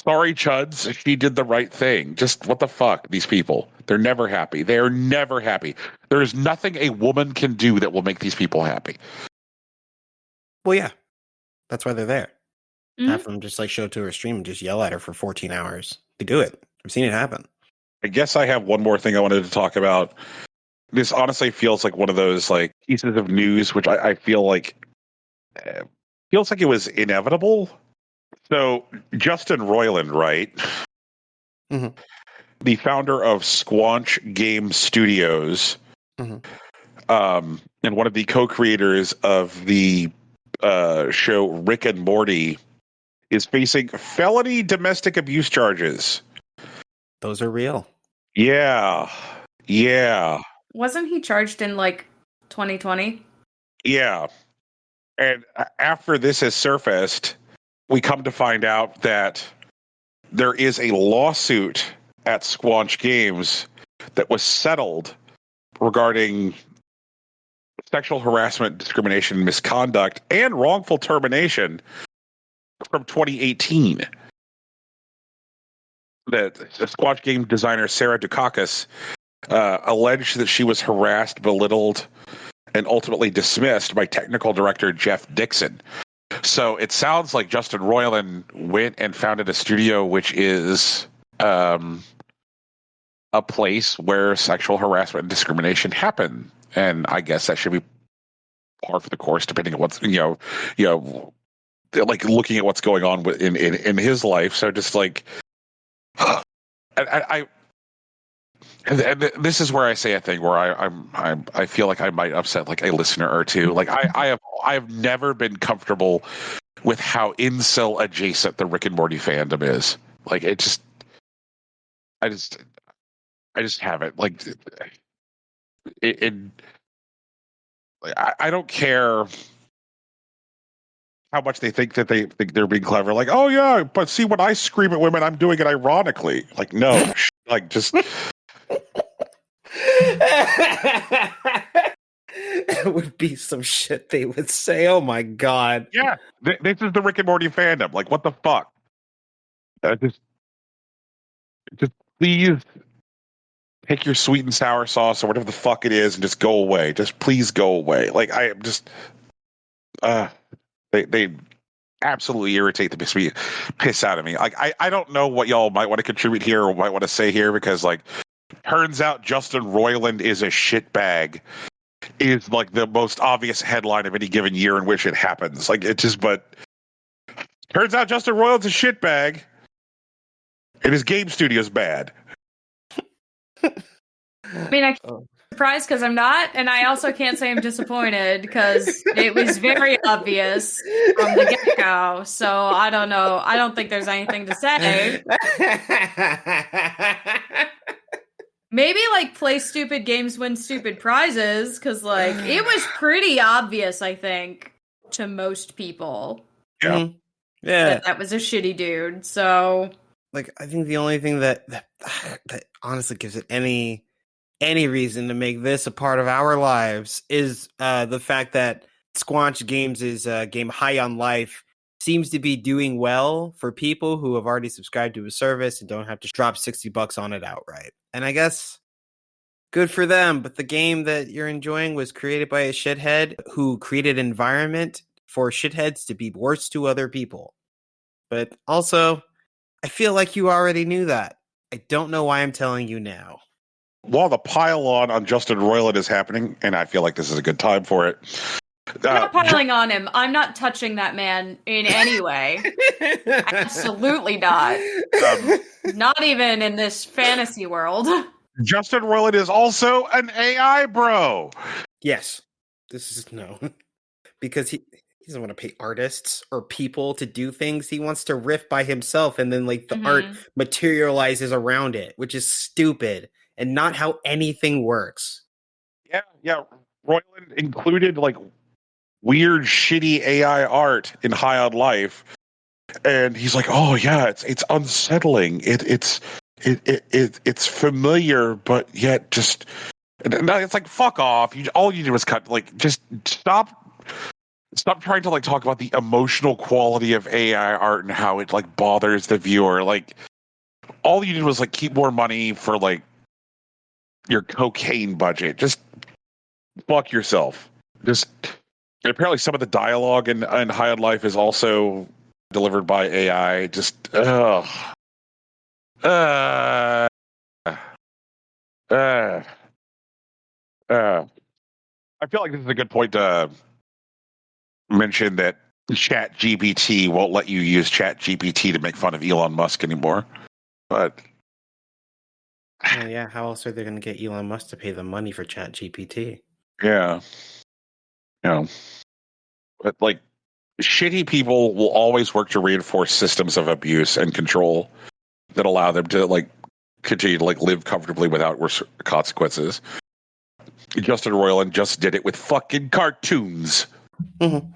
sorry, Chuds, she did the right thing. Just what the fuck, these people? They're never happy. They're never happy. There is nothing a woman can do that will make these people happy. Well, yeah. That's why they're there. Mm-hmm. Have them just like show to her stream and just yell at her for 14 hours. They do it. I've seen it happen. I guess I have one more thing I wanted to talk about. This honestly feels like one of those like pieces of news, which I feel like feels like it was inevitable. So Justin Roiland, right? Mm-hmm. The founder of Squanch Game Studios, mm-hmm. And one of the co-creators of the show Rick and Morty, is facing felony domestic abuse charges. Those are real. Yeah. Wasn't he charged in like 2020? Yeah. And after this has surfaced, we come to find out that there is a lawsuit at Squanch Games that was settled regarding sexual harassment, discrimination, misconduct, and wrongful termination from 2018. That Squanch game designer Sarah Dukakis alleged that she was harassed, belittled, and ultimately dismissed by technical director Jeff Dixon. So it sounds like Justin Roiland went and founded a studio which is a place where sexual harassment and discrimination happen. And I guess that should be par for the course, depending on what's, like looking at what's going on in his life. So just like, and this is where I say a thing where I feel like I might upset like a listener or two. Like I have never been comfortable with how incel adjacent the Rick and Morty fandom is. Like I just haven't like I don't care how much they think that they think they're being clever. Like, oh yeah, but see, when I scream at women, I'm doing it ironically. Like, no, like just. It would be some shit they would say. Oh my god. Yeah, this is the Rick and Morty fandom. Like, what the fuck? Just please take your sweet and sour sauce or whatever the fuck it is and just go away. Just please go away. Like, I am just. They absolutely irritate the piss out of me. Like I don't know what y'all might want to contribute here or might want to say here, because like turns out Justin Roiland is a shitbag is like the most obvious headline of any given year in which it happens. Like it just, but turns out Justin Roiland's a shitbag and his game studio's bad. I mean, I'm surprised because I'm not, and I also can't say I'm disappointed because it was very obvious from the get-go. So I don't know. I don't think there's anything to say. Maybe like play stupid games, win stupid prizes, because like it was pretty obvious, I think, to most people. Yeah, that was a shitty dude. So, like, I think the only thing that honestly gives it any reason to make this a part of our lives is the fact that Squanch Games' game High on Life seems to be doing well for people who have already subscribed to a service and don't have to drop $60 on it outright. And I guess good for them, but the game that you're enjoying was created by a shithead who created an environment for shitheads to be worse to other people. But also, I feel like you already knew that. I don't know why I'm telling you now. While the pile-on Justin Roiland is happening, and I feel like this is a good time for it. I'm not piling on him. I'm not touching that man in any way. Absolutely not. Not even in this fantasy world. Justin Roiland is also an AI bro. Yes. This is no. Because he doesn't want to pay artists or people to do things. He wants to riff by himself, and then like the art materializes around it, which is stupid. and not how anything works. Yeah. Roiland included like weird, shitty AI art in High on Life, and he's like, "Oh yeah, it's unsettling. It's familiar, but yet just." It's like, fuck off. All you did was cut. Like, just stop trying to like talk about the emotional quality of AI art and how it like bothers the viewer. Like, all you did was like keep more money for like your cocaine budget. Just fuck yourself. Just apparently some of the dialogue in High on Life is also delivered by AI. Just I feel like this is a good point to mention that ChatGPT won't let you use ChatGPT to make fun of Elon Musk anymore. But yeah, how else are they going to get Elon Musk to pay the money for ChatGPT? Yeah. But like, shitty people will always work to reinforce systems of abuse and control that allow them to like continue to like live comfortably without worse consequences. Justin Roiland just did it with fucking cartoons. Mm-hmm.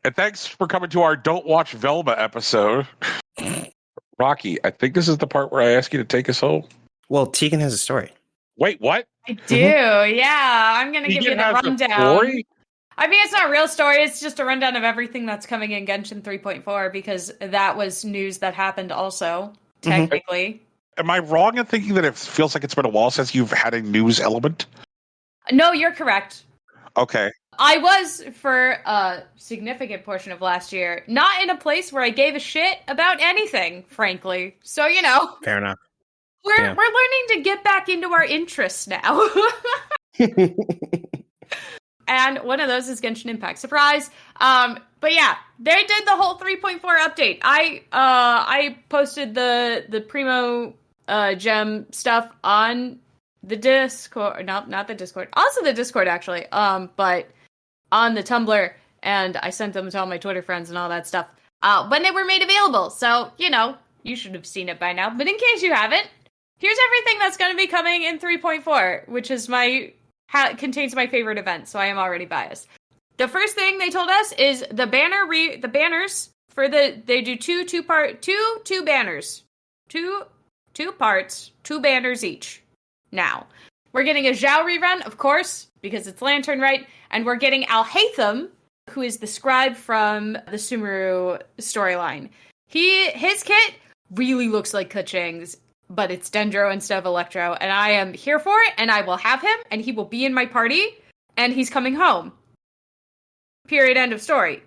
And thanks for coming to our Don't Watch Velma episode. Rocky, I think this is the part where I ask you to take us home. Well, Tegan has a story. Wait, what? I do, yeah. I'm going to give you the rundown. I mean, it's not a real story. It's just a rundown of everything that's coming in Genshin 3.4, because that was news that happened also, technically. Am I wrong in thinking that it feels like it's been a while since you've had a news element? No, you're correct. Okay. I was, for a significant portion of last year, not in a place where I gave a shit about anything, frankly. So, you know. Fair enough. We're learning to get back into our interests now. And one of those is Genshin Impact. Surprise. But yeah, they did the whole 3.4 update. I posted the Primo gem stuff on the Discord, not the Discord, also the Discord actually, but on the Tumblr, and I sent them to all my Twitter friends and all that stuff when they were made available. So, you know, you should have seen it by now. But in case you haven't, here's everything that's going to be coming in 3.4, which is contains my favorite event, so I am already biased. The first thing they told us is the banners for they do two banners. Two parts, 2 banners each. Now, we're getting a Zhao rerun, of course, because it's Lantern, right? And we're getting Alhaitham, who is the scribe from the Sumeru storyline. His kit really looks like Keqing's, but it's Dendro instead of Electro, and I am here for it, and I will have him, and he will be in my party, and he's coming home. Period, end of story.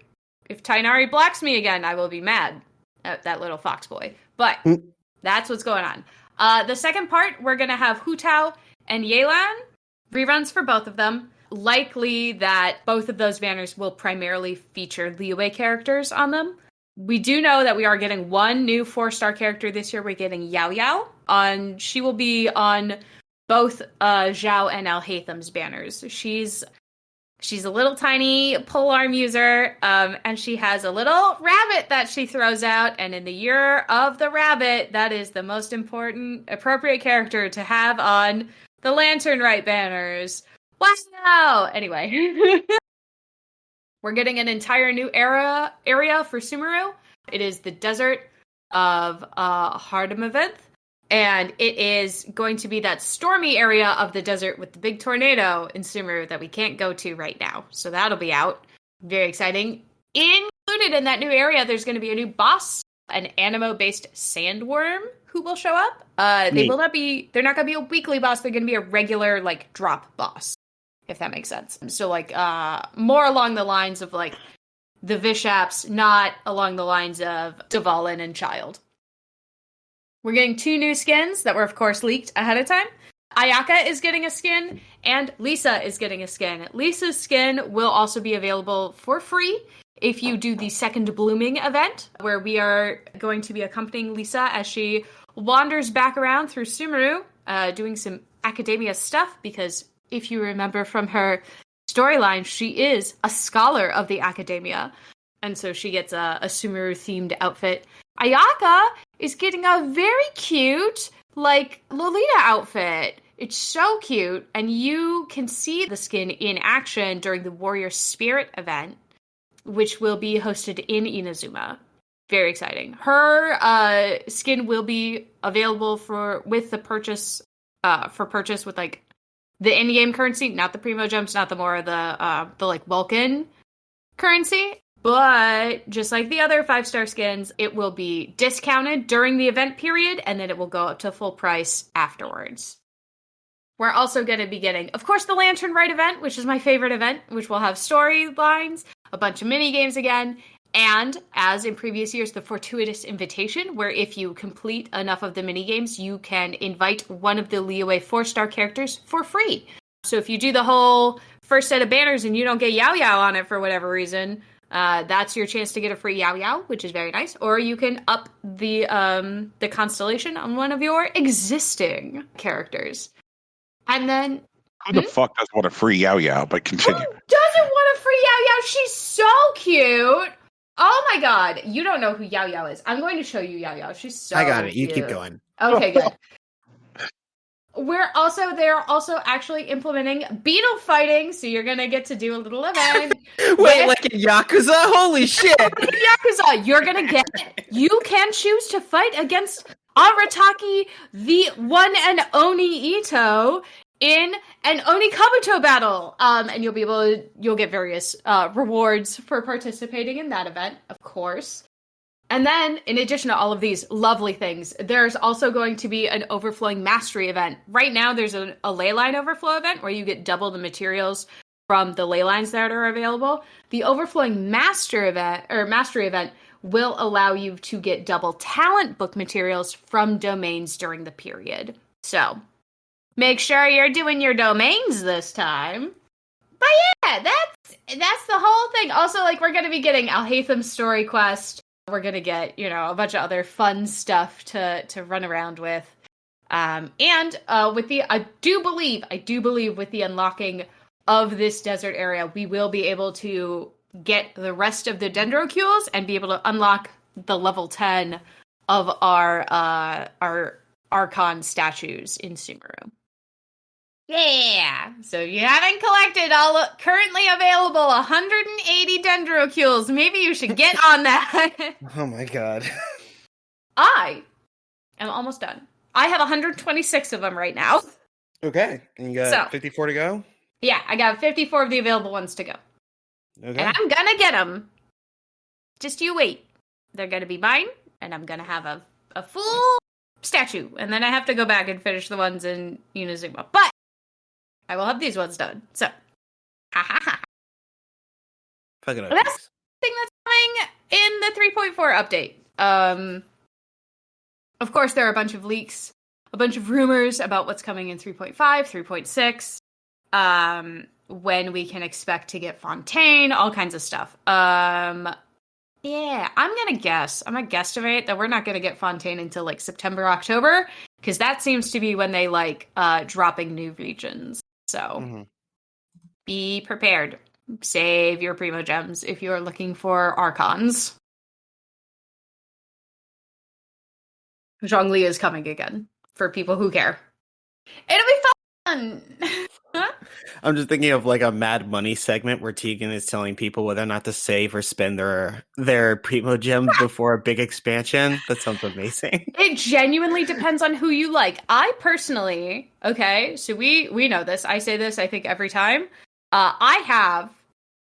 If Tighnari blocks me again, I will be mad at that little fox boy. But that's what's going on. The second part, we're going to have Hu Tao and Yelan. Reruns for both of them. Likely that both of those banners will primarily feature Liyue characters on them. We do know that we are getting one new 4-star character this year. We're getting Yao Yao. She will be on both Zhao and Alhaitham's banners. She's a little tiny polearm user, and she has a little rabbit that she throws out. And in the year of the rabbit, that is the most appropriate character to have on the Lantern Rite banners. Wow! Anyway. We're getting an entire new area for Sumeru. It is the desert of Hardamaventh, and it is going to be that stormy area of the desert with the big tornado in Sumeru that we can't go to right now. So that'll be out. Very exciting. Included in that new area, there's going to be a new boss, an Anemo-based sandworm who will show up. They're not going to be a weekly boss. They're going to be a regular, like, drop boss, if that makes sense. So, like, more along the lines of, like, the Vishaps, not along the lines of Dvalin and Child. We're getting 2 new skins that were, of course, leaked ahead of time. Ayaka is getting a skin, and Lisa is getting a skin. Lisa's skin will also be available for free if you do the Second Blooming event, where we are going to be accompanying Lisa as she wanders back around through Sumeru, doing some academia stuff, because if you remember from her storyline, she is a scholar of the academia. And so she gets a Sumeru-themed outfit. Ayaka is getting a very cute, like, Lolita outfit. It's so cute, and you can see the skin in action during the Warrior Spirit event, which will be hosted in Inazuma. Very exciting. Her skin will be available for purchase with like the in-game currency, not the Primogems, not the more the like Vulcan currency. But just like the other 5-star skins, it will be discounted during the event period, and then it will go up to full price afterwards. We're also going to be getting, of course, the Lantern Rite event, which is my favorite event, which will have storylines, a bunch of mini games again, and, as in previous years, the Fortuitous Invitation, where if you complete enough of the mini games, you can invite one of the Liyue 4-star characters for free. So if you do the whole first set of banners and you don't get Yao Yao on it for whatever reason, that's your chance to get a free Yao Yao, which is very nice. Or you can up the constellation on one of your existing characters. And then... Who the fuck does want a free Yao Yao? But continue. Who doesn't want a free Yao Yao? She's so cute! Oh my god, you don't know who Yao Yao is. I'm going to show you Yao Yao. She's so I got it. cute. You keep going. Okay, good. They're also actually implementing beetle fighting, so you're gonna get to do a little event. Wait, like in Yakuza? Holy shit! Yakuza, you're gonna get it. You can choose to fight against Arataki, the one and Oni Ito, in an Oni Kabuto battle. And you'll get various rewards for participating in that event, of course. And then, in addition to all of these lovely things, there's also going to be an Overflowing Mastery event. Right now, there's a leyline overflow event where you get double the materials from the ley lines that are available. The Overflowing Mastery event will allow you to get double talent book materials from domains during the period. So, make sure you're doing your domains this time. But yeah, that's the whole thing. Also, like, we're going to be getting Alhatham's Story Quest. We're going to get, a bunch of other fun stuff to run around with. I do believe with the unlocking of this desert area, we will be able to get the rest of the Dendrocules and be able to unlock the level 10 of our Archon statues in Sumeru. Yeah! So you haven't collected all currently available 180 Dendrocules. Maybe you should get on that. Oh my god. I am almost done. I have 126 of them right now. Okay. And you got 54 to go? Yeah, I got 54 of the available ones to go. Okay. And I'm gonna get them. Just you wait. They're gonna be mine, and I'm gonna have a full statue. And then I have to go back and finish the ones in Inazuma. But I will have these ones done. So, ha ha ha. Fuck it up. That's the thing that's coming in the 3.4 update. Of course, there are a bunch of leaks, a bunch of rumors about what's coming in 3.5, 3.6, when we can expect to get Fontaine, all kinds of stuff. Yeah, I'm gonna guesstimate that we're not gonna get Fontaine until like September, October, because that seems to be when they like dropping new regions. So be prepared. Save your Primogems if you're looking for Archons. Zhongli is coming again for people who care. It'll be fun. I'm just thinking of like a Mad Money segment where Tegan is telling people whether or not to save or spend their Primogems before a big expansion. That sounds amazing. It genuinely depends on who you like. I personally, okay, so we know this. I say this, I think, every time. I have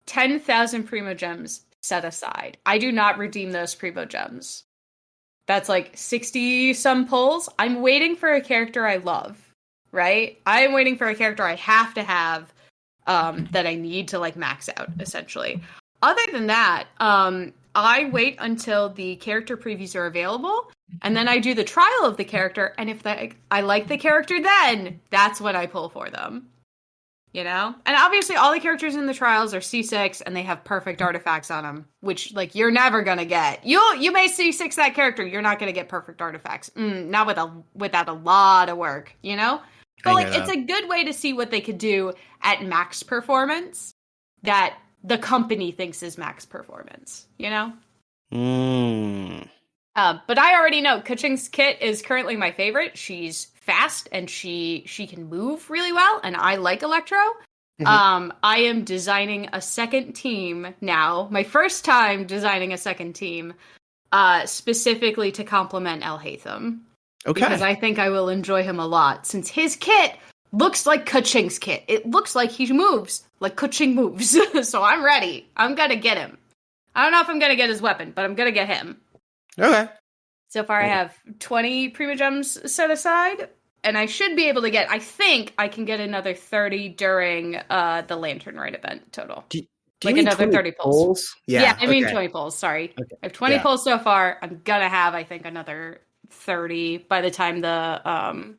10,000 Primogems set aside. I do not redeem those Primogems. That's like 60-some pulls. I'm waiting for a character I love. Right? I'm waiting for a character I have to have that I need to like max out, essentially. Other than that, I wait until the character previews are available, and then I do the trial of the character, and if I like the character then, that's when I pull for them. You know? And obviously all the characters in the trials are C6, and they have perfect artifacts on them, which, like, you're never gonna get. You may C6 that character, you're not gonna get perfect artifacts. Not without a lot of work, you know? But, like, it's a good way to see what they could do at max performance that the company thinks is max performance, you know? But I already know Keqing's kit is currently my favorite. She's fast and she can move really well, and I like Electro. Mm-hmm. I am designing a second team now. My first time designing a second team, specifically to complement Alhaitham. Okay. Because I think I will enjoy him a lot, since his kit looks like Keqing's kit. It looks like he moves like Keqing moves. So I'm ready. I'm gonna get him. I don't know if I'm gonna get his weapon, but I'm gonna get him. Okay. So far, I have 20 Primogems set aside, and I should be able to I think I can get another 30 during the Lantern Rite event total. Do you mean another 30 polls? Yeah, I mean 20 polls, sorry. Okay. I have 20 polls so far. I'm gonna have, I think, another 30 by the time the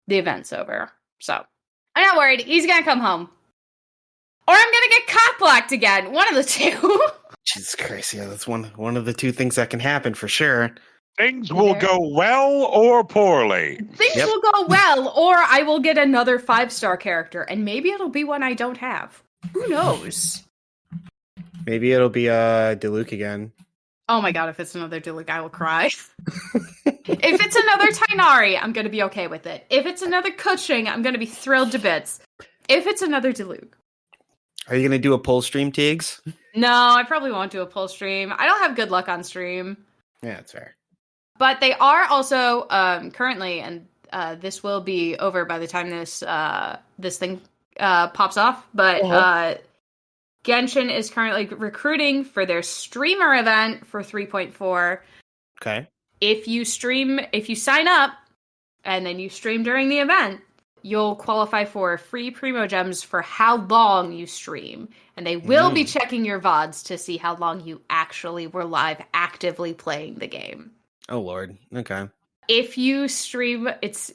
event's over. So, I'm not worried. He's gonna come home. Or I'm gonna get cock-blocked again. One of the two. Jesus Christ, yeah, that's one of the two things that can happen for sure. Things will go well or poorly. Things will go well, or I will get another 5-star character, and maybe it'll be one I don't have. Who knows? Maybe it'll be Diluc again. Oh my god, if it's another Diluc, I will cry. If it's another Tighnari, I'm going to be okay with it. If it's another Keqing, I'm going to be thrilled to bits. If it's another Diluc. Are you going to do a pull stream, Tiggs? No, I probably won't do a pull stream. I don't have good luck on stream. Yeah, that's fair. But they are also currently, and this will be over by the time this thing pops off, but Genshin is currently recruiting for their streamer event for 3.4. Okay. If you sign up, and then you stream during the event, you'll qualify for free Primogems for how long you stream. And they will be checking your VODs to see how long you actually were live actively playing the game. Oh, Lord. Okay. If you stream,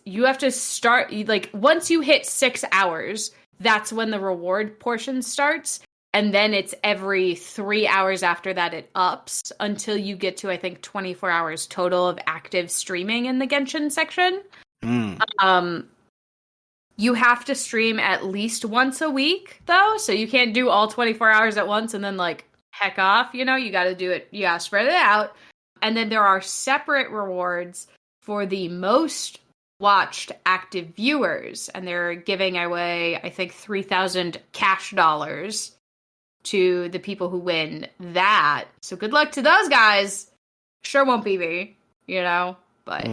you have to start, like, once you hit 6 hours, that's when the reward portion starts. And then it's every 3 hours after that it ups until you get to, I think, 24 hours total of active streaming in the Genshin section. You have to stream at least once a week, though, so you can't do all 24 hours at once and then, like, heck off, you know? You gotta do it, you gotta spread it out. And then there are separate rewards for the most watched active viewers, and they're giving away, I think, 3,000 cash dollars to the people who win that. So good luck to those guys. Sure won't be me, you know, but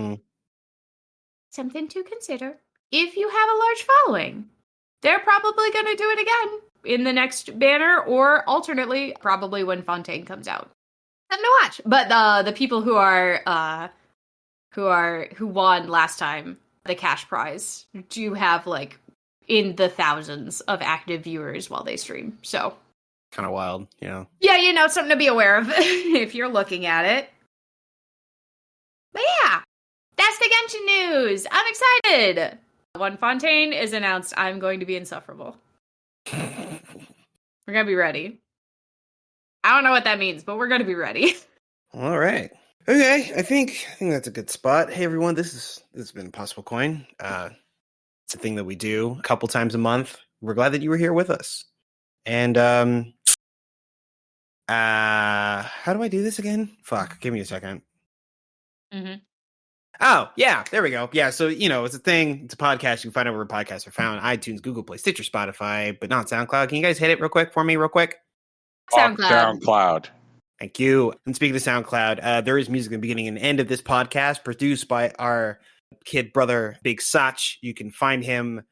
something to consider. If you have a large following, they're probably going to do it again in the next banner, or alternately, probably when Fontaine comes out. Something to watch. But the people who won last time the cash prize do have, like, in the thousands of active viewers while they stream. So kind of wild, yeah. Yeah, you know, something to be aware of if you're looking at it. But yeah, that's the Genshin news. I'm excited. When Fontaine is announced, I'm going to be insufferable. We're going to be ready. I don't know what that means, but we're going to be ready. All right. Okay, I think that's a good spot. Hey everyone, this has been Possible Coin. It's a thing that we do a couple times a month. We're glad that you were here with us. And how do I do this again? Fuck, give me a second. Oh, yeah, there we go. Yeah, so, you know, it's a thing. It's a podcast. You can find out where podcasts are found. iTunes, Google Play, Stitcher, Spotify, but not SoundCloud. Can you guys hit it real quick for me, real quick? SoundCloud. Thank you. And speaking of SoundCloud, there is music at the beginning and end of this podcast produced by our kid brother, Big Sach. You can find him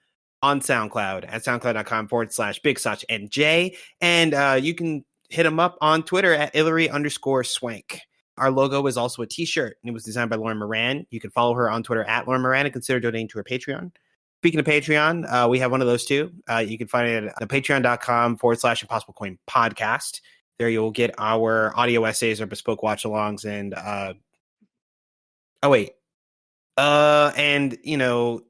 on SoundCloud at soundcloud.com/BigSachNJ. And you can hit him up on Twitter at Hillary_Swank. Our logo is also a t-shirt, and it was designed by Lauren Moran. You can follow her on Twitter at Lauren Moran and consider donating to her Patreon. Speaking of Patreon, we have one of those too. You can find it at patreon.com/ImpossibleCoin podcast. There you'll get our audio essays, our bespoke watch-alongs, and and, you know,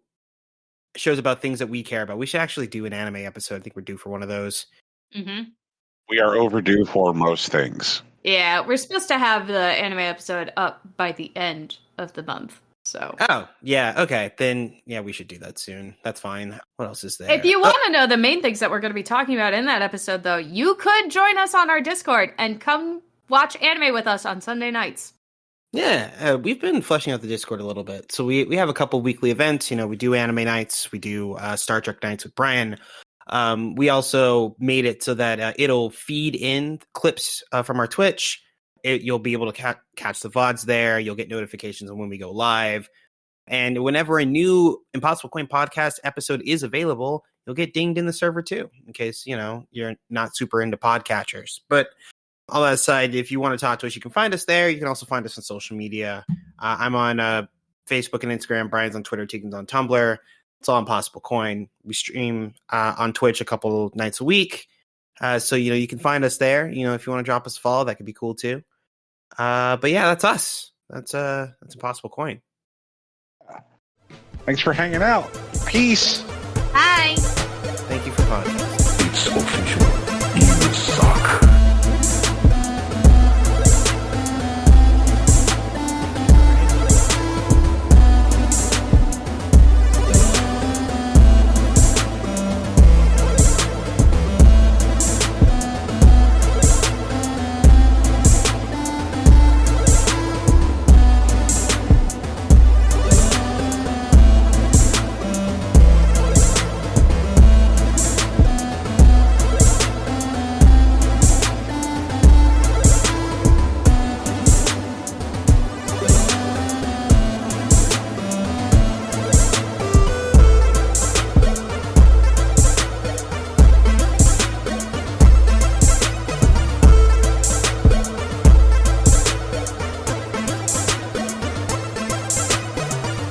shows about things that we care about. We should actually do an anime episode. I think we're due for one of those. We are overdue for most things. Yeah, we're supposed to have the anime episode up by the end of the month. So. Oh, yeah, okay. Then, yeah, we should do that soon. That's fine. What else is there? If you want to know the main things that we're going to be talking about in that episode, though, you could join us on our Discord and come watch anime with us on Sunday nights. Yeah, we've been fleshing out the Discord a little bit. So we have a couple weekly events. We do anime nights, we do Star Trek nights with Brian. We also made it so that it'll feed in clips from our Twitch. You'll be able to catch the VODs there. You'll get notifications on when we go live. And whenever a new Impossible Coin podcast episode is available, you'll get dinged in the server too, in case, you're not super into podcatchers. But all that aside, if you want to talk to us, you can find us there. You can also find us on social media. I'm on Facebook and Instagram. Brian's on Twitter. Tegan's on Tumblr. It's all Impossible Coin. We stream on Twitch a couple nights a week. So, you can find us there. If you want to drop us a follow, that could be cool too. But yeah, that's us. That's Impossible Coin. Thanks for hanging out. Peace. Bye. Thank you for fun.